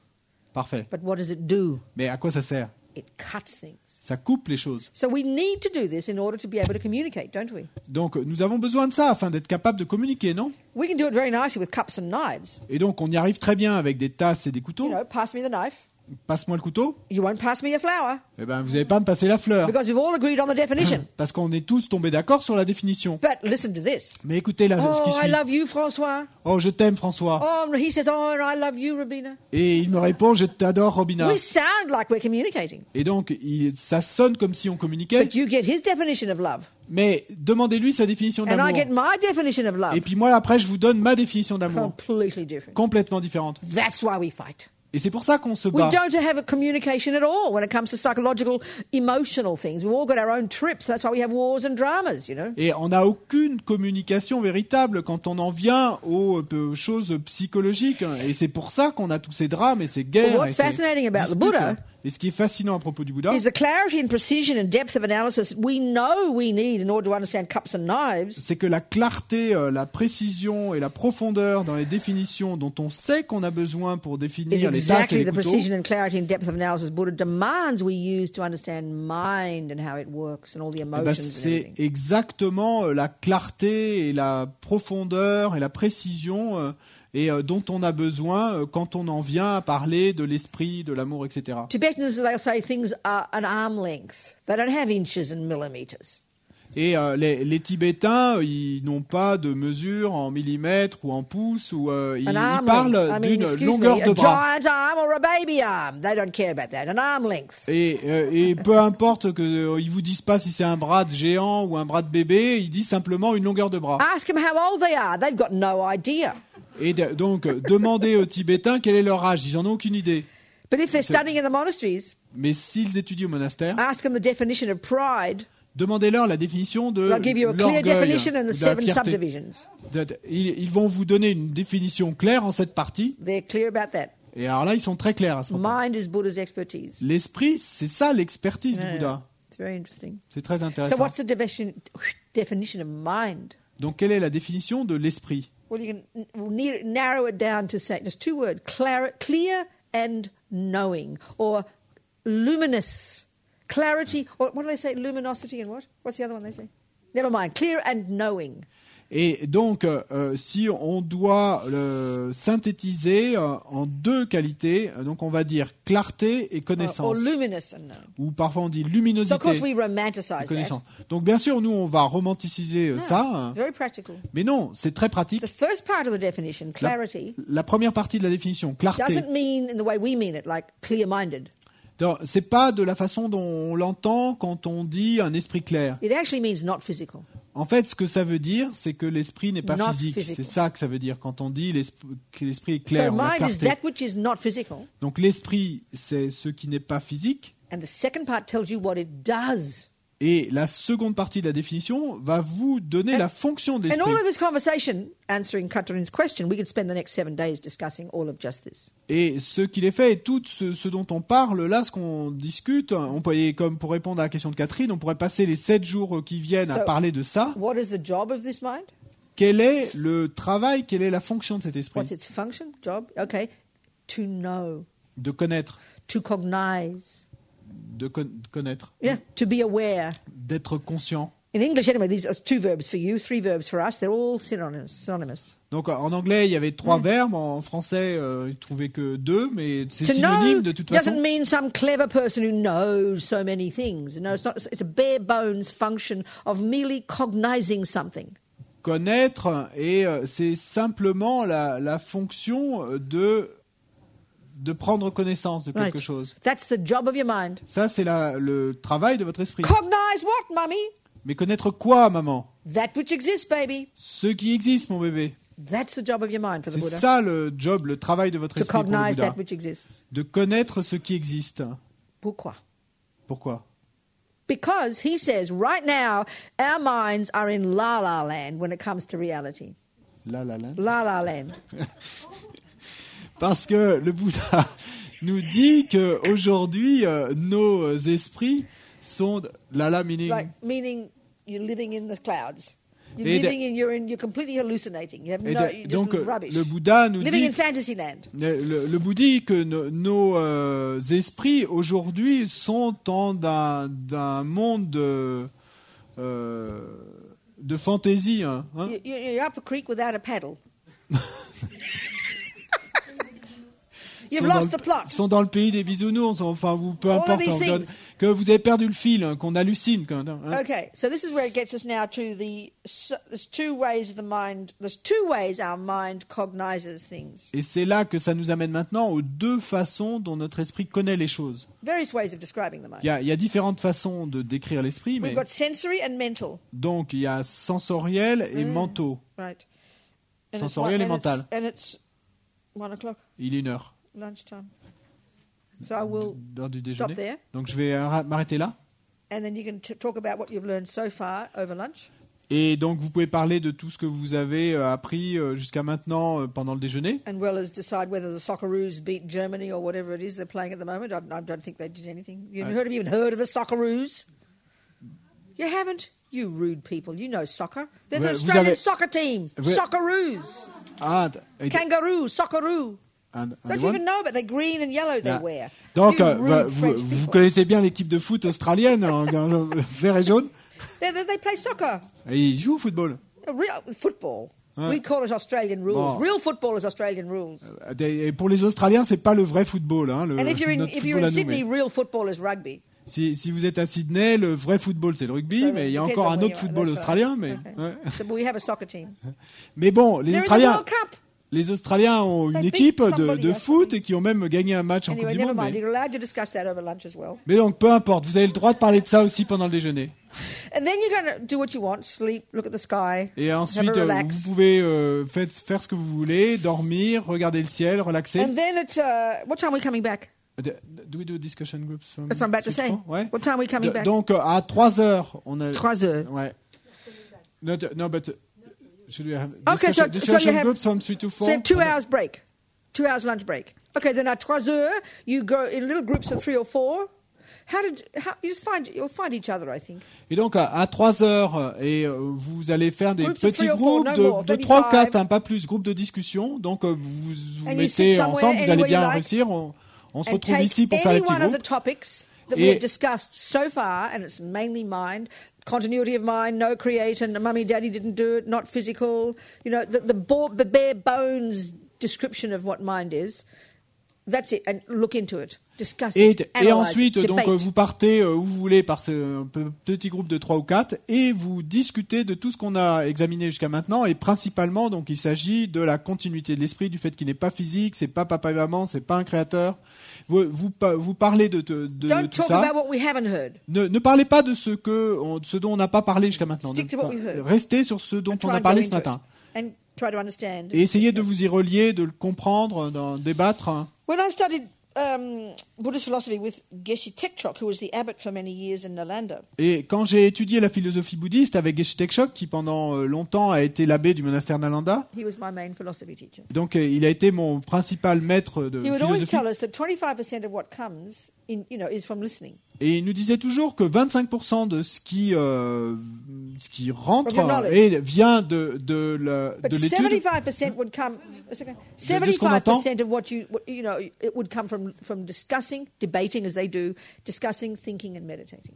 Parfait. But what does it do? Mais à quoi ça sert? It cuts things. Ça coupe les choses. So we need to do this in order to be able to communicate, don't we? Donc, nous avons besoin de ça afin d'être capable de communiquer, non? We can do it very nicely with cups and knives. Et donc, on y arrive très bien avec des tasses et des couteaux. You know, pass me the knife. Passe-moi le couteau. You won't pass me a flower. Eh ben, vous n'allez pas me passer la fleur. Because we've all agreed on the definition. Parce qu'on est tous tombés d'accord sur la définition. But listen to this. Mais écoutez là, ce qui Oh, I suit. love you, François. Oh, je t'aime, François. Oh, he says, oh, and I love you, Robina. Et il me répond, je t'adore, Robina. We sound like we're communicating. Et donc, ça sonne comme si on communiquait. But you get his definition of love. Mais demandez-lui sa définition And I d'amour. get my definition of love. Et puis moi, après, je vous donne ma définition d'amour. Completely different. Complètement différente. That's why we fight. Et c'est pour ça qu'on se We bat. don't have a communication at all when it comes to psychological, emotional things. We've all got our own trips. That's why we have wars and dramas, you know. Et on n'a aucune communication véritable quand on en vient aux choses psychologiques. Et c'est pour ça qu'on a tous ces drames et ces guerres. But what's Et ces fascinating about the disputes. Buddha Et ce qui est fascinant à propos du Bouddha, is the clarity and precision and depth of analysis we know we need in order to understand cups and knives. c'est que la clarté, la précision et la profondeur dans les définitions dont on sait qu'on a besoin pour Is définir les tasses et exactly les the couteaux, precision and clarity and depth of analysis Buddha demands we use to understand mind and how it works and all the eh ben, emotions and c'est everything. exactement la clarté et la profondeur et la précision dont on a besoin quand on en vient à parler de l'esprit, de l'amour, etc. Tibetans, they'll say things are an arm length. They don't have inches and millimeters. Et les Tibétains, ils n'ont pas de mesure en millimètres ou en pouces, ou ils An arm parlent length. I mean, d'une excuse longueur me, de a bras. giant arm or a baby arm. They don't care about that. An arm length. Et peu importe qu'ils vous disent pas si c'est un bras de géant ou un bras de bébé, ils disent simplement une longueur de bras. Ask them how old they are. They've got no idea. Et donc, demandez aux Tibétains quel est leur âge. Ils en ont aucune idée. But if they're studying in the monasteries, Mais s'ils étudient au monastère, ask them the definition of pride. demandez-leur la définition de They'll give you a clear l'orgueil, definition and de the la 7 fierté. subdivisions. Ils vont vous donner une définition claire en cette partie. They're clear about that. Et alors là, ils sont très clairs à ce moment. Mind is Buddha's expertise. L'esprit, c'est ça l'expertise du Yeah. Bouddha. It's very interesting. C'est très So intéressant. what's the definition of mind? Donc, quelle est la définition de l'esprit? Well, you can narrow it down to say just 2 words: clear and knowing, or luminous, clarity, or what do they say? Luminosity and what? What's the other one they say? Never mind. Clear and knowing. Et donc, si on doit le synthétiser en 2 qualités, donc on va dire clarté et Or connaissance. luminous and knowing. Ou parfois on dit So of luminosité course we et romanticize connaissance. Donc bien sûr, nous, on va romanticiser that. ça. hein. Very practical. Mais non, c'est très pratique. The first part of the definition, clarity, La première partie de la définition, clarté, doesn't mean in the way we mean it, like clear-minded. c'est pas de la façon dont on l'entend quand on dit un esprit clair. It actually means not physical. En fait, ce que ça veut dire, c'est que l'esprit n'est pas Not physique. physical. C'est ça que ça veut dire quand on dit que l'esprit est clair, So ou la mind is clarté. that which is not physical, Donc l'esprit, c'est ce qui n'est pas physique. and the second part tells you what it does. Et la seconde partie de la définition va vous donner la fonction de And l'esprit. all of this conversation, answering Catherine's question, we could spend the next 7 days discussing all of just this. Et ce qu'il est fait, et tout ce dont on parle là, ce qu'on discute, on peut, et comme pour répondre à la question de Catherine, on pourrait passer les 7 jours qui viennent à So- parler de ça. What is the job of this mind? Quel est le travail, quelle est la fonction de cet esprit? What's its function, job? Okay. To know, De connaître, to cognize. de connaître, Yeah, to be aware. d'être conscient. In English, anyway, these are 2 verbs for you, 3 verbs for us. They're all synonymous. Donc en anglais, il y avait 3 verbes, en français, il ne trouvait que 2, mais c'est To synonyme know de toute doesn't façon. mean some clever person who knows so many things. No, it's not. It's a bare bones function of merely cognizing something. Connaître, et c'est simplement la fonction de prendre connaissance de quelque Right. chose. That's the job of your mind. Ça, c'est le travail de votre esprit. Cognize what, mummy? Mais connaître quoi, maman? That which exists, baby. Ce qui existe, mon bébé. That's the job of your mind for the C'est Buddha. ça le job, le travail de votre To esprit pour le cognize Bouddha. that which exists. De connaître ce qui existe. Pourquoi? Pourquoi? Because he says right now our minds are in la la land when it comes to reality. La la la. La la land. Parce que le Bouddha nous dit que aujourd'hui nos esprits sont la meaning. Like meaning you're living in the clouds. You're Et living in you're completely hallucinating. You have Et no you're donc just rubbish. le Bouddha nous Living dit in fantasy land. le Bouddha dit que nos esprits aujourd'hui sont d'un monde de fantaisie. Hein. You're up a creek without a paddle. You've lost the plot. Ils sont dans le pays des bisounours, enfin, ou peu All of importe, these hein, things. que vous avez perdu le fil, hein, qu'on hallucine. Hein. Okay, so this is where it gets us now to there's 2 ways of the mind. There's 2 ways our mind cognizes things. Et c'est là que ça nous amène maintenant aux 2 façons dont notre esprit connaît les choses. Various ways of describing the mind. Il y a différentes façons de décrire l'esprit, mais We've got sensory and mental. donc il y a sensoriel et mentaux. Right. Sensoriel et mental. And it's 1 o'clock, Il est 1h. lunchtime. So I will L'heure du stop déjeuner. there, Donc je vais m'arrêter là. and then you can talk about what you've learned so far over lunch. Et donc vous pouvez parler de tout ce que vous avez appris jusqu'à maintenant pendant le déjeuner. And well as decide whether the Socceroos beat Germany or whatever it is they're playing at the moment. I don't think they did anything. You even heard of the Socceroos? You haven't? You rude people. You know soccer. They're the Vous Australian avez- soccer team. Vous- Socceroos. Ah, Kangaroo, Socceroo. un Don't you even know about the green and yellow they wear? Donc You rude vous French people. connaissez bien l'équipe de foot australienne, hein, vert et jaune. They play soccer. Et ils jouent au football. Real football. We call it Australian rules. Bon. Real football is Australian rules. Et pour les Australiens, c'est pas le vrai football. Hein, And if you're notre if you're football in à nous, Sydney, mais real football is rugby. si vous êtes à Sydney, le vrai football c'est le rugby, So mais il y a depends encore on un where autre you are. football That's australien. right. Mais, Okay. ouais. So we have a soccer team. Mais bon, They're in the World Cup. Les Australiens ont une They beat équipe somebody de else. foot et qui ont même gagné un match en Coupe Anyway, du never Monde. mind. You're allowed to discuss that over lunch as well. Mais donc, peu importe, vous avez le droit de parler de ça aussi pendant le déjeuner. And then you're going to do what you want, sleep, look at the sky, Et have ensuite, a relax. vous pouvez faire ce que vous voulez, dormir, regarder le ciel, relaxer. And then at what time are we coming back? Do we do discussion groups? That's what I'm about to say. Ouais. What time are we coming back? Donc, à 3 heures, on a... 3 heures. Ouais. No, but... Should we have Okay, so discussion you have, groups from 3 to 4? so you have 2 hours break, 2 hours lunch break. Okay, then at 3 heures, you go in little groups of 3 or 4. You'll find each other, I think. Et donc, à 3 heures, vous allez faire des Groups of petits 3 or 4, groupes no more, de maybe 3 ou 4, 5. hein, pas plus, groupes de discussion. Donc, vous vous And you mettez sit ensemble, somewhere, vous allez anywhere bien you like, réussir. On se And retrouve take ici pour faire les any petits one of the groupes. topics that Et- we've discussed so far, and it's mainly mind, continuity of mind, no creator, mummy, daddy didn't do it, not physical, the bare bones description of what mind is. That's it, and look into it. Discuss it, Et analyse ensuite, it, donc, debate. vous partez où vous voulez par ce petit groupe de 3 ou 4 et vous discutez de tout ce qu'on a examiné jusqu'à maintenant. Et principalement, donc, il s'agit de la continuité de l'esprit, du fait qu'il n'est pas physique, c'est pas papa et maman, c'est pas un créateur. Vous parlez de Don't tout talk ça. about what we haven't heard. Ne parlez pas de ce dont on n'a pas parlé jusqu'à maintenant. Stick to what we heard. Restez sur ce dont And on try a and parlé go ce into matin. it. And try to understand. Et essayez de vous y relier, de le comprendre, d'en débattre. When I studied Buddhist philosophy with Geshe Tekchok, who was the abbot for many years in Nalanda. Et quand j'ai étudié la philosophie bouddhiste avec Geshe Tekchok, qui pendant longtemps a été l'abbé du monastère Nalanda, He was my main philosophy teacher. donc il a été mon principal maître de He would always philosophie. tell us that 25% of what comes in, is from listening. Et il nous disait toujours que 25% de ce qui rentre From your knowledge. vient de But l'étude. 75% would come. It's okay. De ce qu'on entend. 75% of what it would come from discussing, debating as they do, discussing, thinking, and meditating.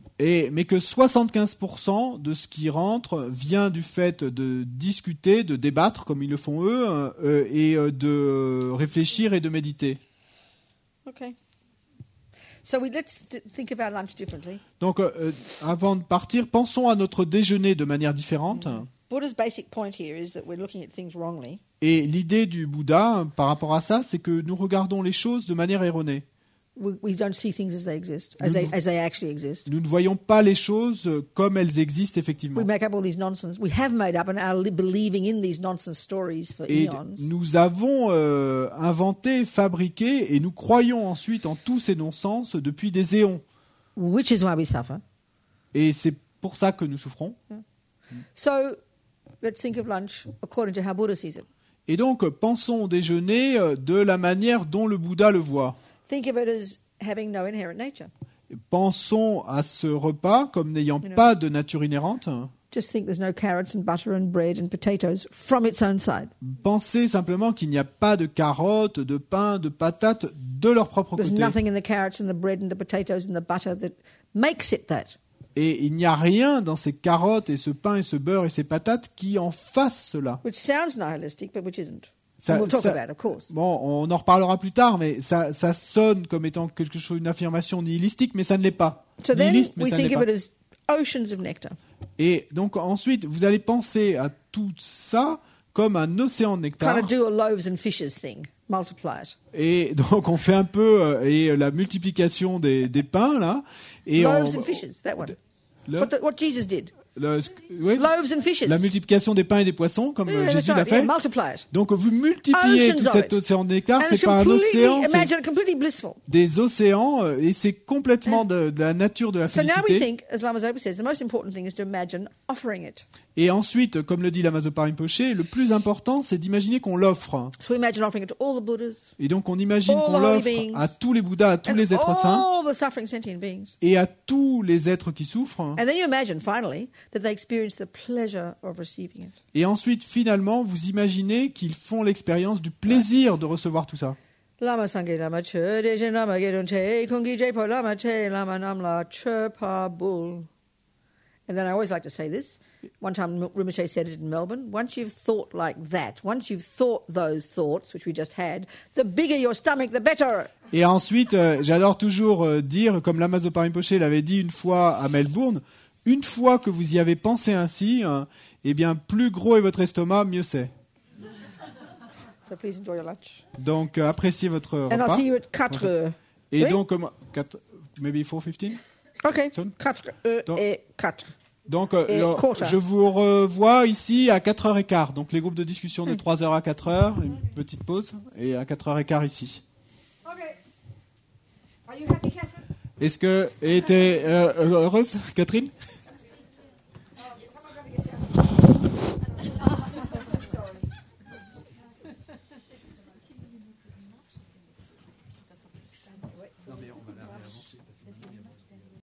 Mais que 75% de ce qui rentre vient du fait de discuter, de débattre comme ils le font eux, et de réfléchir et de méditer. Okay. So let's think of our lunch differently. Donc, avant de partir, pensons à notre déjeuner de manière différente. Buddha's basic point here is that we're looking at things wrongly. Et l'idée du Bouddha, par rapport à ça, c'est que nous regardons les choses de manière erronée. We don't see things as they exist, as they actually exist. Nous ne voyons pas les choses comme elles existent effectivement. We make up all these nonsense. We have made up and are believing in these nonsense stories for Et eons. nous avons inventé, fabriqué, et nous croyons ensuite en tous ces non-sens depuis des éons. Which is why we suffer. Et c'est pour ça que nous souffrons. So let's think of lunch according to how Buddha sees it. Et donc, pensons au déjeuner de la manière dont le Bouddha le voit. Think of it as having no inherent nature. Pensons à ce repas comme n'ayant pas de nature inhérente. Just think there's no carrots and butter and bread and potatoes from its own side. Pensez simplement qu'il n'y a pas de carottes, de pain, de patates de leur propre There's côté. nothing in the carrots and the bread and the potatoes and the butter that makes it that. Et il n'y a rien dans ces carottes et ce pain et ce beurre et ces patates qui en fassent cela. Which sounds nihilistic, but which isn't. Ça- And we'll talk ça- about it, of course. Bon, on en reparlera plus tard, mais ça sonne comme étant quelque chose, une affirmation nihilistique, mais ça ne l'est pas. So then Nihiliste, mais we ça ne think l'est of pas. it as oceans of nectar. Et donc ensuite, vous allez penser à tout ça comme un océan de nectar. Kind of do a loaves and fishes thing. Multiply it. Et donc on fait un peu la multiplication des pains là. Et Loaves and fishes, that one. le- What Jesus did. oui, Loaves and fishes. la multiplication des pains et des poissons, comme Yeah, that's Jésus l'a right. fait. Yeah, multiply it. Donc vous multipliez Oceans tout of cet it. océan de nectar, And c'est it's pas un completely, océan, c'est imagine it completely blissful. des océans, et c'est complètement de la nature de la So now we félicité. think, as Lama Zopa says, the most important thing is to imagine offering it. Et ensuite, comme le dit Lama Zopa Rinpoche, le plus important, c'est d'imaginer qu'on l'offre. So imagine offering it to all the Buddhas Et donc on imagine All qu'on the holy l'offre beings. à tous les Bouddhas, à tous and les êtres saints, all the suffering sentient beings. et à tous les êtres qui souffrent. And then you imagine, finally, that they experience the pleasure of receiving it. Et ensuite, finalement, vous imaginez qu'ils font l'expérience du plaisir de recevoir tout ça. Lama Sangye Lama Che, Dejen Lama Gedon Che, Kungi Jepo Lama Che, Lama Namla Che Pa Bul. And then I always like to say this. One time Rinpoche said it in Melbourne. Once you've thought like that, once you've thought those thoughts, which we just had, the bigger your stomach, the better. Et ensuite, j'adore toujours dire, comme Lama Zopa Rinpoche l'avait dit une fois à Melbourne, une fois que vous y avez pensé ainsi, eh bien, plus gros est votre estomac, mieux c'est. So please enjoy your lunch. Donc, appréciez votre And I'll repas. see you at 4. Et Oui. donc, maybe 4:15. OK. Son. 4 Donc- et 4. Donc, Et quarter. je vous revois ici à 4h15. Donc, les groupes de discussion de 3h à 4h, une petite pause, et à 4h15 ici. OK. Are you happy, Catherine? Est-ce que était heureuse, Catherine?